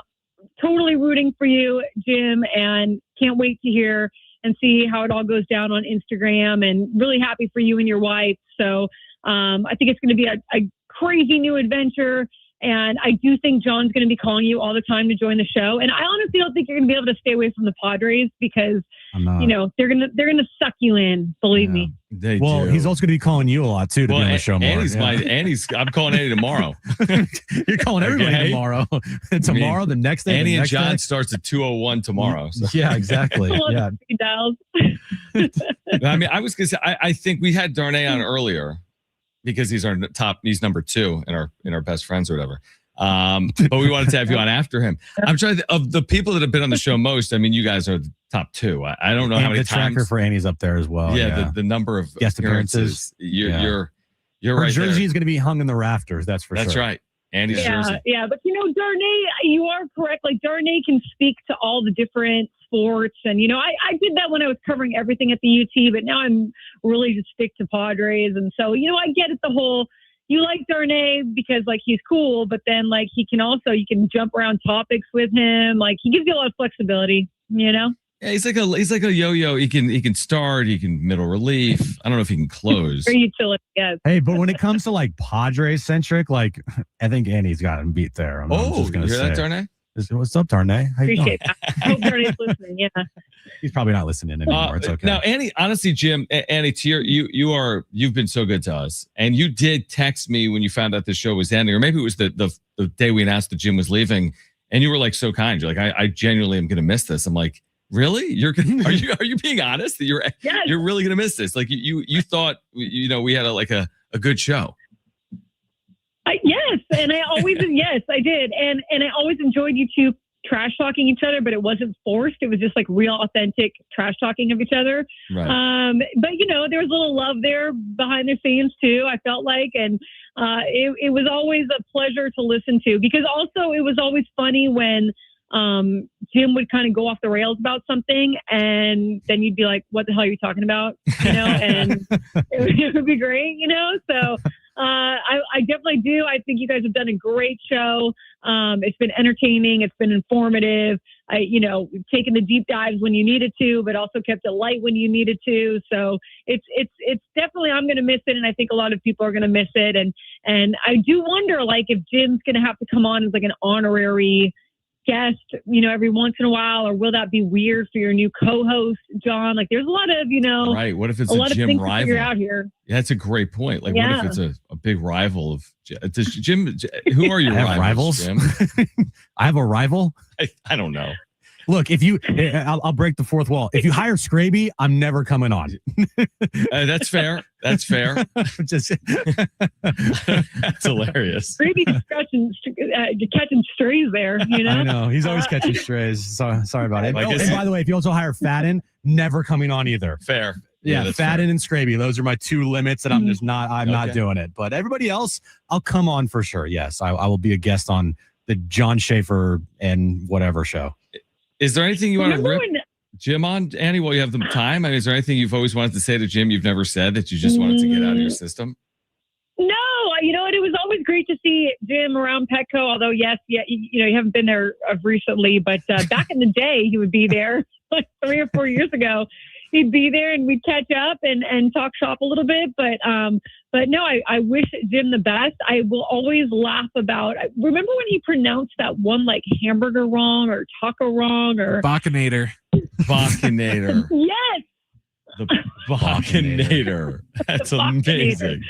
totally rooting for you, Jim, and can't wait to hear and see how it all goes down on Instagram, and really happy for you and your wife. So I think it's going to be a crazy new adventure. And I do think John's going to be calling you all the time to join the show. And I honestly don't think you're going to be able to stay away from the Padres because, you know, they're going to suck you in. Believe me. They well, do. he's also going to be calling you a lot too to be on the show more. I'm calling Annie tomorrow. You're calling everybody tomorrow. Tomorrow, the next day. Annie the and next John day. starts at 2:01 tomorrow. So. Yeah, exactly. Yeah. I mean, I was going to say, I think we had Darnay on earlier because he's he's #2 in our best friends or whatever. But we wanted to have you on after him. I'm trying of the people that have been on the show most. I mean, you guys are the top 2. I don't know how many the times. tracker for Annie's up there as well. Yeah. The number of guest appearances. You're Her right jersey there. is going to be hung in the rafters. That's for sure. That's right. Annie's jersey. Yeah, but you know, Darnay, you are correct. Like Darnay can speak to all the different sports, and you know, I did that when I was covering everything at the UT, but now I'm really just stick to Padres, and so you know, I get it. The whole you like Darnay because like he's cool, but then like you can jump around topics with him. Like he gives you a lot of flexibility, you know. Yeah, he's like a yo-yo. He can start. He can middle relief. I don't know if he can close. Very utility, yes. Hey, but when it comes to like Padres centric, like I think Annie's got him beat there. I'm just gonna you hear say. that, Darnay? What's up, Darnay? How you doing? Appreciate that. I hope Darnay's listening. Yeah. He's probably not listening anymore. It's okay. Now, Annie, honestly, Jim, Annie, you've been so good to us, and you did text me when you found out the show was ending, or maybe it was the day we announced that Jim was leaving, and you were like so kind. You're like, I genuinely am going to miss this. I'm like, really? Are you being honest that you're really going to miss this? Like you thought we had a good show. Yes, and I always yes, I did, and I always enjoyed you two trash talking each other, but it wasn't forced. It was just like real, authentic trash talking of each other. Right. But you know, there was a little love there behind the scenes too. I felt like, and it was always a pleasure to listen to because also it was always funny when Jim would kind of go off the rails about something, and then you'd be like, what the hell are you talking about? You know, and it would be great, you know? So I definitely do. I think you guys have done a great show. It's been entertaining. It's been informative. We've taken the deep dives when you needed to, but also kept it light when you needed to. So it's definitely, I'm going to miss it. And I think a lot of people are going to miss it. And I do wonder, like, if Jim's going to have to come on as like an honorary guest, every once in a while, or will that be weird for your new co-host, John? Like, there's a lot of, right. What if it's a lot a Jim of things rival? to figure out here. Yeah, that's a great point. Like, Yeah. what if it's a big rival of does Jim? Who are your I have rivals? Jim? I have a rival. I don't know. Look, if you, I'll break the fourth wall. If you hire Scraby, I'm never coming on. That's fair. That's fair. Just That's hilarious. Scraby's catching strays there, I know he's always catching strays. Sorry about it. I Oh, guess- and by the way, if you also hire Fadden, never coming on either. Fair. Yeah, that's Fadden and Scraby. Those are my two limits that I'm just not. I'm not Okay. doing it. But everybody else, I'll come on for sure. Yes, I will be a guest on the John Schaefer and whatever show. Is there anything you want to Remember rip when- Jim on, Annie, while you have the time? I mean, is there anything you've always wanted to say to Jim you've never said that you just wanted to get out of your system? No, you know what? It was always great to see Jim around Petco. Although, yes, you haven't been there recently, but back in the day, he would be there like 3 or 4 years ago. He'd be there and we'd catch up and talk shop a little bit. But no, I wish Jim the best. I will always laugh about. Remember when he pronounced that one like hamburger wrong or taco wrong or Bacchinator. Bacchinator. yes. The Bacchinator. That's amazing.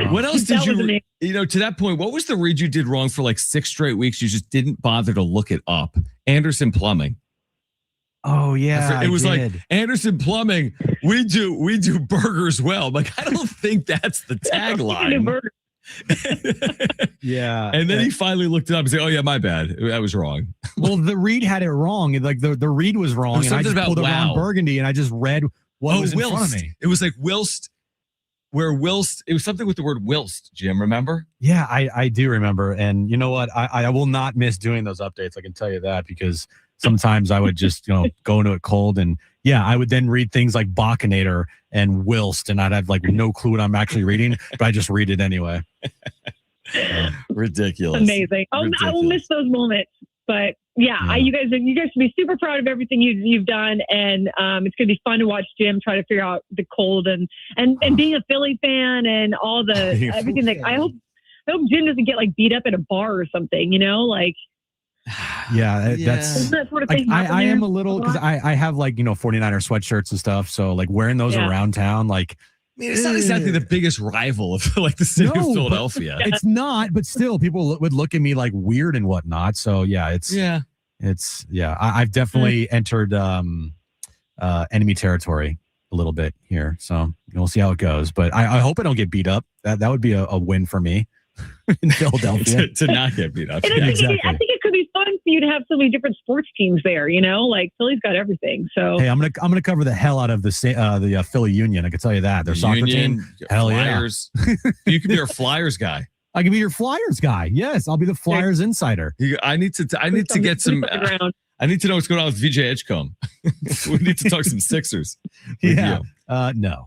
What else That did was amazing. to that point, what was the read you did wrong for like 6 straight weeks? You just didn't bother to look it up. Anderson Plumbing. Oh yeah, It was like Anderson Plumbing. We do burgers well. Like, I don't think that's the tagline. Yeah. And then he finally looked it up and said, "Oh yeah, my bad. I was wrong." Well, the read had it wrong. Like the read was wrong. There was And I something just about pulled wow. around Burgundy and I just read what was in front of whilst. me. It was like whilst. Where whilst it was something with the word whilst. Jim, remember? Yeah, I do remember. And you know what? I will not miss doing those updates. I can tell you that, because sometimes I would just, go into it cold. And yeah, I would then read things like Bacchinator and whilst, and I'd have like no clue what I'm actually reading, but I just read it anyway. Ridiculous. Amazing. I will miss those moments. But yeah, you guys should be super proud of everything you've done, and it's gonna be fun to watch Jim try to figure out the cold and being a Philly fan and all the everything that I hope Jim doesn't get like beat up at a bar or something. Like. Yeah, that's Isn't that sort of like, thing happen I am there a little, because I have like 49er sweatshirts and stuff, so like wearing those Yeah. around town, like I mean, it's not exactly the biggest rival of like the city of No, but Philadelphia. it's not, but still people would look at me like weird and whatnot. So yeah, I've definitely entered enemy territory a little bit here, so we'll see how it goes. But I hope I don't get beat up. That would be a win for me in Philadelphia. to not get beat up. And I think it could be fun for you to have so many different sports teams there. Like Philly's got everything. So Hey, I'm gonna cover the hell out of the Philly Union. I can tell you that their soccer Union, team. Hell Flyers. You could be our Flyers guy. I can be your Flyers guy. Yes, I'll be the Flyers insider. I need to get some. I need to know what's going on with VJ Edgecombe. We need to talk some Sixers. Yeah. No.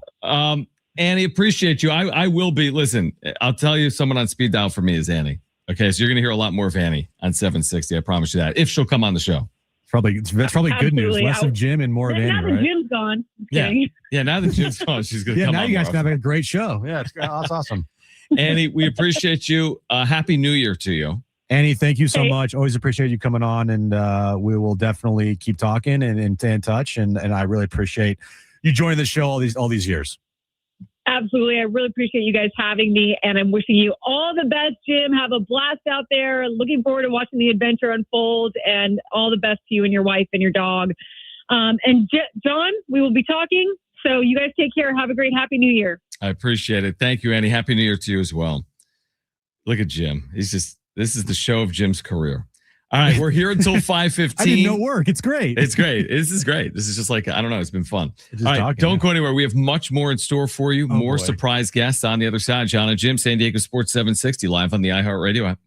Annie, appreciate you. I will be. Listen, I'll tell you, someone on speed dial for me is Annie. Okay, so you're going to hear a lot more of Annie on 760. I promise you that. If she'll come on the show, that's probably good news. Absolutely. Less of Jim and more of Annie, now that right? Jim's gone. Yeah. Yeah. Now that Jim's gone, she's going to Yeah. come Now on you guys more can have often. a great show. Yeah, that's awesome. Annie, we appreciate you. Happy New Year to you. Annie, thank you so Hey. much. Always appreciate you coming on, and we will definitely keep talking and stay in touch. And I really appreciate you joining the show all these years. Absolutely. I really appreciate you guys having me, and I'm wishing you all the best, Jim. Have a blast out there. Looking forward to watching the adventure unfold, and all the best to you and your wife and your dog. And John, we will be talking. So you guys take care. Have a great Happy New Year. I appreciate it. Thank you, Annie. Happy New Year to you as well. Look at Jim. This is the show of Jim's career. All right, we're here until 5:15. I did no work. It's great. It's great. This is great. This is just like, I don't know. It's been fun. Just All right, talking, don't yeah. go anywhere. We have much more in store for you. More boy. surprise guests on the other side. John and Jim, San Diego Sports 760, live on the iHeartRadio app.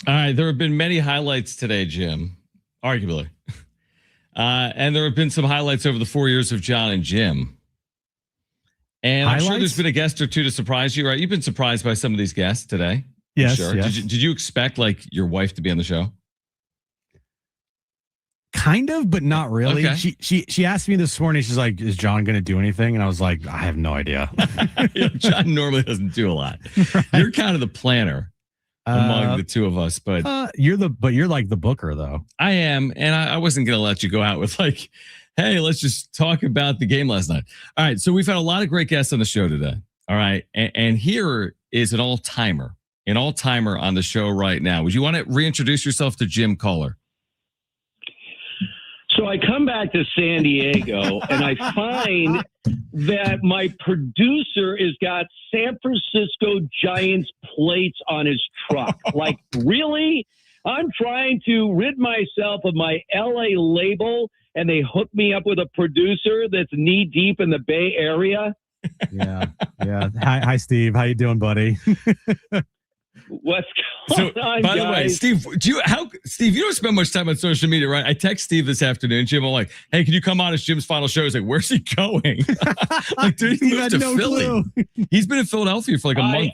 All right. There have been many highlights today, Jim, arguably. And there have been some highlights over the 4 years of John and Jim. And I'm sure there's been a guest or two to surprise you, right? You've been surprised by some of these guests today. Yes. Sure. Yes. Did you expect like your wife to be on the show? Kind of, but not really. Okay. She asked me this morning. She's like, "Is John going to do anything?" And I was like, "I have no idea." John normally doesn't do a lot. Right. You're kind of the planner among the two of us, but you're like the booker, though. I am, and I wasn't going to let you go out with like, "Hey, let's just talk about the game last night." All right, so we've had a lot of great guests on the show today. All right, and here is an all-timer on the show right now. Would you want to reintroduce yourself to Jim Kohler? So I come back to San Diego and I find that my producer has got San Francisco Giants plates on his truck. Like, really? I'm trying to rid myself of my LA label and they hook me up with a producer that's knee deep in the Bay Area. Yeah. Hi, Steve. How you doing, buddy? What's going on, by guys? the way, Steve, Steve, you don't spend much time on social media, right? I text Steve this afternoon, Jim. I'm like, "Hey, can you come on? It's Jim's final show." He's like, "Where's he going?" Like, dude, he moved to Philly. He's been in Philadelphia for like a month.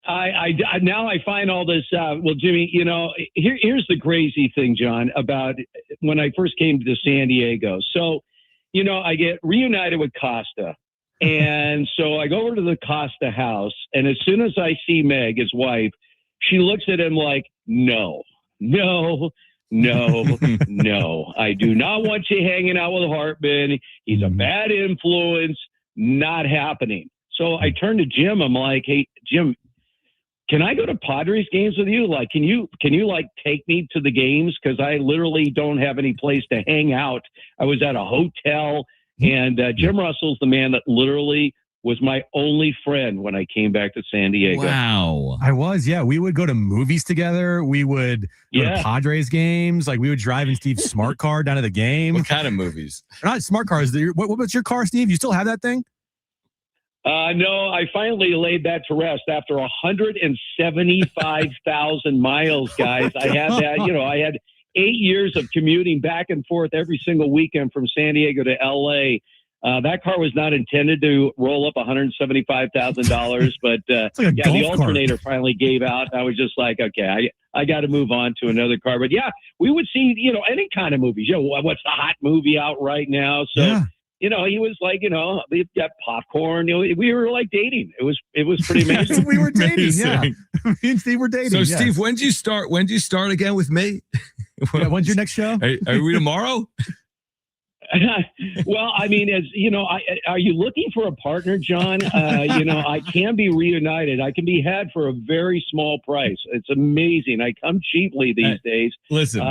I now I find all this. Well, Jimmy, you know, here's the crazy thing, John, about when I first came to San Diego. So, you know, I get reunited with Costa. And so I go over to the Costa house, and as soon as I see Meg, his wife, she looks at him like, no, I do not want you hanging out with Hartman. He's a bad influence, not happening. So I turn to Jim. I'm like, "Hey, Jim, can I go to Padres games with you? Like, can you like take me to the games? Because I literally don't have any place to hang out. I was at a hotel. And Jim Russell's the man that literally was my only friend when I came back to San Diego. Wow. I was, yeah. We would go to movies together. We would go to Padres games. Like, we would drive in Steve's smart car down to the game. What kind of movies? Not smart cars. What's your car, Steve? You still have that thing? No, I finally laid that to rest after 175,000 miles, guys. I had that, you know, I had 8 years of commuting back and forth every single weekend from San Diego to LA. That car was not intended to roll up $175,000, but the alternator finally gave out. I was just like, okay, I got to move on to another car. But yeah, we would see, you know, any kind of movies. You know, what's the hot movie out right now? So, you know, he was like, you know, we've got popcorn. You know, we were like dating. It was pretty amazing. We were dating. Yeah, me and Steve were dating. So, Steve, when do you start? When do you start again with me? When's your next show? Are we tomorrow? Well, I mean, as you know, are you looking for a partner, John? You know, I can be reunited. I can be had for a very small price. It's amazing. I come cheaply these days. Listen,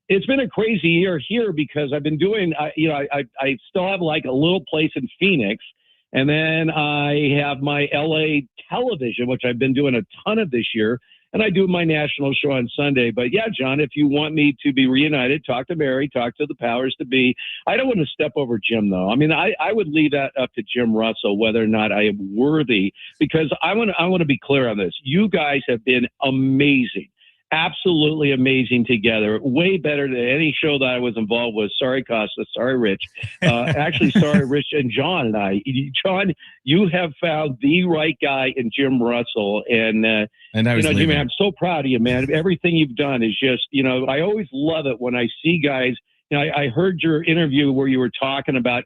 it's been a crazy year here because I've been doing, you know, I still have like a little place in Phoenix. And then I have my LA television, which I've been doing a ton of this year. And I do my national show on Sunday. But yeah, John, if you want me to be reunited, talk to Mary, talk to the powers to be. I don't want to step over Jim, though. I mean, I would leave that up to Jim Russell, whether or not I am worthy, because I want to be clear on this. You guys have been amazing. Absolutely amazing together. Way better than any show that I was involved with. Sorry, Costa. Sorry, Rich. Actually, sorry, Rich and John and I. John, you have found the right guy in Jim Russell. And you know, Jimmy, I'm so proud of you, man. Everything you've done is just, you know, I always love it when I see guys. You know, I heard your interview where you were talking about,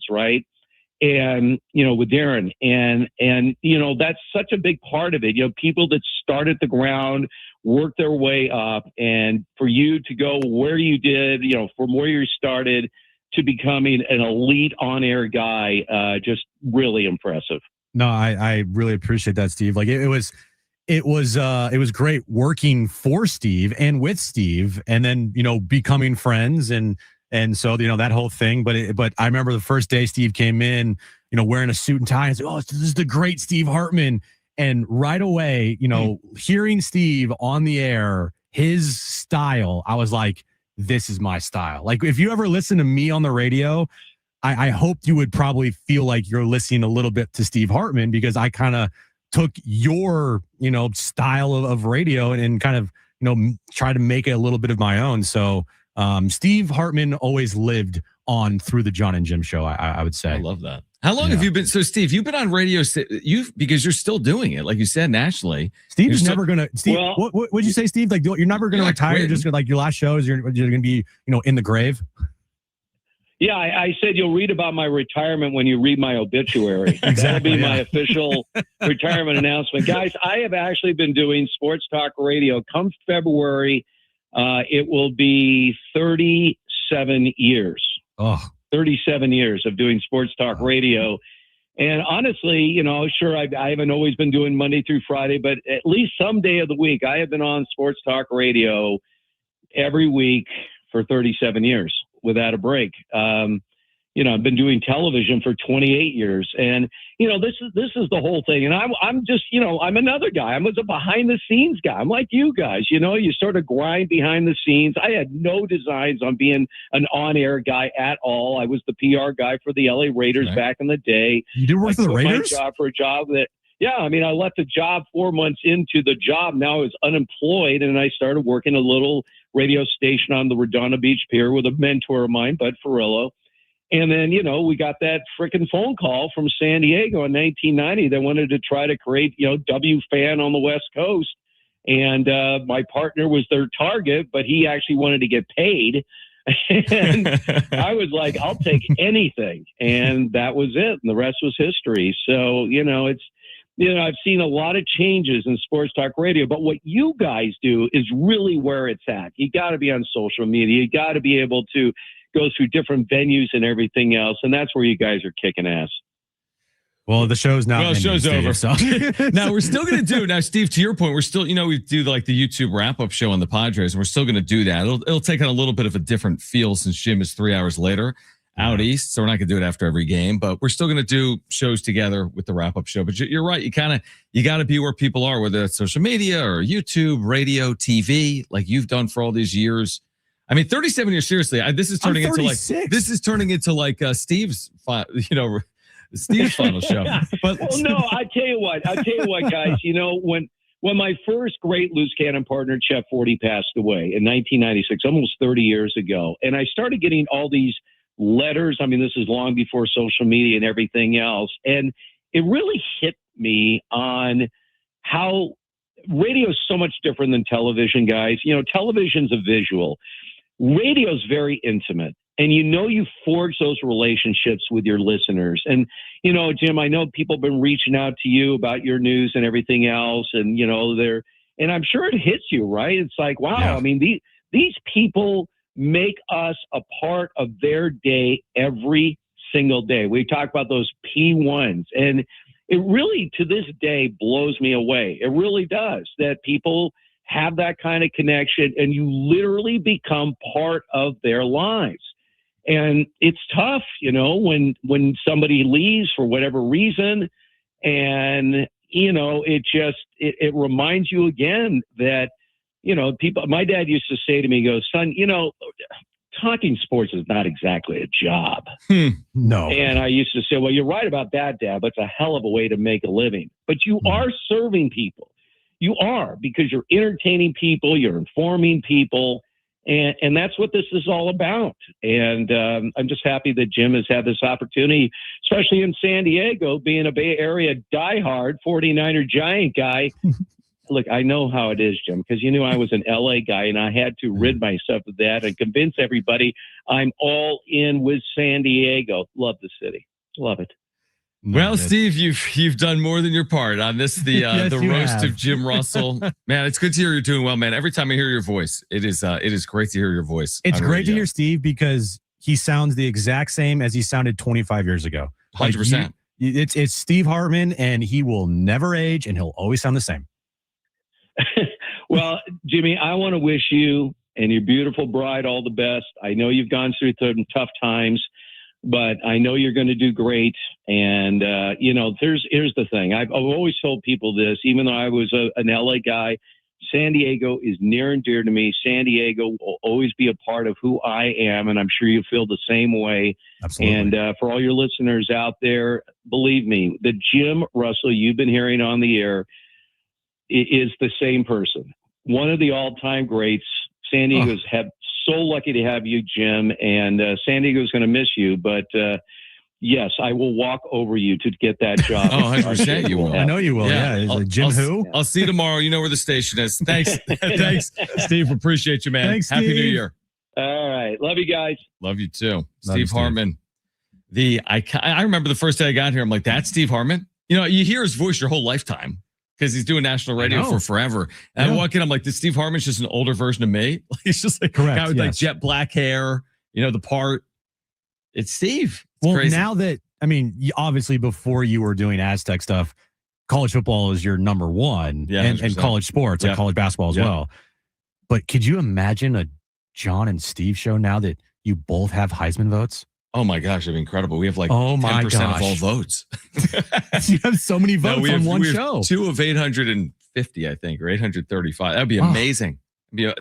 right? And, you know, with Darren and, you know, that's such a big part of it. You know, people that start at the ground, work their way up, and for you to go where you did, you know, from where you started to becoming an elite on-air guy, just really impressive. No, I really appreciate that, Steve. Like it was great working for Steve and with Steve, and then, you know, becoming friends and so, you know, that whole thing. But I remember the first day Steve came in, you know, wearing a suit and tie, and said, "Oh, this is the great Steve Hartman." And right away, you know, hearing Steve on the air, his style, I was like, this is my style. Like, if you ever listen to me on the radio, I hoped you would probably feel like you're listening a little bit to Steve Hartman, because I kind of took your, style of radio and kind of, try to make it a little bit of my own. So Steve Hartman always lived on through the John and Jim show, I would say. I love that. How long have you been? So, Steve, you've been on radio because you're still doing it, like you said, nationally. Steve is never gonna. Steve, what would you say, Steve? Like, you're never gonna retire. You're just gonna, like, your last shows. You're gonna be, in the grave. Yeah, I said you'll read about my retirement when you read my obituary. That'll be my official retirement announcement. Guys, I have actually been doing sports talk radio. Come February, it will be 37 years. Oh. 37 years of doing sports talk radio. And honestly, sure, I haven't always been doing Monday through Friday, but at least some day of the week, I have been on sports talk radio every week for 37 years without a break. I've been doing television for 28 years, and this is the whole thing. And I'm just, I'm another guy. I'm a behind the scenes guy. I'm like you guys. You sort of grind behind the scenes. I had no designs on being an on-air guy at all. I was the PR guy for the LA Raiders back in the day. You did work for the Raiders? My job for a job that. Yeah, I left the job 4 months into the job. Now I was unemployed, and I started working a little radio station on the Redondo Beach Pier with a mentor of mine, Bud Ferrillo. And then, we got that freaking phone call from San Diego in 1990 that wanted to try to create, WFAN on the West Coast. And my partner was their target, but he actually wanted to get paid. And I was like, I'll take anything. And that was it. And the rest was history. So, I've seen a lot of changes in sports talk radio, but what you guys do is really where it's at. You got to be on social media. You got to be able to go through different venues and everything else. And that's where you guys are kicking ass. Well, the show's now. Well, the show's over. So. Now we're still going to do. Now, Steve, to your point, we're still, we do like the YouTube wrap-up show on the Padres, and we're still going to do that. It'll take on a little bit of a different feel since Jim is 3 hours later out east, so we're not going to do it after every game. But we're still going to do shows together with the wrap-up show. But you're right. You got to be where people are, whether it's social media or YouTube, radio, TV, like you've done for all these years. 37 years. Seriously, this is turning into Steve's, Steve's final show. But well, no, I tell you what, guys. When my first great loose cannon partner, Chef 40, passed away in 1996, almost 30 years ago, and I started getting all these letters. This is long before social media and everything else, and it really hit me on how radio is so much different than television, guys. Television's a visual. Radio's very intimate, and you forge those relationships with your listeners. And Jim, I know people have been reaching out to you about your news and everything else, and and I'm sure it hits you, right? It's like, wow. Yeah. These people make us a part of their day every single day. We talk about those P1s, and it really, to this day, blows me away. It really does, that people have that kind of connection, and you literally become part of their lives. And it's tough, when somebody leaves for whatever reason, and it reminds you again that people. My dad used to say to me, he goes, son, talking sports is not exactly a job. No. And I used to say, well, you're right about that, Dad, but it's a hell of a way to make a living. But you are serving people. You are, because you're entertaining people, you're informing people, and that's what this is all about. And I'm just happy that Jim has had this opportunity, especially in San Diego, being a Bay Area diehard 49er Giant guy. Look, I know how it is, Jim, because you knew I was an LA guy, and I had to rid myself of that and convince everybody I'm all in with San Diego. Love the city. Love it. Well, Steve, you've done more than your part on this, the Yes, the you roast have. of Jim Russell. Man, it's good to hear you're doing well, man. Every time I hear your voice, it is great to hear your voice. It's on great to radio. hear Steve because he sounds the exact same as he sounded 25 years ago. 100%. It's Steve Hartman, and he will never age, and he'll always sound the same. Well, Jimmy, I want to wish you and your beautiful bride all the best. I know you've gone through some tough times, but I know you're going to do great. And, here's the thing. I've always told people this, even though I was an LA guy, San Diego is near and dear to me. San Diego will always be a part of who I am, and I'm sure you feel the same way. Absolutely. And for all your listeners out there, believe me, the Jim Russell you've been hearing on the air is the same person. One of the all-time greats. San Diego's so lucky to have you, Jim, and San Diego's going to miss you, but yes, I will walk over you to get that job. 100% you will. I know you will. Yeah. Is it Jim who? I'll see you tomorrow. You know where the station is. Thanks. Thanks, Steve. Appreciate you, man. Thanks, Happy New Steve. Year. All right. Love you guys. Love you too. Love Steve you, Steve. Hartman. I remember the first day I got here. I'm like, that's Steve Hartman. You know, you hear his voice your whole lifetime because he's doing national radio for forever. And I walk in, I'm like, this Steve Hartman's just an older version of me. He's just like a guy with like jet black hair, you know, the part. It's Steve. It's crazy. Now that, I mean, obviously before you were doing Aztec stuff, college football is your number one, and college sports, like college basketball as well. But could you imagine a John and Steve show now that you both have Heisman votes? Oh my gosh, it'd be incredible. We have like 10% 10% of all votes. You have so many votes on one show. 2 of 850, I think, or 835. That'd be amazing. You know,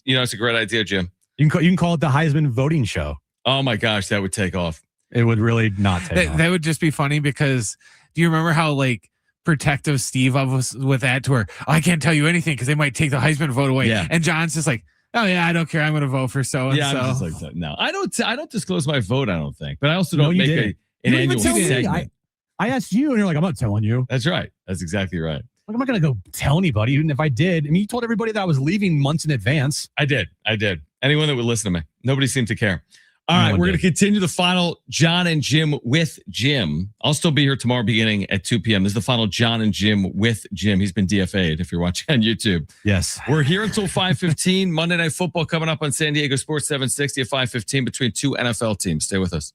it's a great idea, Jim. You can call it the Heisman voting show. Oh my gosh, that would take off. It would really not take off. That would just be funny because do you remember how like protective Steve was with that to where I can't tell you anything because they might take the Heisman vote away. Yeah. And John's just like, oh yeah, I don't care. I'm going to vote for so and Yeah, so. I'm just like that. No, I don't disclose my vote. I don't think, but I also don't you make didn't. an You didn't even annual tell me. segment. I asked you, and you're like, I'm not telling you. That's right. That's exactly right. Like, I'm not going to go tell anybody, even if I did. I mean, you told everybody that I was leaving months in advance. I did. Anyone that would listen to me, nobody seemed to care. All right, we're going to continue the final John and Jim with Jim. I'll still be here tomorrow beginning at 2 p.m. This is the final John and Jim with Jim. He's been DFA'd if you're watching on YouTube. Yes. We're here until 5:15. Monday Night Football coming up on San Diego Sports 760 at 5:15 between two NFL teams. Stay with us.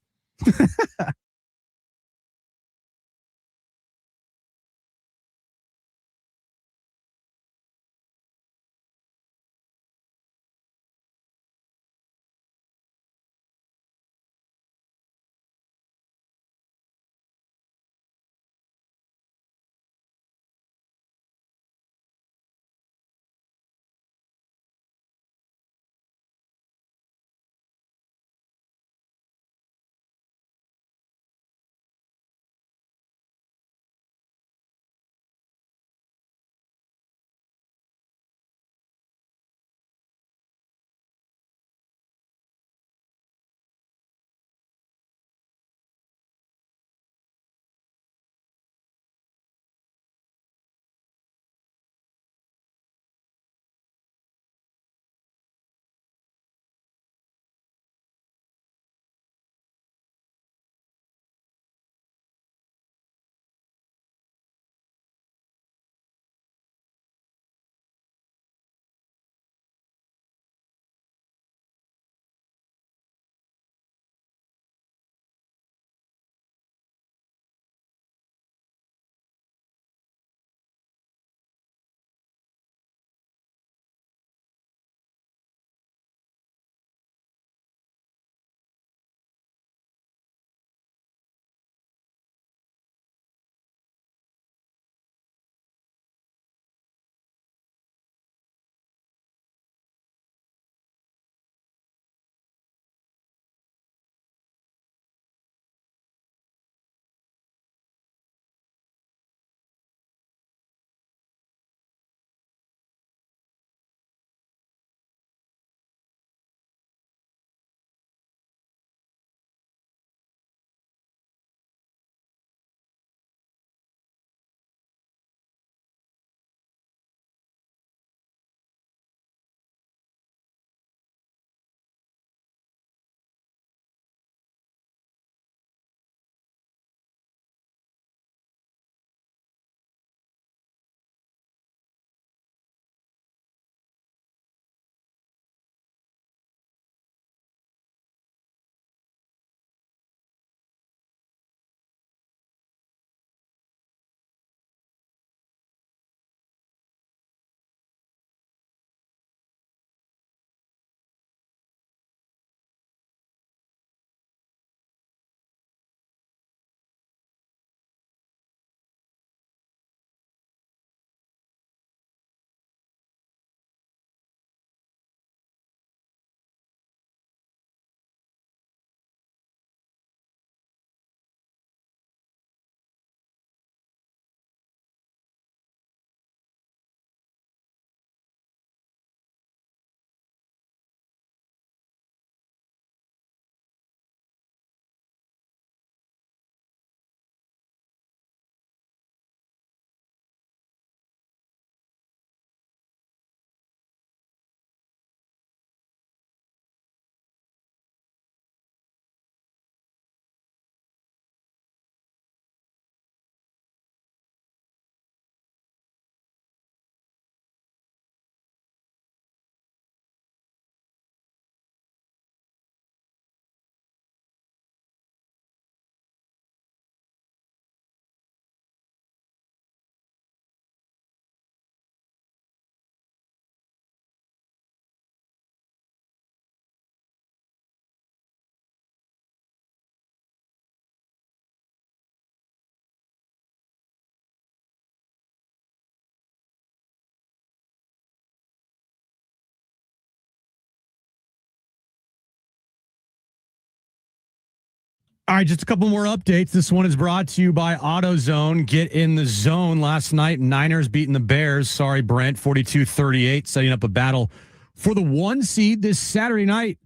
All right, just a couple more updates. This one is brought to you by AutoZone. Get in the zone. Last night, Niners beating the Bears. Sorry, Brent, 42-38, setting up a battle for the 1 seed this Saturday night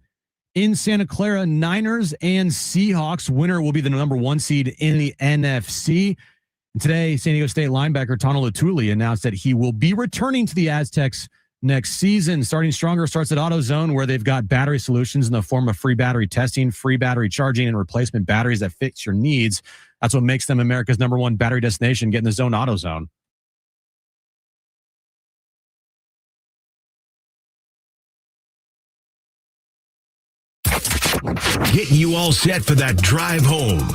in Santa Clara. Niners and Seahawks. Winner will be the number 1 seed in the NFC. And today, San Diego State linebacker Tano Latuli announced that he will be returning to the Aztecs next season. Starting Stronger starts at AutoZone, where they've got battery solutions in the form of free battery testing, free battery charging, and replacement batteries that fit your needs. That's what makes them America's number 1 battery destination. Get in the zone, AutoZone. Getting you all set for that drive home.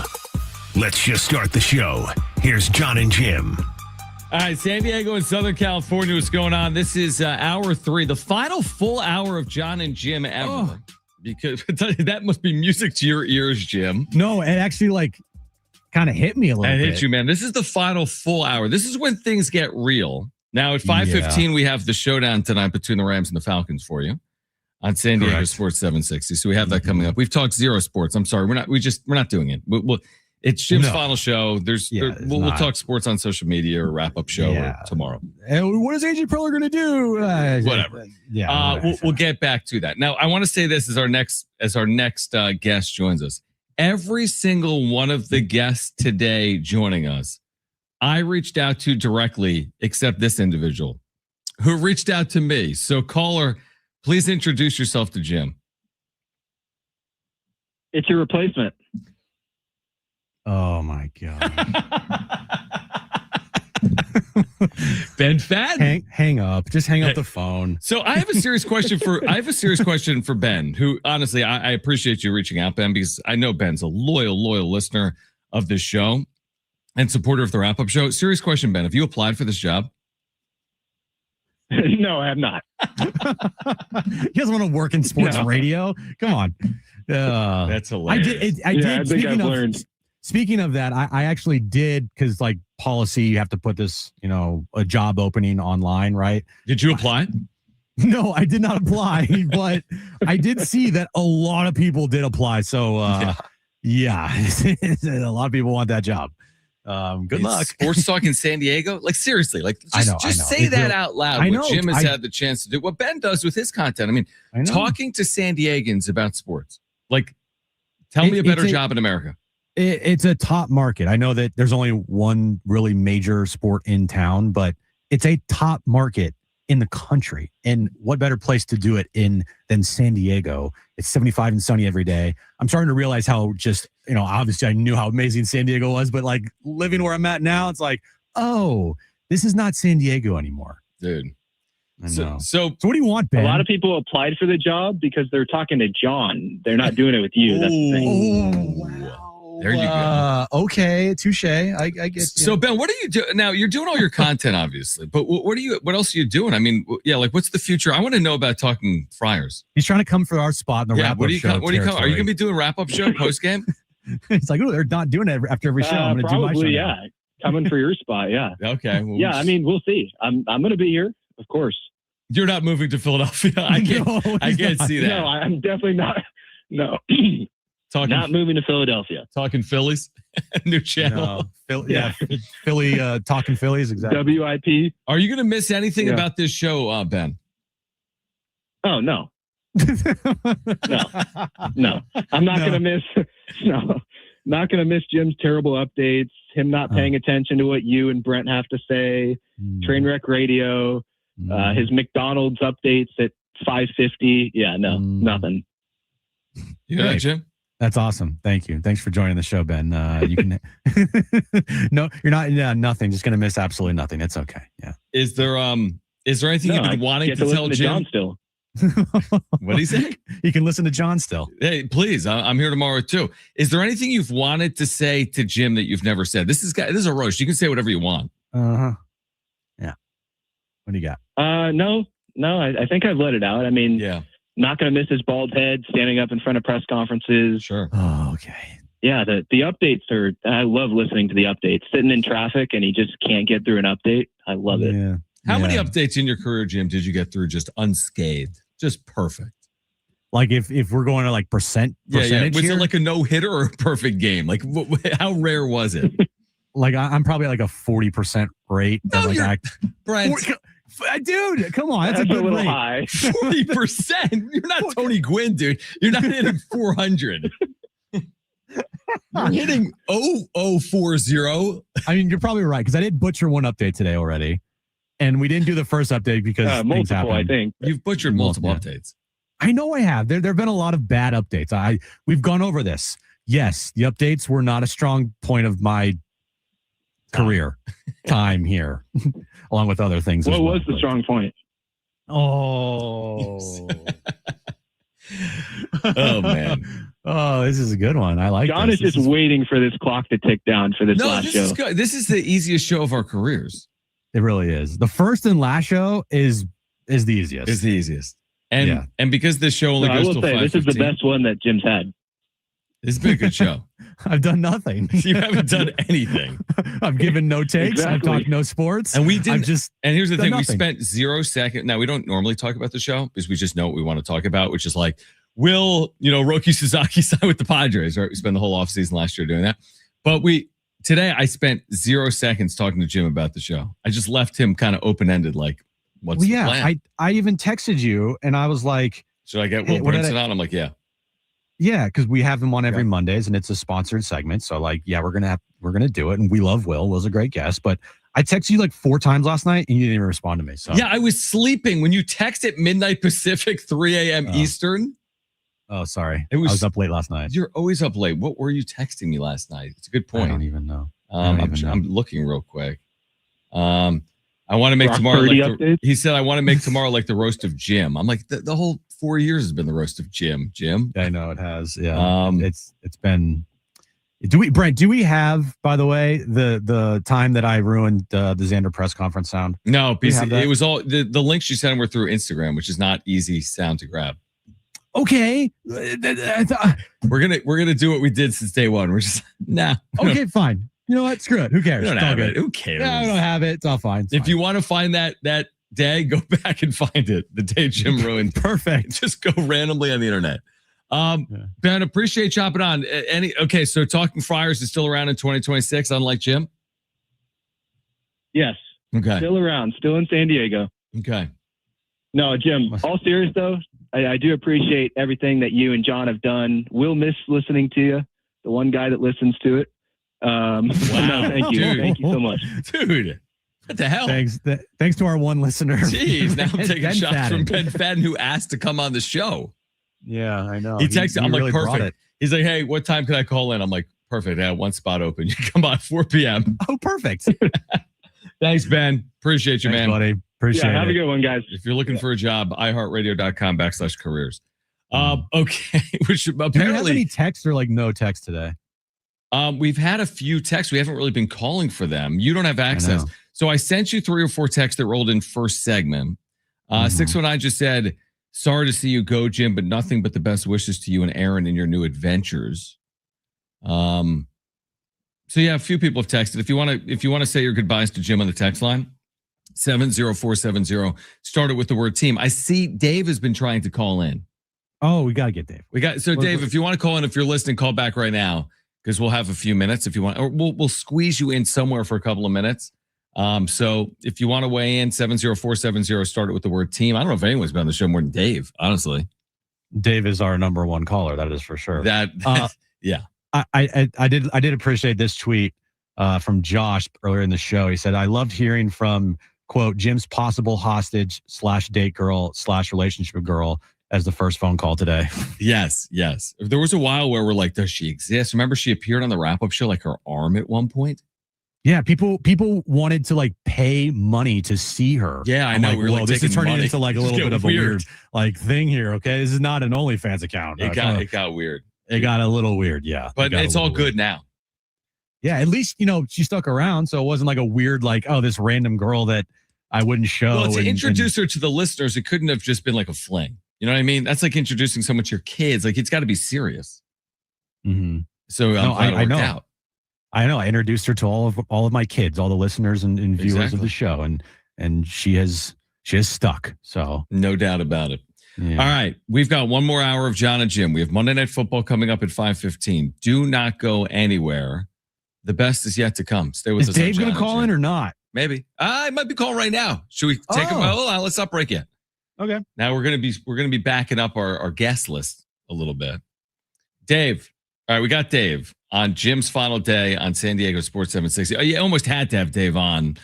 Let's just start the show. Here's John and Jim. All right, San Diego and Southern California, what's going on? This is hour 3, the final full hour of John and Jim ever. Because that must be music to your ears, Jim. No, it actually kind of hit me a little bit. It hit you, man. This is the final full hour. This is when things get real. Now at 5:15, we have the showdown tonight between the Rams and the Falcons for you on San Diego Sports 760. So we have that coming up. We've talked zero sports. I'm sorry, we're not doing it. It's Jim's final show. We'll talk sports on social media or wrap up show tomorrow. And what is AJ Preller going to do? Whatever. We'll get back to that. Now, I want to say this as our next guest joins us. Every single one of the guests today joining us, I reached out to directly, except this individual who reached out to me. So, caller, please introduce yourself to Jim. It's your replacement. Oh my God. Ben Fadden. Hang up. Just hang up the phone. So I have a serious question for Ben, who honestly I appreciate you reaching out, Ben, because I know Ben's a loyal listener of this show and supporter of the wrap-up show. Serious question, Ben. Have you applied for this job? No, I have not. He doesn't want to work in sports radio. Come on. That's hilarious. I think I've learned. Speaking of that, I actually did, because policy, you have to put this, a job opening online, right? Did you apply? No, I did not apply, but I did see that a lot of people did apply. So, a lot of people want that job. Good luck. Sports talk in San Diego? Seriously, just say that out loud. I know. What Jim has had the chance to do. What Ben does with his content. I mean, talking to San Diegans about sports. Tell me a better job in America. It's a top market. I know that there's only one really major sport in town, but it's a top market in the country. And what better place to do it in than San Diego? It's 75 and sunny every day. I'm starting to realize how obviously I knew how amazing San Diego was, but living where I'm at now, it's this is not San Diego anymore. Dude. I know. So what do you want, Ben? A lot of people applied for the job because they're talking to John. They're not doing it with you. That's the thing. Wow. There you go. Okay, touche. I get. So Ben, what are you doing now? You're doing all your content, obviously, but what else are you doing? I mean, what's the future? I want to know about Talking Friars. He's trying to come for our spot in the wrap-up show. What do you come? Are you going to be doing wrap-up show post game? It's they're not doing it after every show. I'm going to do my show. Yeah, coming for your spot. Yeah. Okay. Well, I mean, we'll see. I'm going to be here, of course. You're not moving to Philadelphia. I can't see that. No, I'm definitely not. No. Not moving to Philadelphia. Talking Phillies, new channel. Philly, Talking Phillies, exactly. WIP. Are you going to miss anything about this show, Ben? Oh no, no. I'm not going to miss. No, not going to miss Jim's terrible updates. Him not paying attention to what you and Brent have to say. Trainwreck Radio. His McDonald's updates at 5:50. Yeah, no, nothing. You got it, Jim? That's awesome. Thank you. Thanks for joining the show, Ben. You can. No, you're not. Yeah, nothing. Just gonna miss absolutely nothing. It's okay. Yeah. Is there anything you've been wanting to tell Jim? John still. What do you say? You can listen to John still. Hey, please. I'm here tomorrow too. Is there anything you've wanted to say to Jim that you've never said? This is a roast. You can say whatever you want. Yeah. What do you got? No. I think I've let it out. I mean, yeah. Not going to miss his bald head, standing up in front of press conferences. Sure. Oh, okay. Yeah, the updates are, I love listening to the updates. Sitting in traffic and he just can't get through an update. I love it. How many updates in your career, Jim, did you get through just unscathed? Just perfect. Like if we're going to like percentage Was here, it like a no hitter or a perfect game? Like how rare was it? like I'm probably like a 40% rate. No, that, like, you're- I, Brent. dude, come on, that's a That's a good little rate. high. 40%. You're not Tony Gwynn, dude. You're not hitting 400. You're hitting 0040. I mean, you're probably right because I did butcher one update today already, and we didn't do the first update because things Multiple, I happened. think. You've butchered multiple updates. I know I have. There have been a lot of bad updates. We've gone over this. Yes, the updates were not a strong point of my career time here, along with other things. What as well. was the strong point? Oh. Oh, man. Oh, this is a good one. I like John this. is just waiting for this clock to tick down for this No, last this show. is good. This is the easiest show of our careers. It really is. The first and last show is the easiest. It's the easiest. And Yeah. and because this show only No, I goes will till say this is the 5:15, best one that Jim's had. It's been a good show. I've done nothing. You haven't done anything. I've given no takes. I've Exactly. talked no sports. And we didn't. I've just And here's the done thing: nothing. we spent 0 seconds. Now we don't normally talk about the show because we just know what we want to talk about, which is like, will Roki Sasaki sign with the Padres? Right? We spent the whole offseason last year doing that. But today I spent 0 seconds talking to Jim about the show. I just left him kind of open ended, like, what's Well, the yeah, plan? I even texted you and I was like, Should I get Hey, Will what did Brinson on? I'm like, yeah. yeah, because we have him on every Mondays and it's a sponsored segment. So like, yeah, we're gonna do it. And we love Will. Will's a great guest. But I texted you like 4 times last night and you didn't even respond to me. So Yeah, I was sleeping when you text at midnight Pacific, 3 a.m. Oh. I sorry. It was- I was up late last night. You're always up late. What were you texting me last night? It's a good I don't point. even know. I don't even know. I'm looking real quick. I want to make Brock tomorrow Purdy like updates? he said I want to make tomorrow like the roast of Jim. I'm like the whole 4 years has been the roast of Jim. I know it has. Yeah. It's been. Brent, do we have, by the way, the time that I ruined the Xander press conference sound? No, Do you because have that? it was all the links you sent were through Instagram, which is not easy sound to grab. Okay. We're gonna do what we did since day one. We're just Okay, fine. You know what? Screw it. Who cares? We don't It's all have good. it. Who cares? Yeah, I don't have it. It's all fine. It's If fine. you want to find that day, go back and find it. The day Jim ruined. Perfect. Just go randomly on the internet. Ben, appreciate chopping on. Okay, so Talking Friars is still around in 2026, unlike Jim. Yes. Okay. Still around, still in San Diego. Okay. No, Jim, all serious though, I do appreciate everything that you and John have done. We'll miss listening to you, the one guy that listens to it. Wow. No, thank you. Dude. Thank you so much. Dude, what the hell? Thanks. Thanks to our one listener. Jeez, now I'm taking Ben shots Fadden. from Ben Fadden, who asked to come on the show. Yeah, I know. He texted, I'm like, really brought perfect. it. He's like, hey, what time can I call in? I'm like, perfect. I have one spot open. You can come on 4 p.m. Oh, perfect. Thanks, Ben. Appreciate you, Thanks, man. buddy. Appreciate Yeah, have it. a good one, guys. If you're looking for a job, iHeartRadio.com/careers. Okay, which Do we have apparently any text or like no text today? we've had a few texts. We haven't really been calling for them. You don't have access. know. So I sent you 3 or 4 texts that rolled in first segment. Mm-hmm. 619 just said, sorry to see you go, Jim, but nothing but the best wishes to you and Aaron in your new adventures. So yeah, a few people have texted. If you want to say your goodbyes to Jim on the text line, 70470, start it with the word team. I see Dave has been trying to call in. Oh, we got to get Dave. Dave, if you want to call in, if you're listening, call back right now because we'll have a few minutes if you want, or we'll squeeze you in somewhere for a couple of minutes. So if you want to weigh in, 70470, start it with the word team. I don't know if anyone's been on the show more than Dave, honestly. Dave is our number one caller. That is for sure. Yeah. I did appreciate this tweet from Josh earlier in the show. He said, I loved hearing from, quote, Jim's possible hostage / date girl / relationship girl as the first phone call today. Yes. There was a while where we're like, does she exist? Remember she appeared on the wrap-up show, like her arm at one point? Yeah, people wanted to like pay money to see her. Yeah, I I'm know. Like, We were, like, whoa, this is taking turning money. into like a It's little bit getting of a weird like thing here. Okay, this is not an OnlyFans account. It got weird. It got a little weird. Yeah, But it's all good now. Yeah, at least she stuck around, so it wasn't like a weird like, oh, this random girl that I wouldn't show. Well, to introduce her to the listeners, it couldn't have just been like a fling. You know what I mean? That's like introducing someone to your kids. Like it's got to be serious. Mm-hmm. So I know. Out. I know. I introduced her to all of my kids, all the listeners and viewers of the show, and she has stuck. So no doubt about it. Yeah. All right. We've got one more hour of John and Jim. We have Monday Night Football coming up at 5:15. Do not go anywhere. The best is yet to come. Stay with Is us. on Dave John going to and call Jim. in or not? Maybe. I might be calling right now. Should we take him? Hold on. Let's not break yet. Okay. Now we're gonna be backing up our guest list a little bit. Dave. All right, we got Dave on Jim's final day on San Diego Sports 760. Oh, you almost had to have Dave on.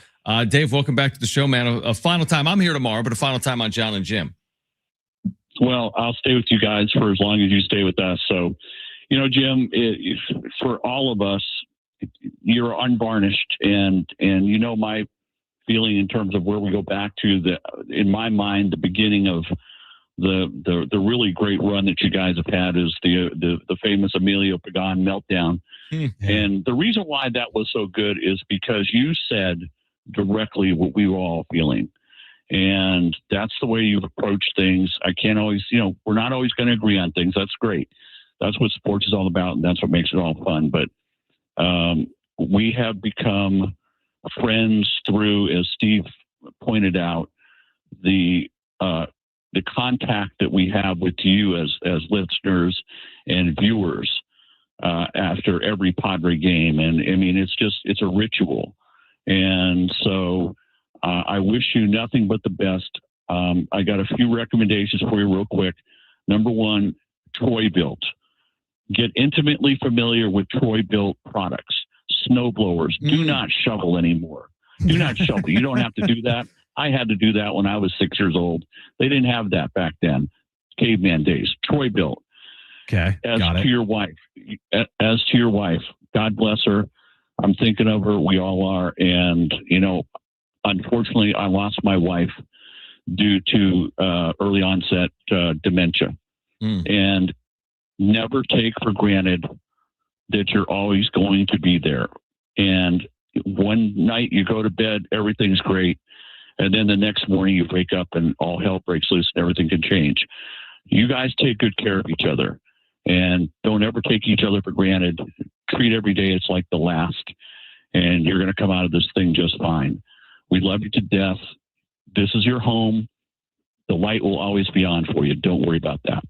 Dave, welcome back to the show, man. A final time. I'm here tomorrow, but a final time on John and Jim. Well, I'll stay with you guys for as long as you stay with us. So, Jim, for all of us, you're unvarnished, and my feeling in terms of where we go back to in my mind, the beginning of the really great run that you guys have had is the famous Emilio Pagan meltdown. And the reason why that was so good is because you said directly what we were all feeling. And that's the way you've approached things. I can't always, we're not always going to agree on things. That's great. That's what sports is all about. And that's what makes it all fun. But we have become friends through, as Steve pointed out, the contact that we have with you as listeners and viewers after every Padre game. And I mean, it's a ritual. And so I wish you nothing but the best. I got a few recommendations for you real quick. Number one, Troy-Bilt. Get intimately familiar with Troy-Bilt products. Snow blowers. Do not shovel anymore. Do not shovel. You don't have to do that. I had to do that when I was 6 years old. They didn't have that back then. Caveman days. Troy-Bilt. Okay. As to your wife, God bless her. I'm thinking of her. We all are. And, unfortunately, I lost my wife due to early onset dementia. And never take for granted that you're always going to be there. And one night you go to bed, everything's great. And then the next morning you wake up and all hell breaks loose and everything can change. You guys take good care of each other and don't ever take each other for granted. Treat every day it's like the last, and you're going to come out of this thing just fine. We love you to death. This is your home. The light will always be on for you. Don't worry about that.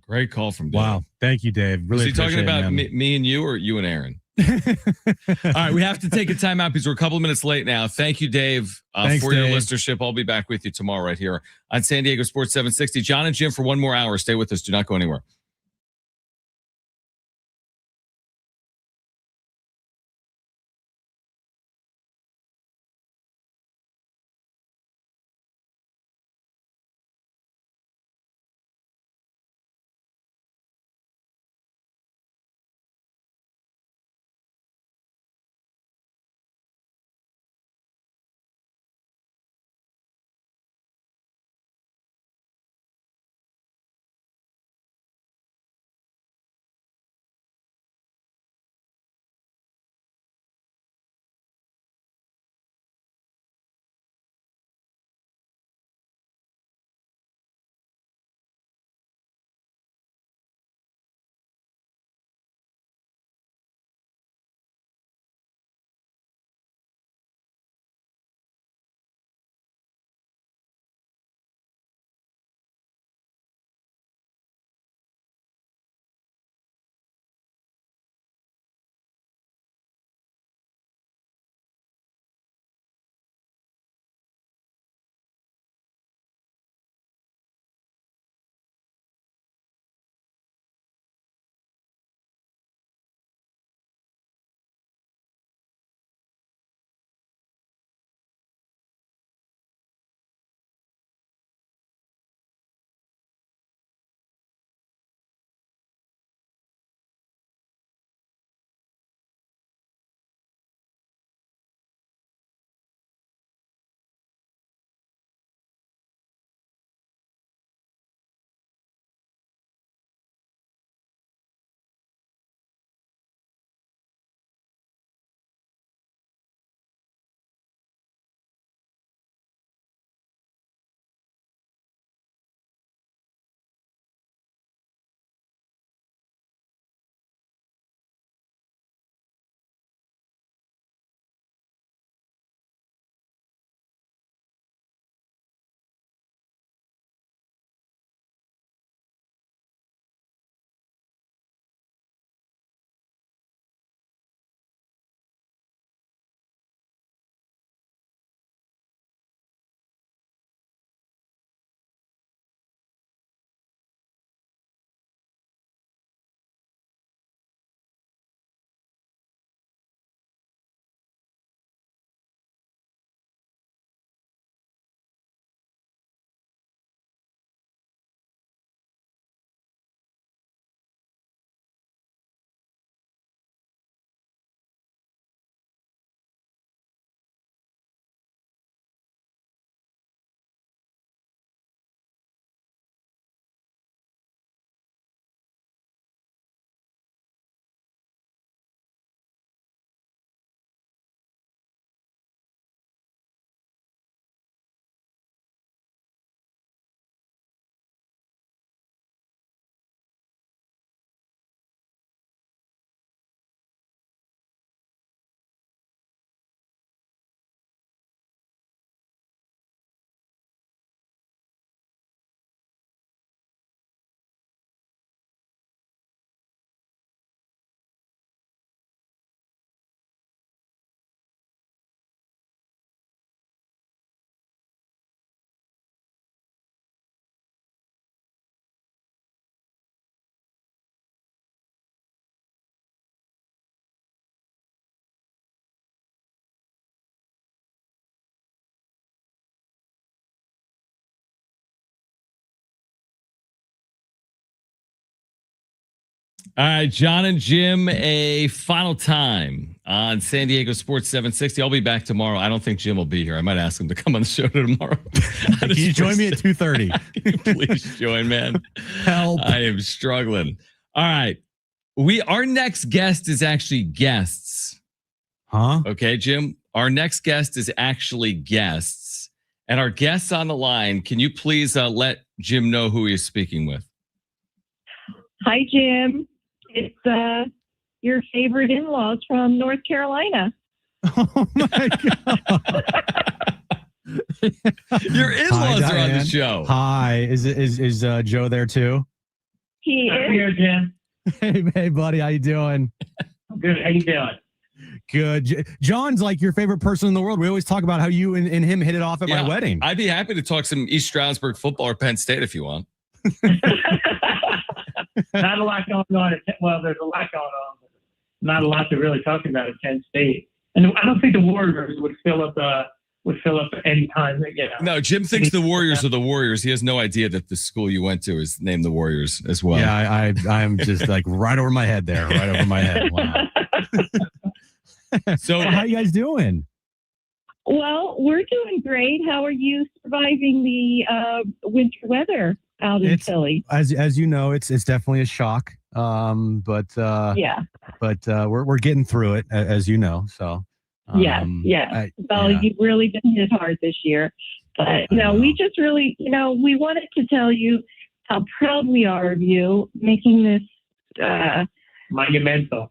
Great call from Dave. Wow. Thank you, Dave. Really Was he talking appreciate it, about man. me and you, or you and Aaron? All right, we have to take a timeout because we're a couple of minutes late now. Thank you, Dave, Thanks, for your Dave. listenership. I'll be back with you tomorrow right here on San Diego Sports 760. John and Jim for one more hour. Stay with us. Do not go anywhere. All right, John and Jim, a final time on San Diego Sports 760. I'll be back tomorrow. I don't think Jim will be here. I might ask him to come on the show tomorrow. Can you join me at 2:30? Please join, man. Help. I am struggling. All right. Our next guest is actually guests. Huh? Okay, Jim. Our next guest is actually guests. And our guests on the line, can you please let Jim know who he is speaking with? Hi, Jim. It's your favorite in-laws from North Carolina. Oh my God. Your in-laws are on the show. Hi. Is Joe there too? He is. Here, Jim. Hey, buddy. How you doing? Good. How you doing? Good. John's like your favorite person in the world. We always talk about how you and him hit it off at my wedding. I'd be happy to talk some East Stroudsburg football or Penn State if you want. Not a lot going on. Well, there's a lot going on, but not a lot to really talk about at Penn State. And I don't think the Warriors would fill up any time. No, Jim thinks the Warriors are the Warriors. He has no idea that the school you went to is named the Warriors as well. Yeah, I'm just like right over my head there. Right over my head. Wow. So how you guys doing? Well, we're doing great. How are you surviving the winter weather out in Philly? As you know, it's definitely a shock. But we're getting through it, as you know. So yeah. You've really been hit hard this year. But we just really, we wanted to tell you how proud we are of you making this monumental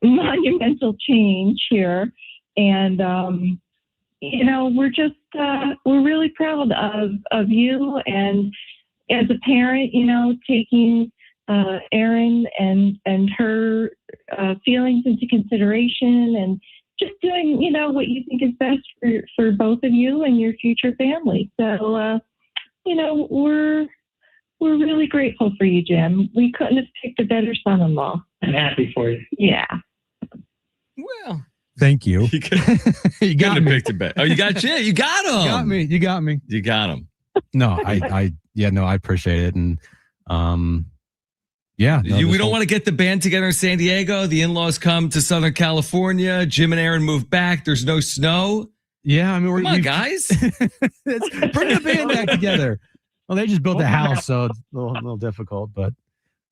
change here. And we're really proud of you, and as a parent, taking Erin and her feelings into consideration, and just doing what you think is best for both of you and your future family. So we're really grateful for you, Jim. We couldn't have picked a better son-in-law. I'm happy for you. Yeah. Well, thank you. You got me. Oh, you got Jim. You got him. You got me. You got him. No, I appreciate it. And we don't want to get the band together in San Diego. The in-laws come to Southern California. Jim and Erin move back. There's no snow. Yeah, I mean, come on, guys. Bring the band back together. Well, they just built a house, so it's a little difficult, but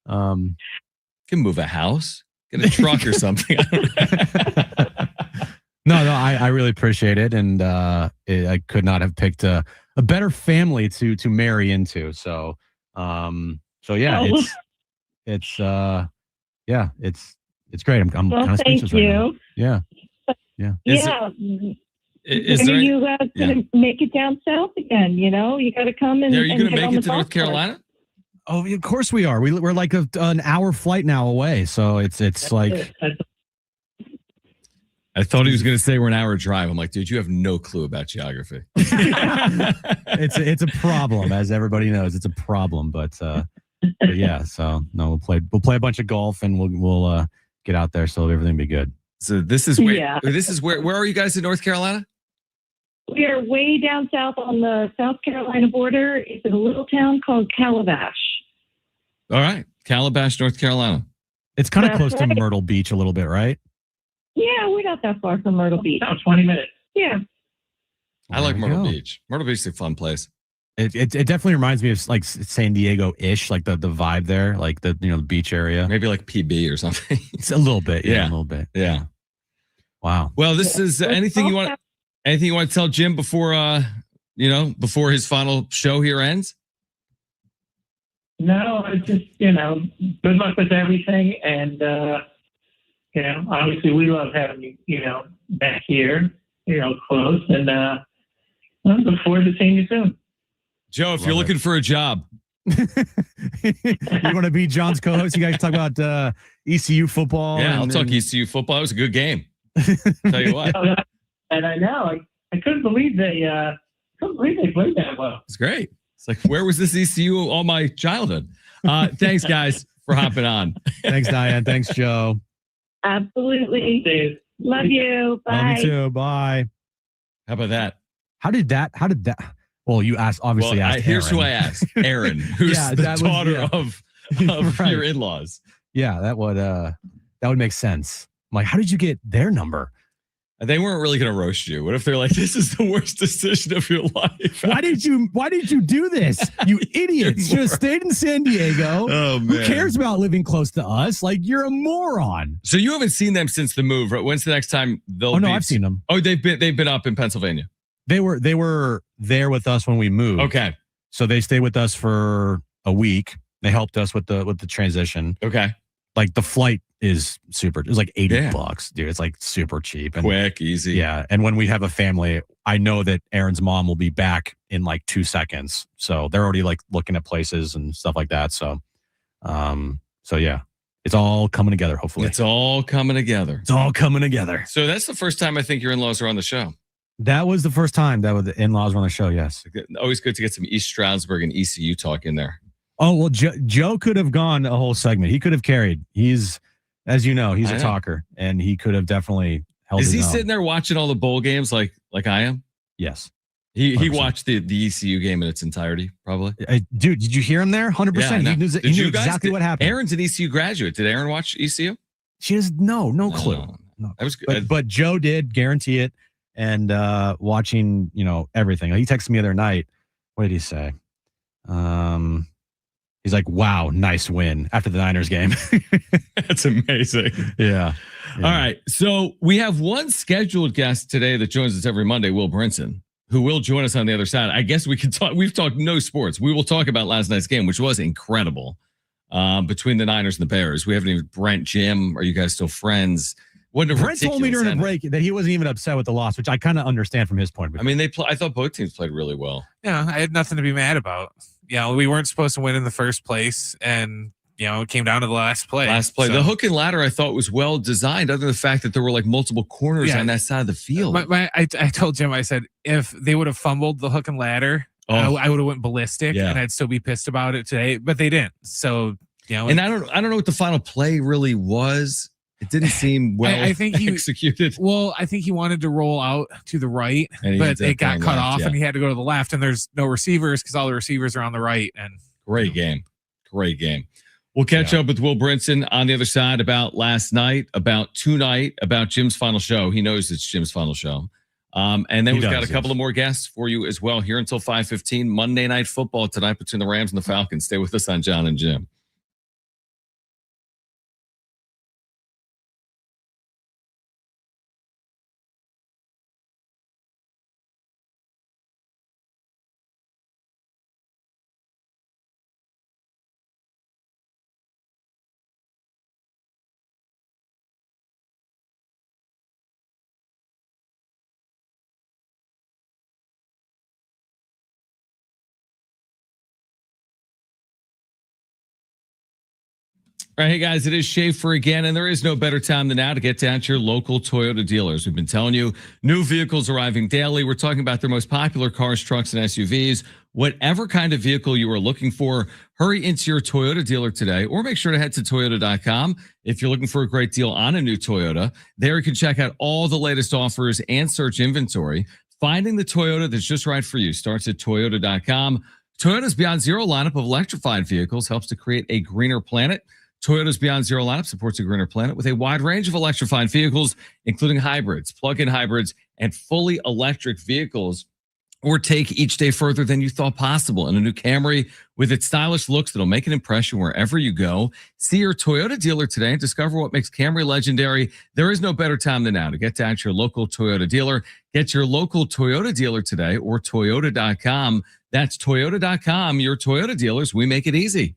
can move a house, get a truck or something. No, I really appreciate it, and I could not have picked a better family to marry into. So yeah, it's great. I'm kind of speechless right now. Yeah. Is there you guys gonna make it down south again? You got to come and. Are you going to get on make it the to North golf course. Carolina? Oh, of course we are. We're like an hour flight now away, so it's like. I thought he was going to say we're an hour drive. I'm like, dude, you have no clue about geography. It's a problem, as everybody knows. It's a problem, but yeah. So no, we'll play a bunch of golf, and we'll get out there, so everything will be good. So this is where are you guys in North Carolina? We are way down south on the South Carolina border. It's in a little town called Calabash. All right, Calabash, North Carolina. It's kind of That's close to right. Myrtle Beach a little bit, right? Yeah, we're not that far from Myrtle Beach. About 20 minutes. Yeah. I like There you Myrtle go. Beach. Myrtle Beach is a fun place. It definitely reminds me of like San Diego-ish, like the vibe there, like the the beach area. Maybe like PB or something. It's a little bit, Yeah. a little bit. Yeah. Wow. Well, this is anything you want to tell Jim before before his final show here ends? No, it's just, good luck with everything. And, obviously we love having you, back here, close. And I look forward to seeing you soon. Joe, if you're looking for a job. You want to be John's co-host? You guys talk about ECU football. Yeah, I'll and- talk and- ECU football. It was a good game. Tell you what. And I know, I couldn't believe they played that well. It's great. It's like, where was this ECU all my childhood? Thanks, guys, for hopping on. Thanks, Diane. Thanks, Joe. Absolutely. Love you. Bye. Love you too. Bye. How about that? How did that? Well, you asked, obviously Well, asked here's Aaron. who I asked. Aaron, who's Yeah, the that was- daughter yeah. of Right. your in-laws. Yeah, that would make sense. I'm like, how did you get their number? They weren't really going to roast you. What if they're like, this is the worst decision of your life? Why did you do this? You idiots. Should have stayed in San Diego. Oh, Who man. cares about living close to us? Like, you're a moron. So you haven't seen them since the move, right? When's the next time they'll Oh, no, be? I've seen them. Oh, they've been up in Pennsylvania. They were there with us when we moved. Okay. So they stayed with us for a week. They helped us with the transition. Okay. Like the flight is super. It was like $80, Yeah. dude. It's like super cheap and Quick, easy. Yeah, and when we have a family, I know that Aaron's mom will be back in like 2 seconds. So they're already like looking at places and stuff like that. So, yeah, it's all coming together. Hopefully, It's all coming together. It's all coming together. So that's the first time I think your in-laws are on the show. That was the first time that the in-laws were on the show. Yes. Always good to get some East Stroudsburg and ECU talk in there. Oh well, Joe could have gone a whole segment. He could have carried. He's, as you know, he's I a know. talker, and he could have definitely held. Is his he own. sitting there watching all the bowl games like I am? Yes. He 100%. watched the ECU game in its entirety, probably. Dude, did you hear him there? 100%. Yeah, I know. He knew, Did he knew you guys- exactly what happened. Aaron's an ECU graduate. Did Aaron watch ECU? She has no clue. No. That was good. But Joe did guarantee it, and watching, everything. He texted me the other night. What did he say? He's like, "Wow, nice win" after the Niners game. That's amazing. Yeah. All right. So we have one scheduled guest today that joins us every Monday, Will Brinson, who will join us on the other side. I guess we can talk. We've talked no sports. We will talk about last night's game, which was incredible, between the Niners and the Bears. We haven't even Brent, Jim. Are you guys still friends? What a Brent told me ridiculous during the ending. break that he wasn't even upset with the loss, which I kind of understand from his point of view. I mean, I thought both teams played really well. Yeah, I had nothing to be mad about. We weren't supposed to win in the first place, and it came down to the last play. The hook and ladder I thought was well designed, other than the fact that there were like multiple corners Yeah. on that side of the field. I told Jim, I said, if they would have fumbled the hook and ladder, Oh. I would have went ballistic, Yeah. and I'd still be pissed about it today. But they didn't. So and I don't know what the final play really was. It didn't seem well I think he executed. Well, I think he wanted to roll out to the right, And he but ended up it got going cut left, off, yeah. and he had to go to the left. And there's no receivers because all the receivers are on the right. And Great game. We'll catch up with Will Brinson on the other side about last night, about tonight, about Jim's final show. He knows it's Jim's final show. And then He we've does, got a yes. couple of more guests for you as well here until 5:15. Monday Night Football tonight between the Rams and the Falcons. Stay with us on John and Jim. All right, hey guys, it is Schaefer again, and there is no better time than now to get down to your local Toyota dealers. We've been telling you new vehicles arriving daily. We're talking about their most popular cars, trucks, and SUVs. Whatever kind of vehicle you are looking for, hurry into your Toyota dealer today, or make sure to head to Toyota.com if you're looking for a great deal on a new Toyota. There you can check out all the latest offers and search inventory. Finding the Toyota that's just right for you starts at Toyota.com. Toyota's Beyond Zero lineup of electrified vehicles helps to create a greener planet. Toyota's Beyond Zero lineup supports a greener planet with a wide range of electrified vehicles, including hybrids, plug-in hybrids, and fully electric vehicles. Or take each day further than you thought possible in a new Camry with its stylish looks that'll make an impression wherever you go. See your Toyota dealer today and discover what makes Camry legendary. There is no better time than now to get down to your local Toyota dealer. Get your local Toyota dealer today or Toyota.com. That's Toyota.com. Your Toyota dealers, we make it easy.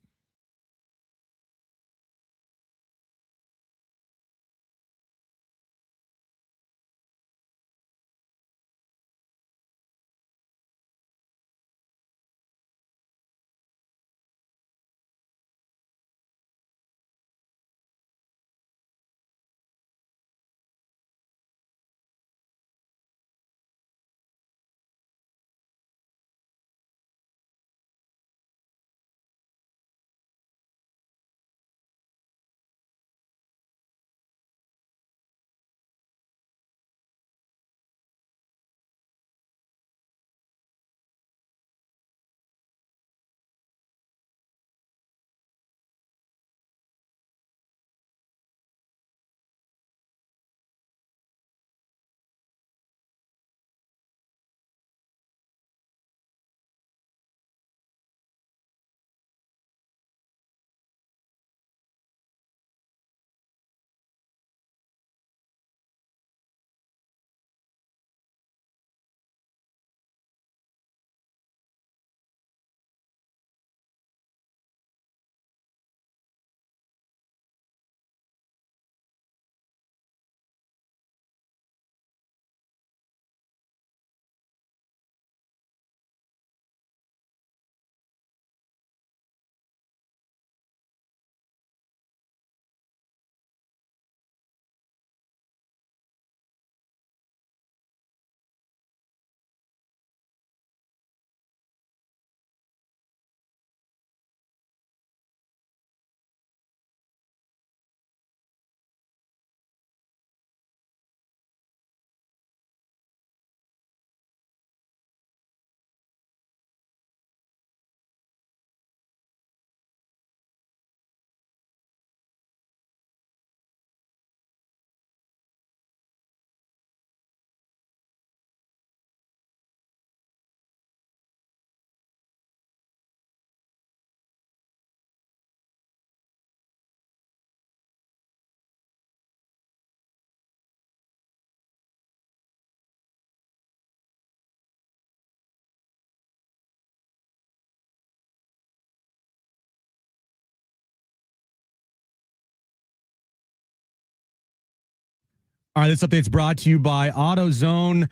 All right, this update's brought to you by AutoZone.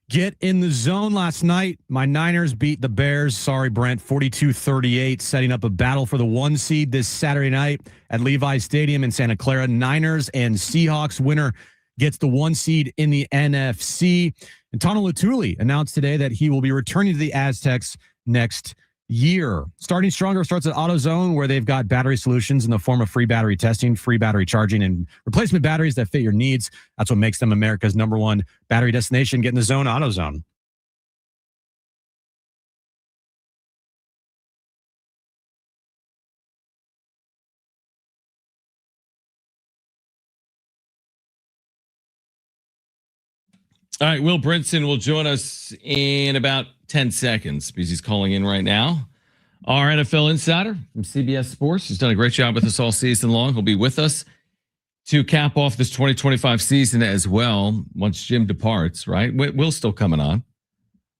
Get in the zone last night. My Niners beat the Bears. Sorry, Brent, 42-38, setting up a battle for the 1 seed this Saturday night at Levi Stadium in Santa Clara. Niners and Seahawks winner gets the 1 seed in the NFC. And Tano Latuli announced today that he will be returning to the Aztecs next year. Starting Stronger starts at AutoZone, where they've got battery solutions in the form of free battery testing, free battery charging, and replacement batteries that fit your needs. That's what makes them America's #1 battery destination. Get in the zone, AutoZone. All right, Will Brinson will join us in about 10 seconds because he's calling in right now. Our NFL insider from CBS Sports. He's done a great job with us all season long. He'll be with us to cap off this 2025 season as well once Jim departs, right? Will's still coming on.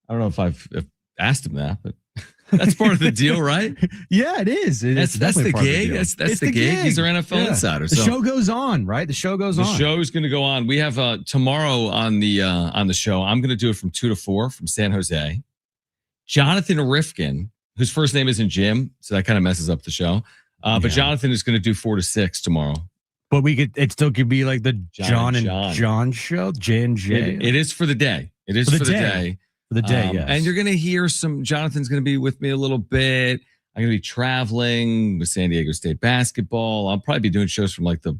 I don't know if I've asked him that, but that's part of the deal, right? Yeah, it is. That's the gig. That's the gig. He's our NFL insider. The show goes on, right? The show goes on. The show's going to go on. We have tomorrow on the show. I'm going to do it from 2 to 4 from San Jose. Jonathan Rifkin, whose first name isn't Jim, so that kind of messes up the show. But Jonathan is going to do 4 to 6 tomorrow. But it still could be like the John show, J and J. It is for the day. It is for the day. For the day, yes. And you're going to hear Jonathan's going to be with me a little bit. I'm going to be traveling with San Diego State basketball. I'll probably be doing shows from like the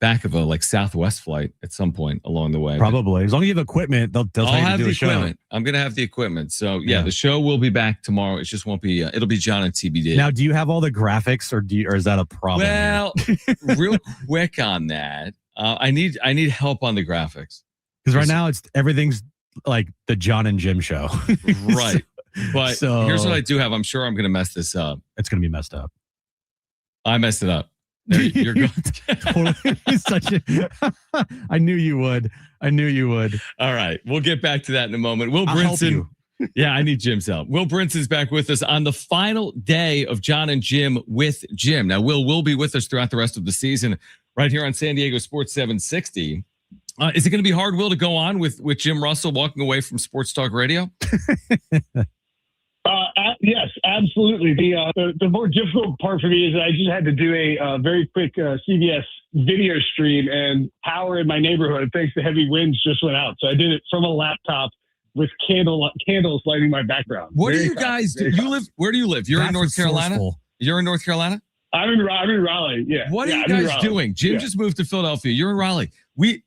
back of a Southwest flight at some point along the way. Probably. As long as you have equipment, they'll I'll tell you have to do the a show. equipment. I'm going to have the equipment. So yeah, the show will be back tomorrow. It just won't be, it'll be John and TBD. Now, do you have all the graphics or is that a problem? Well, real quick on that. I need help on the graphics. Because right now everything's like the John and Jim show. Right. But here's what I do have. I'm sure I'm going to mess this up. It's going to be messed up. I messed it up. There, you're going. I knew you would. All right. We'll get back to that in a moment. Will Brinson. Yeah, I need Jim's help. Will Brinson's back with us on the final day of John and Jim with Jim. Now, Will be with us throughout the rest of the season right here on San Diego Sports 760. Is it going to be hard, Will, to go on with Jim Russell walking away from Sports Talk Radio? Yes, absolutely. The more difficult part for me is that I just had to do a very quick CBS video stream, and power in my neighborhood, thanks to heavy winds, just went out. So I did it from a laptop with candles lighting my background. What do you guys do? Where do you live? You're in North Carolina? You're in North Carolina? I'm in Raleigh. Yeah. What are you guys doing? Jim just moved to Philadelphia. You're in Raleigh.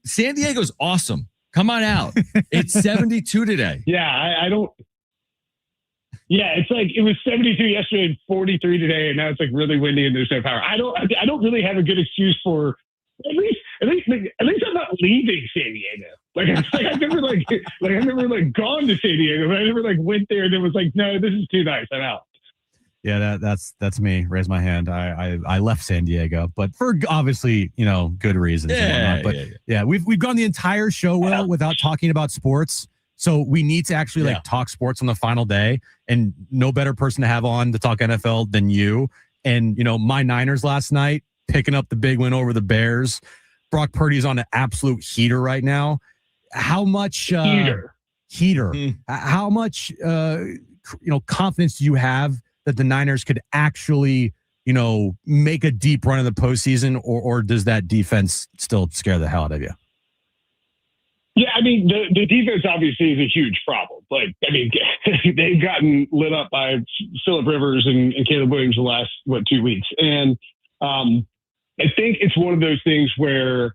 San Diego's awesome. Come on out. It's 72 today. Yeah, I don't. Yeah, it's like it was 72 yesterday and 43 today, and now it's like really windy and there's no power. I don't really have a good excuse for at least I'm not leaving San Diego. I've never gone to San Diego, but I never went there and it was like, no, this is too nice. I'm out. Yeah, that's me. Raise my hand. I left San Diego, but for obviously good reasons. Yeah, but we've gone the entire show without talking about sports. So we need to actually talk sports on the final day, and no better person to have on to talk NFL than you. And my Niners last night picking up the big win over the Bears. Brock Purdy's on an absolute heater right now. How much heater? How much confidence do you have that the Niners could actually make a deep run in the postseason, or does that defense still scare the hell out of you? Yeah, I mean, the defense obviously is a huge problem. They've gotten lit up by Phillip Rivers and Caleb Williams the last, 2 weeks. And I think it's one of those things where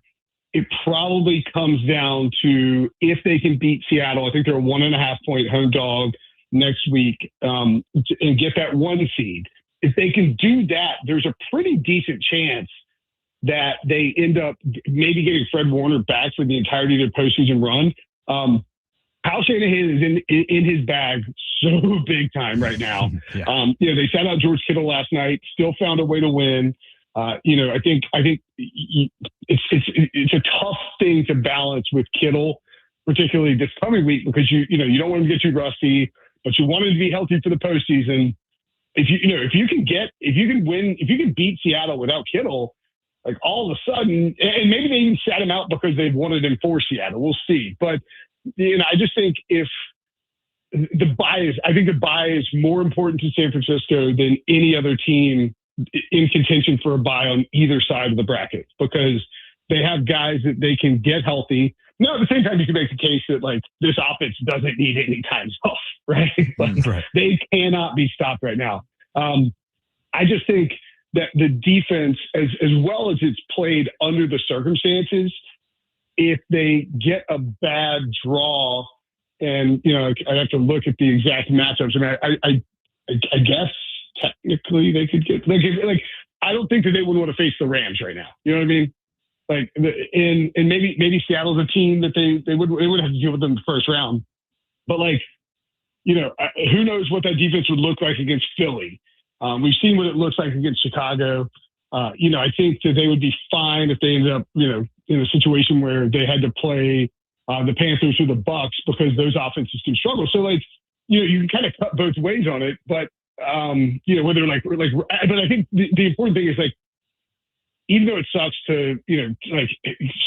it probably comes down to if they can beat Seattle. I think they're a 1.5 point home dog next week and get that 1 seed. If they can do that, there's a pretty decent chance that they end up maybe getting Fred Warner back for the entirety of their postseason run. Kyle Shanahan is in his bag so big time right now. They sat out George Kittle last night, still found a way to win. I think it's a tough thing to balance with Kittle, particularly this coming week, because you don't want him to get too rusty, but you want him to be healthy for the postseason. If you can beat Seattle without Kittle, like all of a sudden, and maybe they even sat him out because they wanted him for Seattle. We'll see. But, I just think if the bye is more important to San Francisco than any other team in contention for a bye on either side of the bracket, because they have guys that they can get healthy. No, at the same time, you can make the case that like this offense doesn't need any time off, right? Like, they cannot be stopped right now. I just think that the defense, as well as it's played under the circumstances, if they get a bad draw, and I have to look at the exact matchups. I mean, I guess technically they could get like I don't think that they would want to face the Rams right now. You know what I mean? Like, and maybe Seattle's a team that they would have to deal with them in the first round. But like, who knows what that defense would look like against Philly? We've seen what it looks like against Chicago. I think that they would be fine if they ended up, in a situation where they had to play the Panthers or the Bucks, because those offenses can struggle. So like, you can kind of cut both ways on it, but whether but I think the important thing is like, even though it sucks to,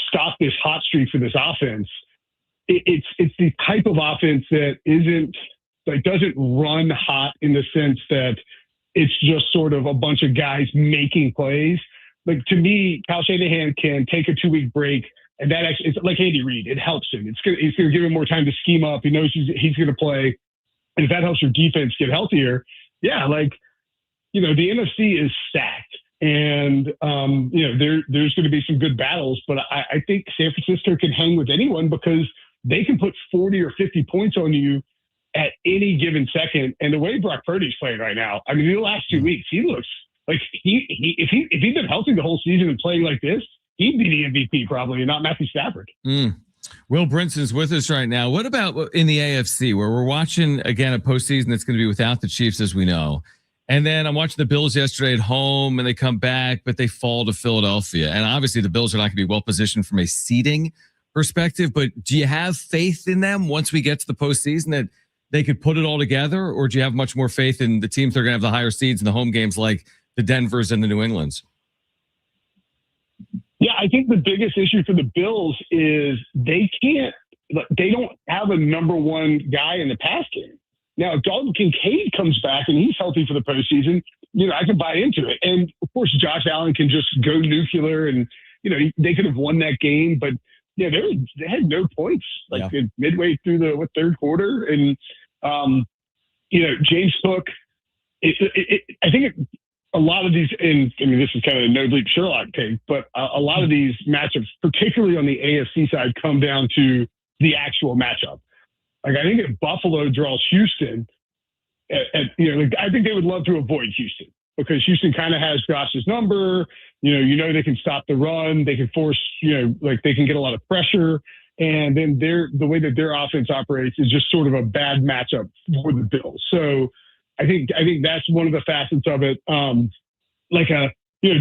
stop this hot streak for this offense, it's the type of offense that doesn't run hot in the sense that it's just sort of a bunch of guys making plays. Like, to me, Kyle Shanahan can take a 2-week break, and that actually, it's like Andy Reid. It helps him. It's going to give him more time to scheme up. He knows he's going to play. And if that helps your defense get healthier, yeah, the NFC is stacked. And, there's going to be some good battles, but I think San Francisco can hang with anyone because they can put 40 or 50 points on you at any given second. And the way Brock Purdy's playing right now, I mean, the last 2 weeks, he looks like if he'd been healthy the whole season and playing like this, he'd be the MVP probably, and not Matthew Stafford. Will Brinson's with us right now. What about in the AFC, where we're watching, again, a postseason that's going to be without the Chiefs, as we know? And then I'm watching the Bills yesterday at home, and they come back, but they fall to Philadelphia. And obviously the Bills are not going to be well positioned from a seeding perspective, but do you have faith in them once we get to the postseason that they could put it all together? Or do you have much more faith in the teams that are going to have the higher seeds in the home games, like the Denvers and the New Englands? Yeah, I think the biggest issue for the Bills is they don't have a number one guy in the pass game. Now, if Dalton Kincaid comes back and he's healthy for the postseason, I can buy into it. And of course, Josh Allen can just go nuclear, and they could have won that game, but yeah, they had no points midway through the third quarter, and James Cook. I think a lot of these, and I mean, this is kind of a no bleep Sherlock take, but a lot of these matchups, particularly on the AFC side, come down to the actual matchup. Like, I think if Buffalo draws Houston, I think they would love to avoid Houston, because Houston kind of has Josh's number. They can stop the run. They can force, they can get a lot of pressure. And then the way that their offense operates is just sort of a bad matchup for the Bills. So I think that's one of the facets of it.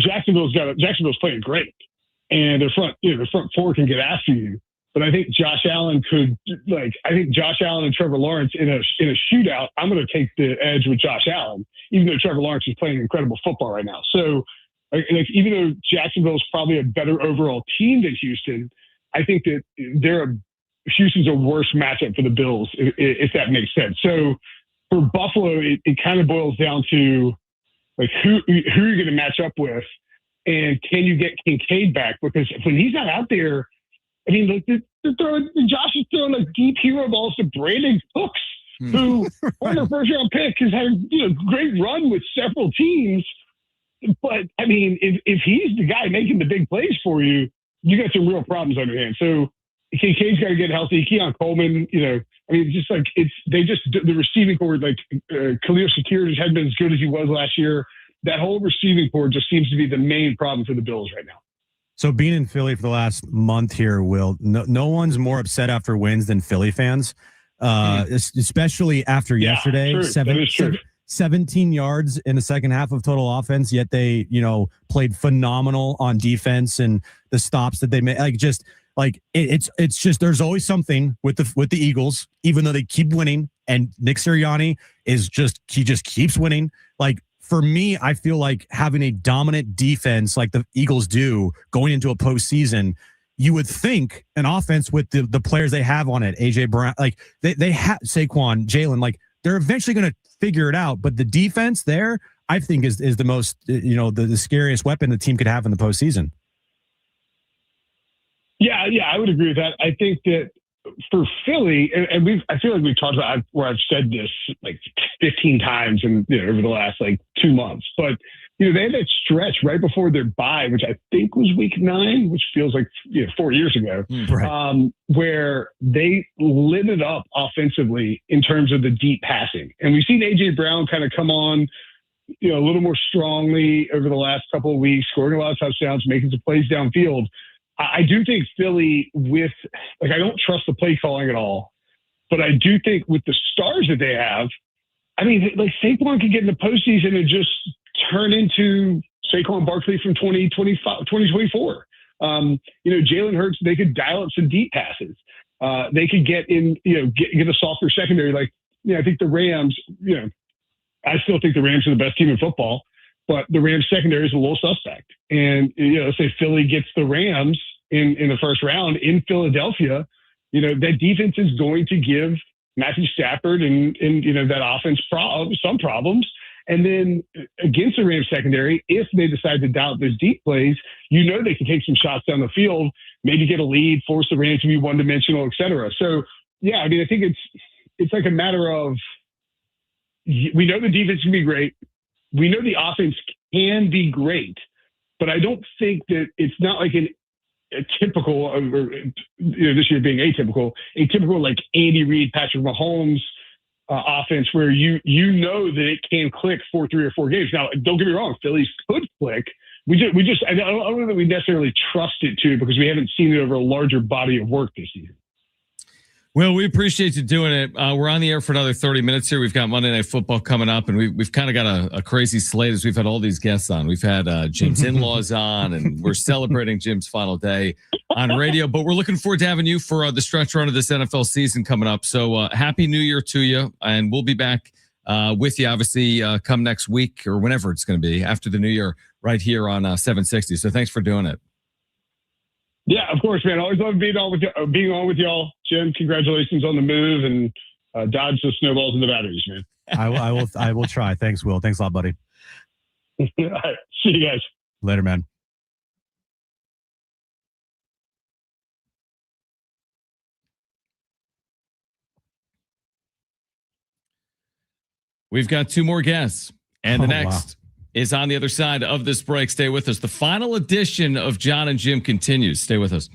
Jacksonville's playing great, and their front four can get after you. But I think Josh Allen and Trevor Lawrence in a shootout, I'm going to take the edge with Josh Allen, even though Trevor Lawrence is playing incredible football right now. So, even though Jacksonville is probably a better overall team than Houston, I think that Houston's a worse matchup for the Bills, if that makes sense. So for Buffalo, it kind of boils down to who you're going to match up with, and can you get Kincaid back? Because when he's not out there, I mean, Josh is throwing deep hero balls to Brandon Cooks, who former first-round pick, has had a great run with several teams. But I mean, if he's the guy making the big plays for you, you got some real problems on your hands. So Kincaid's got to get healthy. Keon Coleman, the receiving core, Khalil Shakir just hadn't been as good as he was last year. That whole receiving core just seems to be the main problem for the Bills right now. So being in Philly for the last month here, Will, no one's more upset after wins than Philly fans, especially after yesterday. True. 17 yards in the second half of total offense, yet they, played phenomenal on defense, and the stops that they made, it's just, there's always something with the Eagles, even though they keep winning, and Nick Sirianni he just keeps winning. for me, I feel like having a dominant defense like the Eagles do going into a postseason, you would think an offense with the players they have on it, AJ Brown, like they have Saquon, Jalen, like they're eventually going to figure it out. But the defense there, I think, is the most, the scariest weapon the team could have in the postseason. Yeah, I would agree with that. I think that for Philly, and I feel like we've talked about where I've said this like 15 times and over the last like 2 months, but they had that stretch right before their bye, which I think was week 9, which feels like 4 years ago, right. Where they lit it up offensively in terms of the deep passing, and we've seen AJ Brown kind of come on, a little more strongly over the last couple of weeks, scoring a lot of touchdowns, making some plays downfield. I do think Philly I don't trust the play calling at all, but I do think with the stars that they have, I mean, like Saquon could get in the postseason and just turn into Saquon Barkley from 2024. Jalen Hurts, they could dial up some deep passes. They could get in, get a softer secondary. I think the Rams, I still think the Rams are the best team in football. But the Rams secondary is a little suspect. And, say Philly gets the Rams in the first round in Philadelphia, that defense is going to give Matthew Stafford and that offense some problems. And then against the Rams secondary, if they decide to dial up those deep plays, they can take some shots down the field, maybe get a lead, force the Rams to be one-dimensional, et cetera. So, yeah, I mean, I think it's like a matter of, we know the defense can be great. We know the offense can be great, but I don't think that it's not like a typical, this year being atypical like Andy Reid, Patrick Mahomes offense where that it can click for 3 or 4 games. Now, don't get me wrong, Phillies could click. I don't know that we necessarily trust it to because we haven't seen it over a larger body of work this season. Well, we appreciate you doing it. We're on the air for another 30 minutes here. We've got Monday Night Football coming up, and we've kind of got a crazy slate as we've had all these guests on. We've had Jim's in-laws on, and we're celebrating Jim's final day on radio. But we're looking forward to having you for the stretch run of this NFL season coming up. So Happy New Year to you, and we'll be back with you, obviously, come next week or whenever it's going to be after the New Year right here on 760. So thanks for doing it. Yeah, of course, man. Always love being on with y'all. Jim, congratulations on the move and dodge the snowballs and the batteries, man. I will try. Thanks, Will. Thanks a lot, buddy. All right. See you guys. Later, man. We've got 2 more guests, and the next is on the other side of this break. Stay with us. The final edition of John and Jim continues. Stay with us.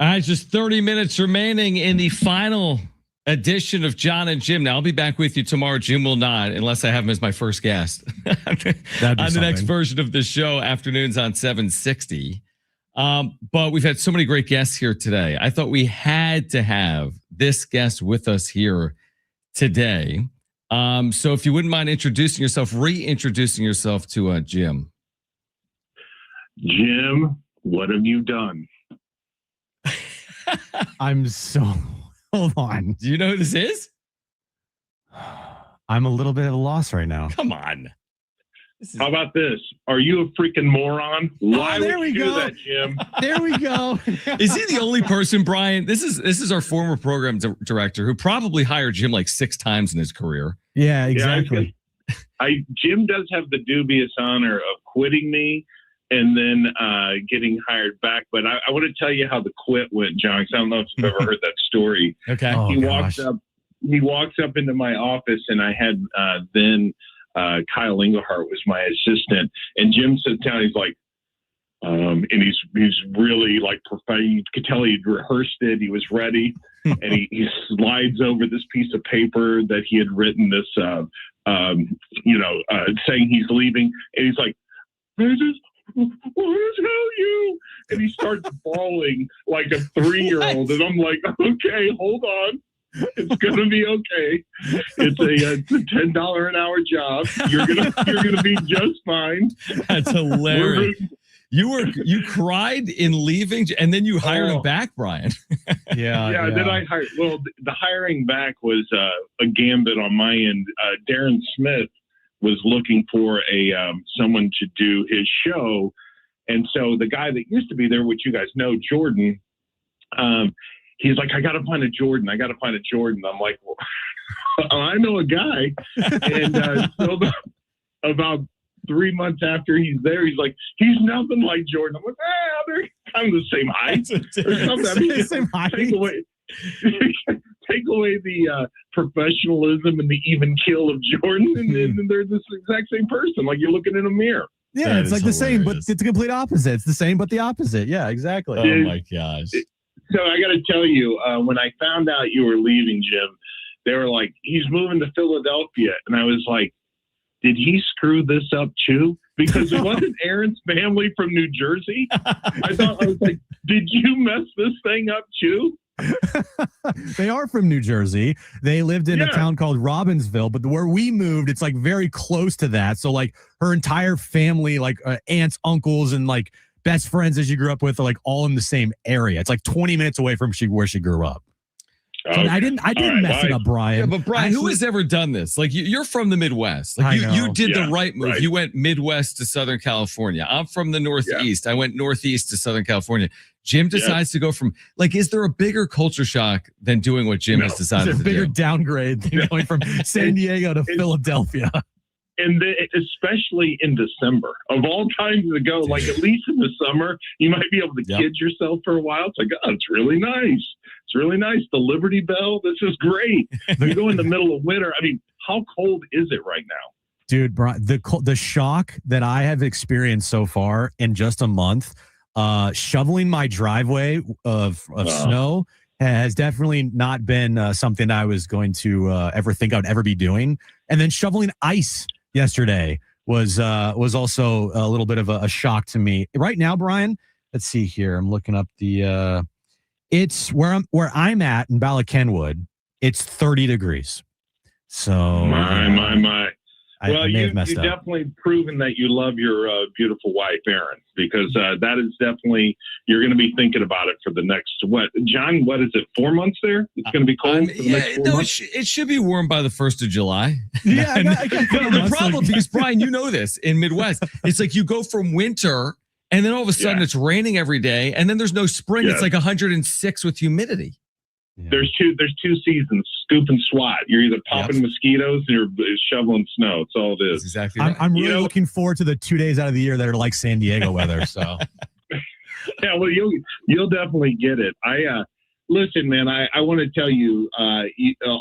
All right, just 30 minutes remaining in the final edition of John and Jim. Now, I'll be back with you tomorrow. Jim will not, unless I have him as my first guest on the next version of the show, afternoons on 760. But we've had so many great guests here today. I thought we had to have this guest with us here today. So if you wouldn't mind reintroducing yourself to Jim. Jim, what have you done? I'm so... Hold on. Do you know who this is? I'm a little bit at a loss right now. Come on. How about this? Are you a freaking moron? Why there would we you go. do that, Jim? There we go. Is he the only person, Brian? This is our former program director who probably hired Jim like 6 times in his career. Yeah, exactly. Jim does have the dubious honor of quitting me and then getting hired back. But I want to tell you how the quit went, John, because I don't know if you've ever heard that story. Okay. Oh, He walks up into my office, and I had then Kyle Engelhart was my assistant, and Jim sits down. He's like, and he's really like professional. You could tell he'd rehearsed it. He was ready, and he slides over this piece of paper that he had written this, saying he's leaving, and he's like, what is you? And he starts bawling like a 3-year-old, and I'm like, okay, hold on. It's gonna be okay. It's a $10 an hour job. You're gonna be just fine. That's hilarious. You cried in leaving, and then you hired him back, Brian. Yeah. Then I hired. Well, the hiring back was a gambit on my end. Darren Smith was looking for someone to do his show, and so the guy that used to be there, which you guys know, Jordan. He's like, I got to find a Jordan. I'm like, well, I know a guy. And so about 3 months after he's there, he's like, he's nothing like Jordan. I'm like, they're kind of the same height or something. I mean, Same height. Take away the professionalism and the even keel of Jordan, and they're the exact same person. Like you're looking in a mirror. Yeah, it's like the same, but it's a complete opposite. It's the same, but the opposite. Yeah, exactly. Oh my gosh. So I got to tell you, when I found out you were leaving, Jim, they were like, he's moving to Philadelphia. And I was like, did he screw this up too? Because it wasn't Aaron's family from New Jersey. I was like, did you mess this thing up too? They are from New Jersey. They lived in a town called Robbinsville, but where we moved, it's like very close to that. So like her entire family, like aunts, uncles, and like best friends that she grew up with are like all in the same area. It's like 20 minutes away from where she grew up. So I didn't mess it up, Brian. Yeah, but Brian, who has ever done this? Like you're from the Midwest. Like you did the right move. You went Midwest to Southern California. I'm from the Northeast. I went Northeast to Southern California. Jim decides to go from is there a bigger culture shock than doing what Jim has decided to do? It's a bigger downgrade than going from San Diego to Philadelphia. And especially in December, of all times to go, like at least in the summer, you might be able to kid yourself for a while. It's like, oh, it's really nice. It's really nice. The Liberty Bell, this is great. You go in the middle of winter. I mean, how cold is it right now? Dude, Brian, the shock that I have experienced so far in just a month, shoveling my driveway of snow has definitely not been something I was going to ever think I would ever be doing. And then shoveling ice yesterday was also a little bit of a shock to me. Right now, Brian, let's see here. I'm looking up the it's where I'm at in Bala Cynwyd. It's 30 degrees. So my. Well, you've up. definitely proven that you love your beautiful wife, Erin, because that is definitely, you're going to be thinking about it for the next, John, what is it, 4 months there? It's going to be cold for the next 4 months? It should be warm by the 1st of July. Yeah, I got the problem, because Brian, you know this, in Midwest, it's like you go from winter and then all of a sudden it's raining every day and then there's no spring. It's like 106 with humidity. Yeah. There's two seasons, scoop and swat. You're either popping mosquitoes or you're shoveling snow. That's all it is. That's exactly right. I'm really looking forward to the 2 days out of the year that are like San Diego weather. So yeah, well, you'll definitely get it. Listen, man, I want to tell you,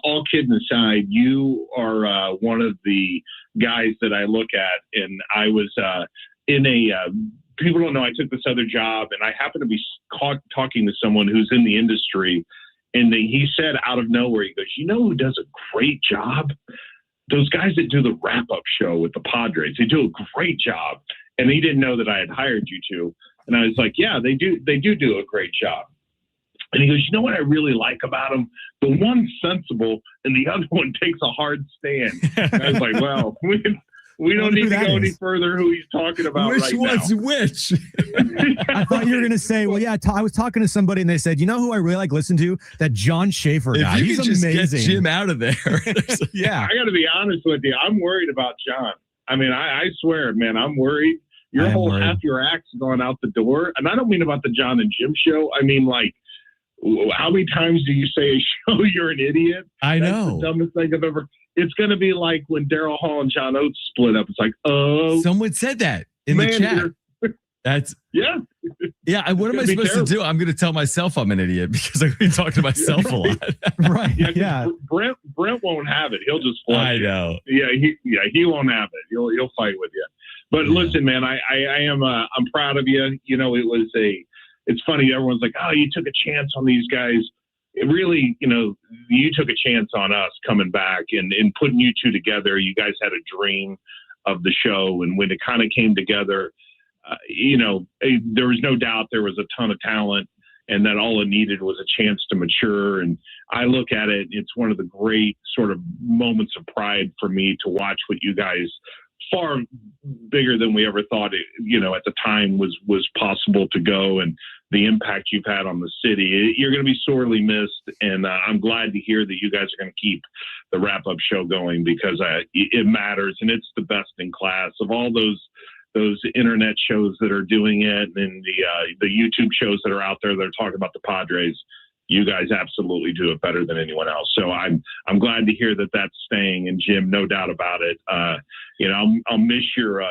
all kidding aside, you are one of the guys that I look at, and I was in a people don't know I took this other job, and I happened to be talking to someone who's in the industry, and he said out of nowhere, he goes, "You know who does a great job? Those guys that do the wrap-up show with the Padres. They do a great job." And he didn't know that I had hired you two. And I was like, "Yeah, they do a great job." And he goes, "You know what I really like about them? The one's sensible and the other one takes a hard stand." And I was like, "Well, we don't need to go any further who he's talking about Which right one's now." which? I thought you were going to say, well, yeah, I was talking to somebody and they said, "You know who I really like listen to? That John Schaefer guy. If you He's could just amazing." get Jim out of there. Yeah. I got to be honest with you. I'm worried about John. I mean, I swear, man, I'm worried. Your whole half your act's gone out the door. And I don't mean about the John and Jim show. I mean, like, how many times do you say a show you're an idiot? I That's know. the dumbest thing I've ever. It's going to be like when Daryl Hall and John Oates split up. It's like, oh. Someone said that in the man, chat. That's yeah. Yeah. What am I It's gonna be supposed to do? I'm going to tell myself I'm an idiot because I've been talking to myself a lot. Right. Yeah. 'cause Yeah. Brent won't have it. He'll just flush I it. know. He won't have it. He'll fight with you. But listen, man, I am I'm proud of you. You know, it's funny. Everyone's like, "Oh, you took a chance on these guys." It really, you know, you took a chance on us coming back and putting you two together. You guys had a dream of the show, and when it kind of came together, you know, there was no doubt there was a ton of talent, and that all it needed was a chance to mature. And I look at it, it's one of the great sort of moments of pride for me to watch what you guys, far bigger than we ever thought it, you know, at the time was possible to go, and the impact you've had on the city. You're going to be sorely missed, and I'm glad to hear that you guys are going to keep the wrap-up show going because it matters, and it's the best in class of all those internet shows that are doing it, and the YouTube shows that are out there that are talking about the Padres. You guys absolutely do it better than anyone else. So I'm glad to hear that that's staying. And Jim, no doubt about it. You know, I'll miss your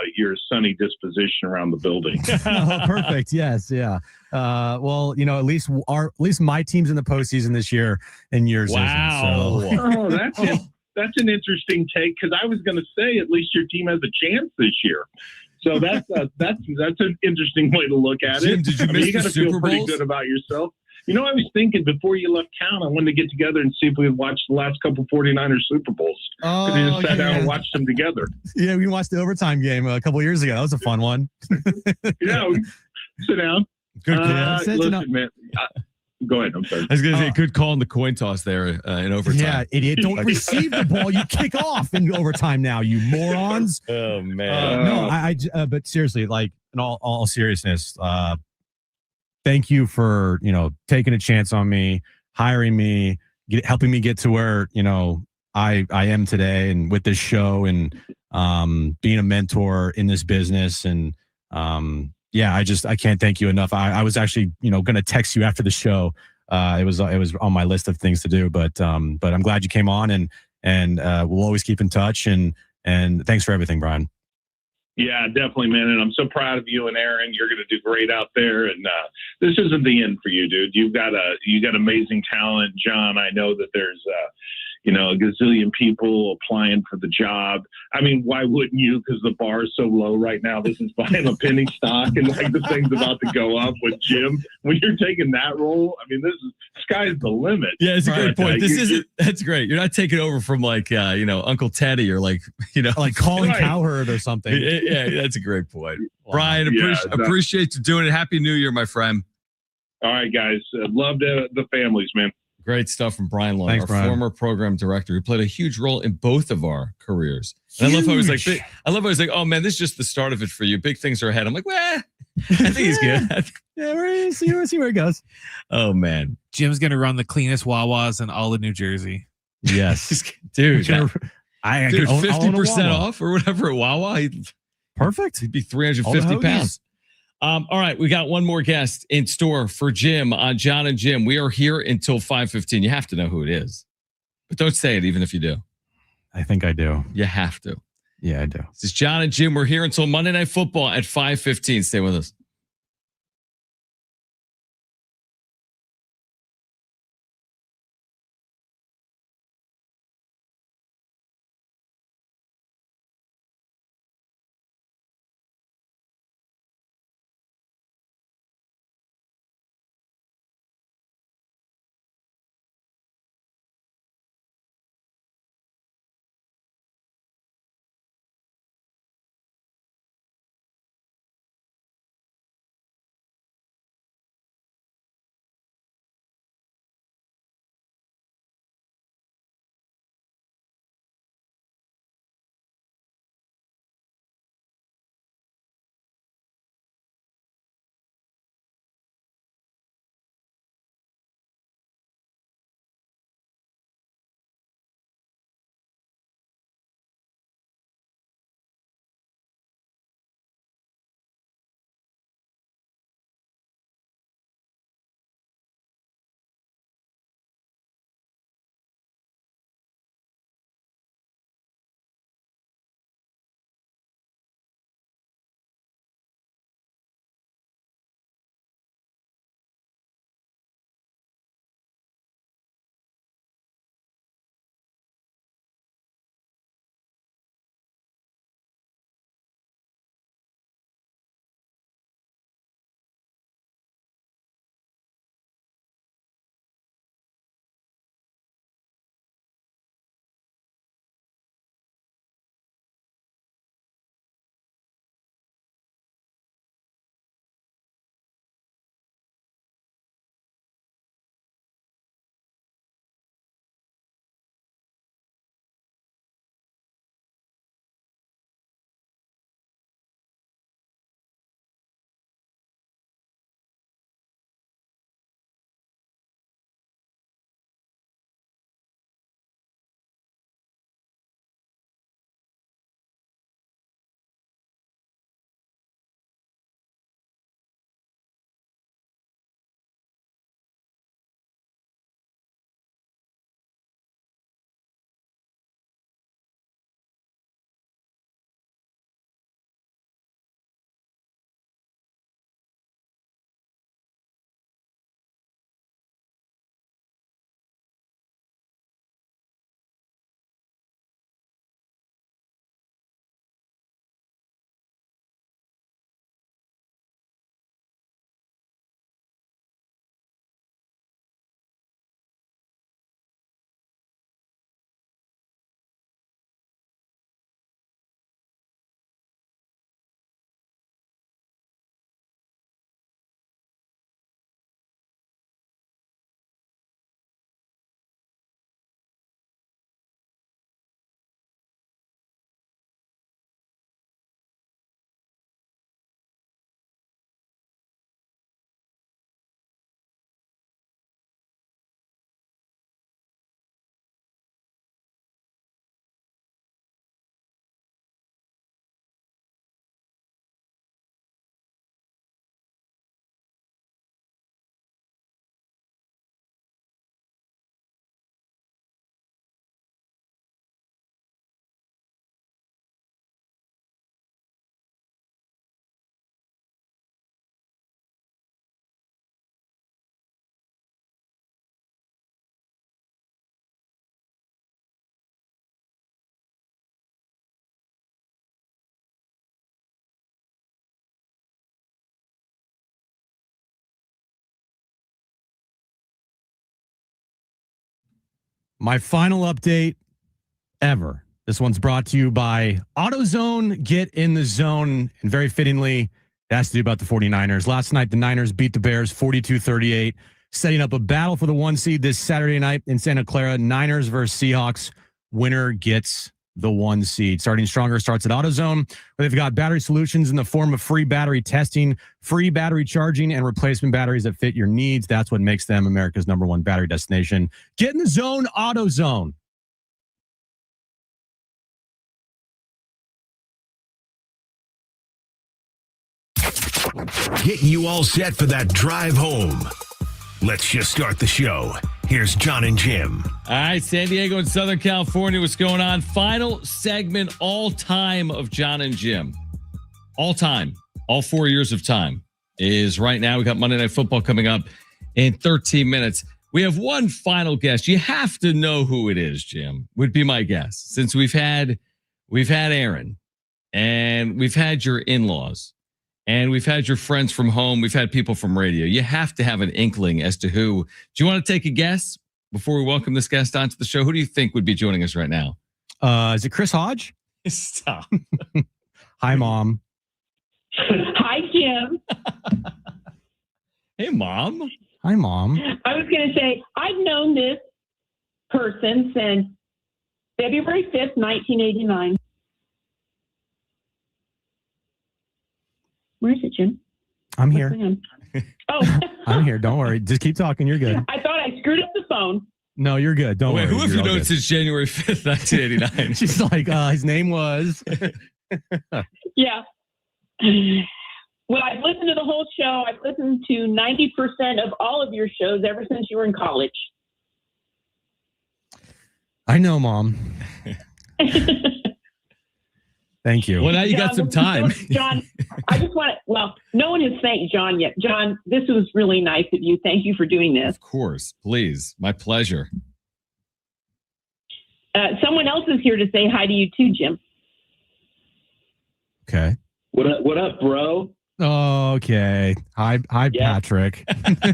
sunny disposition around the building. Oh, perfect. Yes. Yeah. Well, you know, at least my team's in the postseason this year, and yours Wow. isn't. So. Oh, that's an interesting take, because I was going to say at least your team has a chance this year. So that's an interesting way to look at Jim, it. did you miss you got the to feel Super pretty Bowls? good about yourself. You know, I was thinking before you left town, I wanted to get together and see if we would watch the last couple 49ers Super Bowls. Oh, We just sat down yeah. and watched them together. Yeah, we watched the overtime game a couple years ago. That was a fun one. Yeah, sit down. Good. Listen, man. Go ahead. I'm sorry. I was going to say, good call in the coin toss there in overtime. Yeah, idiot. Don't receive the ball. You kick off in overtime now, you morons. Oh, man. No, but seriously, like in all seriousness, thank you for, you know, taking a chance on me, hiring me, helping me get to where, you know, I am today, and with this show, and being a mentor in this business. And yeah, I can't thank you enough. I was actually, you know, going to text you after the show. It was on my list of things to do, but I'm glad you came on, and we'll always keep in touch, and thanks for everything, Brian. Yeah, definitely, man. And I'm so proud of you and Aaron. You're going to do great out there. And this isn't the end for you, dude. You got amazing talent, John. I know that there's you know, a gazillion people applying for the job. I mean, why wouldn't you? Because the bar is so low right now. This is buying a penny stock, and like the thing's about to go up with Jim. When you're taking that role, I mean, sky's the limit. Yeah, it's a great point. Right. That's great. You're not taking over from like, you know, Uncle Teddy, or like, you know, like Colin Right. Cowherd or something. Yeah, that's a great point. Wow. Brian, Yeah, appreciate you doing it. Happy New Year, my friend. All right, guys. Love the families, man. Great stuff from Brian Long, Thanks, our Brian. former program director, who played a huge role in both of our careers. And I love how I was like, oh man, this is just the start of it for you. Big things are ahead. I'm like, well, I think he's good. Yeah, we'll see where it goes. Oh man, Jim's gonna run the cleanest Wawas in all of New Jersey. Yes, dude. Dude, 50% off or whatever at Wawa. Perfect. He'd be 350 pounds. All right, we got one more guest in store for Jim on John and Jim. We are here until 5:15. You have to know who it is, but don't say it even if you do. I think I do. You have to. Yeah, I do. This is John and Jim. We're here until Monday Night Football at 5:15. Stay with us. My final update ever. This one's brought to you by AutoZone. Get in the zone. And very fittingly, it has to do about the 49ers. Last night, the Niners beat the Bears 42-38, setting up a battle for the 1 seed this Saturday night in Santa Clara. Niners versus Seahawks. Winner gets the 1 seed. Starting Stronger starts at AutoZone, where they've got battery solutions in the form of free battery testing, free battery charging, and replacement batteries that fit your needs. That's what makes them America's #1 battery destination. Get in the zone, AutoZone. Getting you all set for that drive home. Let's just start the show. Here's John and Jim. All right, San Diego and Southern California, what's going on? Final segment all time of John and Jim. All time. All 4 years of time is right now. We got Monday Night Football coming up in 13 minutes. We have one final guest. You have to know who it is, Jim, would be my guess. Since we've had Aaron, and we've had your in-laws, and we've had your friends from home. We've had people from radio. You have to have an inkling as to who. Do you want to take a guess before we welcome this guest onto the show? Who do you think would be joining us right now? Is it Chris Hodge? Stop. Hi, Mom. Hi, Jim. Hey, Mom. Hi, Mom. I was going to say, I've known this person since February 5th, 1989. Where is it, Jim? I'm here. Oh, I'm here. Don't worry. Just keep talking. You're good. I thought I screwed up the phone. No, you're good. Don't worry. Who have you You're all known good. since January 5th, 1989? She's like, his name was. Yeah. Well, I've listened to the whole show. I've listened to 90% of all of your shows ever since you were in college. I know, Mom. Thank you. Well, now you got some time. John, I just want to, well, no one has thanked John yet. John, this was really nice of you. Thank you for doing this. Of course. Please. My pleasure. Someone else is here to say hi to you too, Jim. Okay. What up, bro? Okay. Hi, Yeah. Patrick.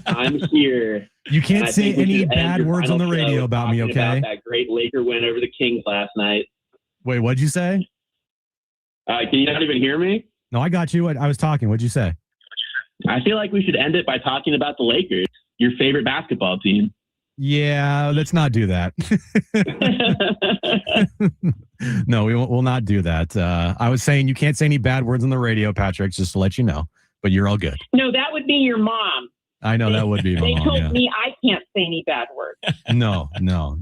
I'm here. You And can't I say think we any should end bad your words on the final show radio about me, talking okay? About that great Laker win over the Kings last night. Wait, what'd you say? Can you not even hear me? No, I got you. I was talking. What'd you say? I feel like we should end it by talking about the Lakers, your favorite basketball team. Yeah, let's not do that. No, we'll not do that. I was saying you can't say any bad words on the radio, Patrick, just to let you know. But you're all good. No, that would be your mom. I know that would be my They mom. told Yeah. me I can't say any bad words. No.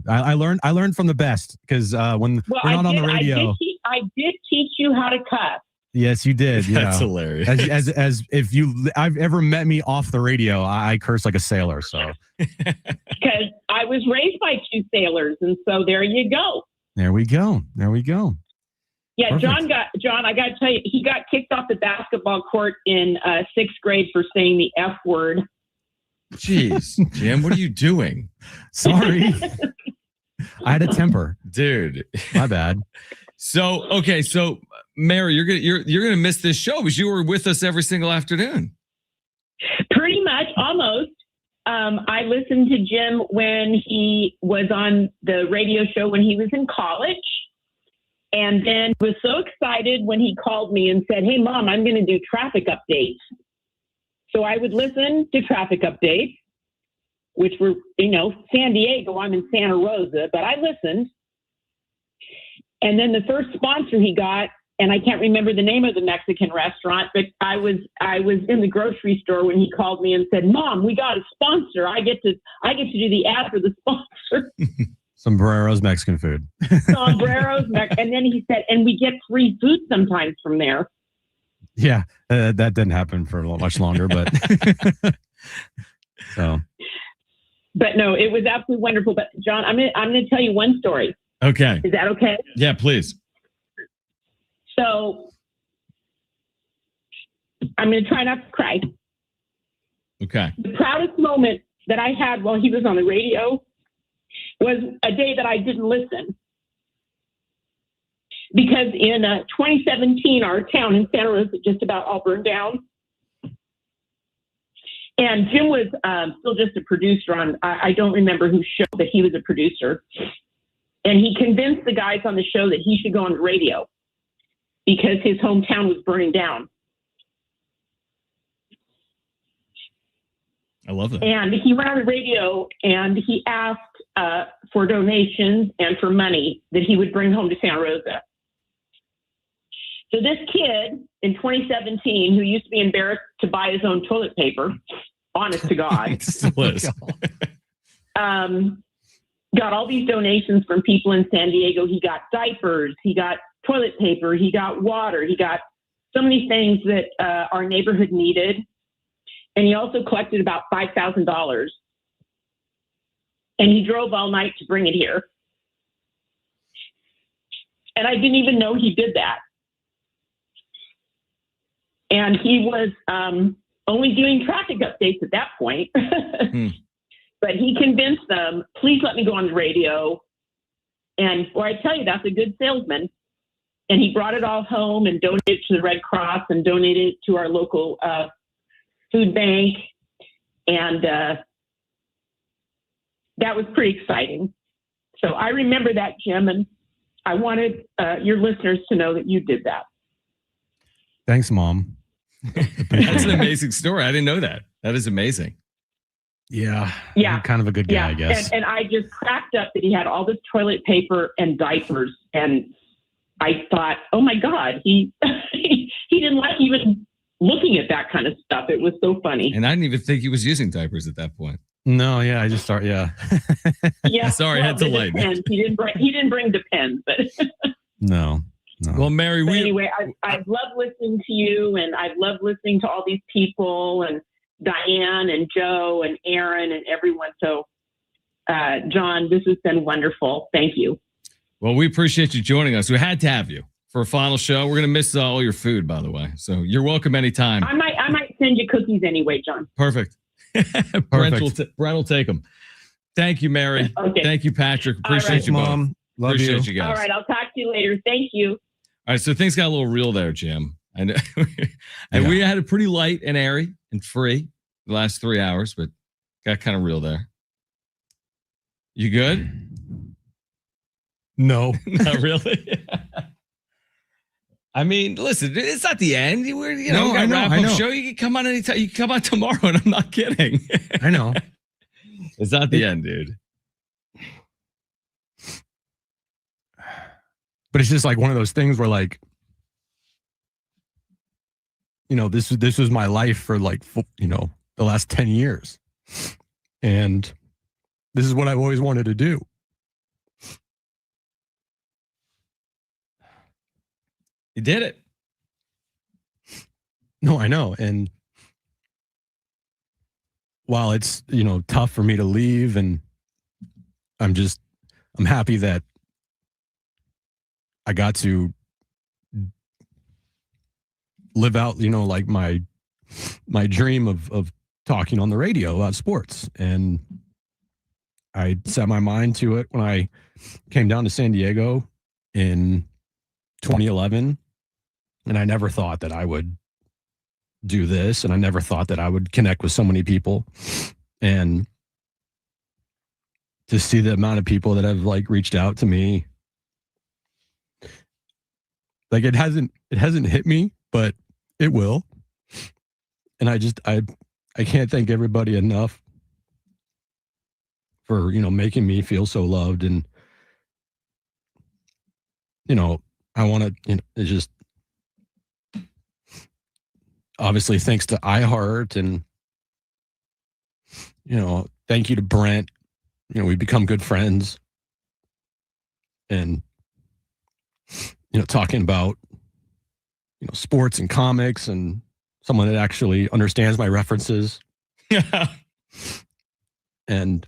I learned from the best because when Well, we're not on the radio. I did teach you how to cuss. Yes, you did. You That's know. hilarious. As if I've ever met me off the radio, I curse like a sailor. So Because I was raised by two sailors, and so there you go. there we go. Yeah, Perfect. John, I got to tell you, he got kicked off the basketball court in 6th grade for saying the F word. Jeez, Jim, what are you doing? Sorry. I had a temper. Dude. My bad. So, okay, so Mary, you're gonna miss this show because you were with us every single afternoon. Pretty much, almost. I listened to Jim when he was on the radio show when he was in college. And then was so excited when he called me and said, "Hey, Mom, I'm going to do traffic updates." So I would listen to traffic updates, which were, San Diego. I'm in Santa Rosa, but I listened. And then the first sponsor he got, and I can't remember the name of the Mexican restaurant, but I was in the grocery store when he called me and said, "Mom, we got a sponsor. I get to do the ad for the sponsor." Sombreros Mexican food. Sombreros, and then he said, "And we get free food sometimes from there." Yeah, that didn't happen for much longer, but so. But no, it was absolutely wonderful. But John, I'm gonna tell you one story. Okay. Is that okay? Yeah, please. So I'm gonna try not to cry. Okay. The proudest moment that I had while he was on the radio was a day that I didn't listen. Because in 2017, our town in Santa Rosa just about all burned down. And Jim was still just a producer on, I don't remember whose show, but he was a producer. And he convinced the guys on the show that he should go on the radio because his hometown was burning down. I love that. And he went on the radio and he asked for donations and for money that he would bring home to Santa Rosa. So this kid in 2017, who used to be embarrassed to buy his own toilet paper, honest to God, Still is. got all these donations from people in San Diego. He got diapers, he got toilet paper, he got water, he got so many things that our neighborhood needed. And he also collected about $5,000. And he drove all night to bring it here. And I didn't even know he did that. And he was only doing traffic updates at that point. But he convinced them, please let me go on the radio. And boy, I tell you, that's a good salesman. And he brought it all home and donated it to the Red Cross and donated it to our local food bank. And that was pretty exciting. So I remember that, Jim, and I wanted your listeners to know that you did that. Thanks, Mom. That's an amazing story. I didn't know that. That is amazing. Yeah. Yeah. I'm kind of a good guy, I guess. And I just cracked up that he had all this toilet paper and diapers. And I thought, oh my God, he didn't like even looking at that kind of stuff. It was so funny. And I didn't even think he was using diapers at that point. No, yeah, I just started, yeah. Yeah. Sorry, I had to lighten it. He didn't bring Depends, but No. Well, Mary, but anyway, I've loved listening to you, and I've loved listening to all these people, and Diane and Joe and Aaron and everyone. So, John, this has been wonderful. Thank you. Well, we appreciate you joining us. We had to have you for a final show. We're going to miss all your food, by the way. So you're welcome anytime. I might send you cookies anyway, John. Perfect. Brent will take them. Thank you, Mary. Okay. Thank you, Patrick. Appreciate you, Mom. Love Appreciate you. you guys. All right, I'll talk to you later. Thank you. All right, so things got a little real there, Jim. And we had it pretty light and airy and free the last 3 hours, but got kind of real there. You good? No. Not really. I mean, listen, it's not the end. We're, I know. Show. You can come on anytime. You can come on tomorrow, and I'm not kidding. I know. It's not the end, dude. But it's just like one of those things where, like, this was my life for like, the last 10 years. And this is what I've always wanted to do. You did it. No, I know. And while it's, tough for me to leave, and I'm happy that I got to live out, like my dream of talking on the radio about sports. And I set my mind to it when I came down to San Diego in 2011. And I never thought that I would do this. And I never thought that I would connect with so many people. And to see the amount of people that have like reached out to me, like it hasn't hit me, but it will. And I can't thank everybody enough for, making me feel so loved. And, I want to, it's just obviously thanks to iHeart and, thank you to Brent. We've become good friends. And, talking about, sports and comics, and someone that actually understands my references. And,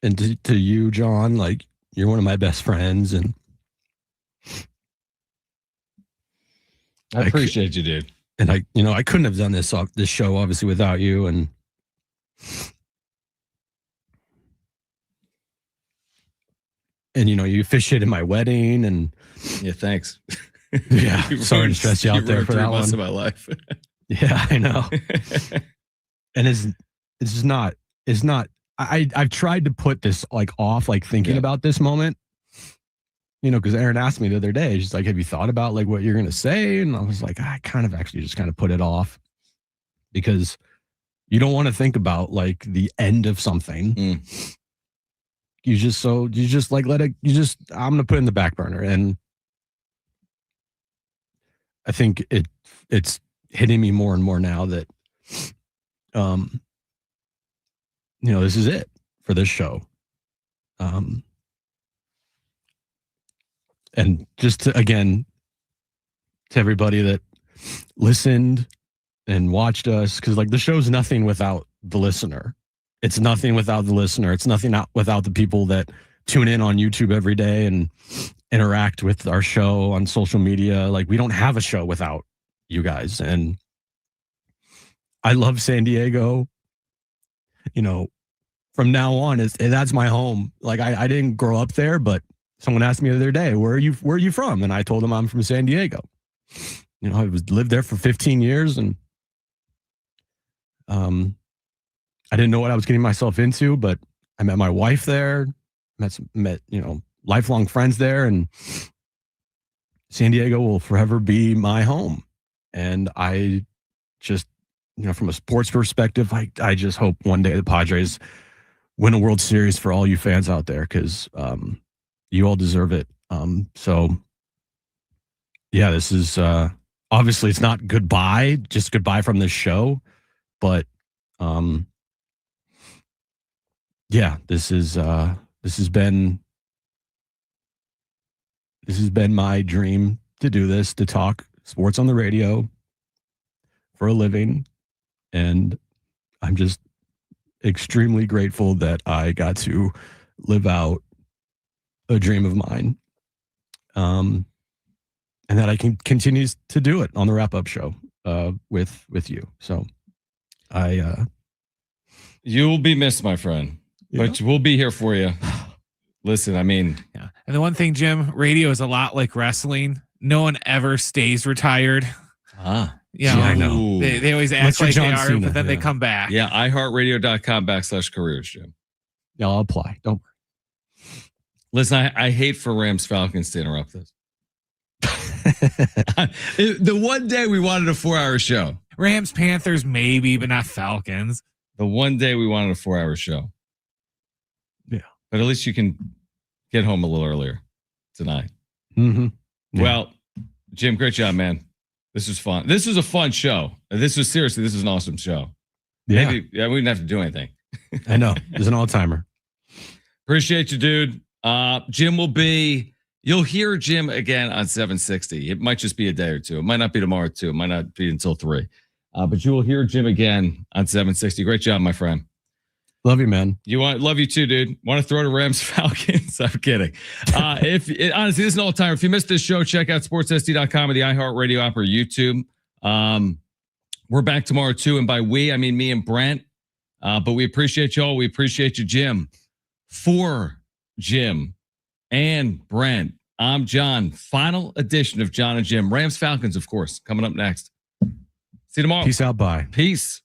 and to you, John, like, you're one of my best friends, and I appreciate you, dude. And I couldn't have done this show obviously without you. And and you officiated my wedding, and Yeah, thanks. yeah, sorry to stress you out there for that months one. of my life. Yeah, I know. And it's just not. It's not. I've tried to put this like off, like thinking about this moment. Because Aaron asked me the other day, she's like, "Have you thought about like what you're gonna say?" And I was like, I kind of actually just kind of put it off because you don't want to think about like the end of something. You just like let it. I'm gonna put it in the back burner, and I think it's hitting me more and more now that, this is it for this show. And just to everybody that listened and watched us, because like the show's nothing without the listener. It's nothing without the listener. It's nothing without the people that tune in on YouTube every day and interact with our show on social media. Like we don't have a show without you guys. And I love San Diego. From now on, that's my home. Like I didn't grow up there, but someone asked me the other day, where are you from? And I told them I'm from San Diego. I lived there for 15 years, and I didn't know what I was getting myself into, but I met my wife there, met lifelong friends there, and San Diego will forever be my home. And I just, from a sports perspective, I just hope one day the Padres win a World Series for all you fans out there, because you all deserve it. So yeah, this is obviously it's not goodbye, just goodbye from this show, but yeah, this has been my dream to do this, to talk sports on the radio for a living, and I'm just extremely grateful that I got to live out a dream of mine, and that I can continue to do it on the wrap-up show with you. So you'll be missed, my friend, but we'll be here for you. Listen, I mean, yeah. And the one thing, Jim, radio is a lot like wrestling. No one ever stays retired. I know. They always act Mr. like John they are, Cena, but then they come back. Yeah, iHeartRadio.com/careers, Jim. Yeah, I'll apply. Don't listen. I hate for Rams Falcons to interrupt this. The one day we wanted a 4-hour show. Rams Panthers maybe, but not Falcons. The one day we wanted a 4-hour show. Yeah, but at least you can get home a little earlier tonight. Mm-hmm. Yeah. Well, Jim, great job, man. This was fun. This was a fun show. This was an awesome show. Yeah. Maybe, we didn't have to do anything. I know. It's an all-timer. Appreciate you, dude. Jim you'll hear Jim again on 760. It might just be a day or two. It might not be tomorrow, too. It might not be until 3. But you will hear Jim again on 760. Great job, my friend. Love you, man. Love you too, dude. Want to throw to Rams Falcons? I'm kidding. Honestly, this is an all-timer. If you missed this show, check out sportsSD.com or the iHeartRadio app or YouTube. We're back tomorrow too, and by we, I mean me and Brent. But we appreciate y'all. We appreciate you, Jim. For Jim and Brent, I'm John. Final edition of John and Jim. Rams Falcons, of course, coming up next. See you tomorrow. Peace out. Bye. Peace.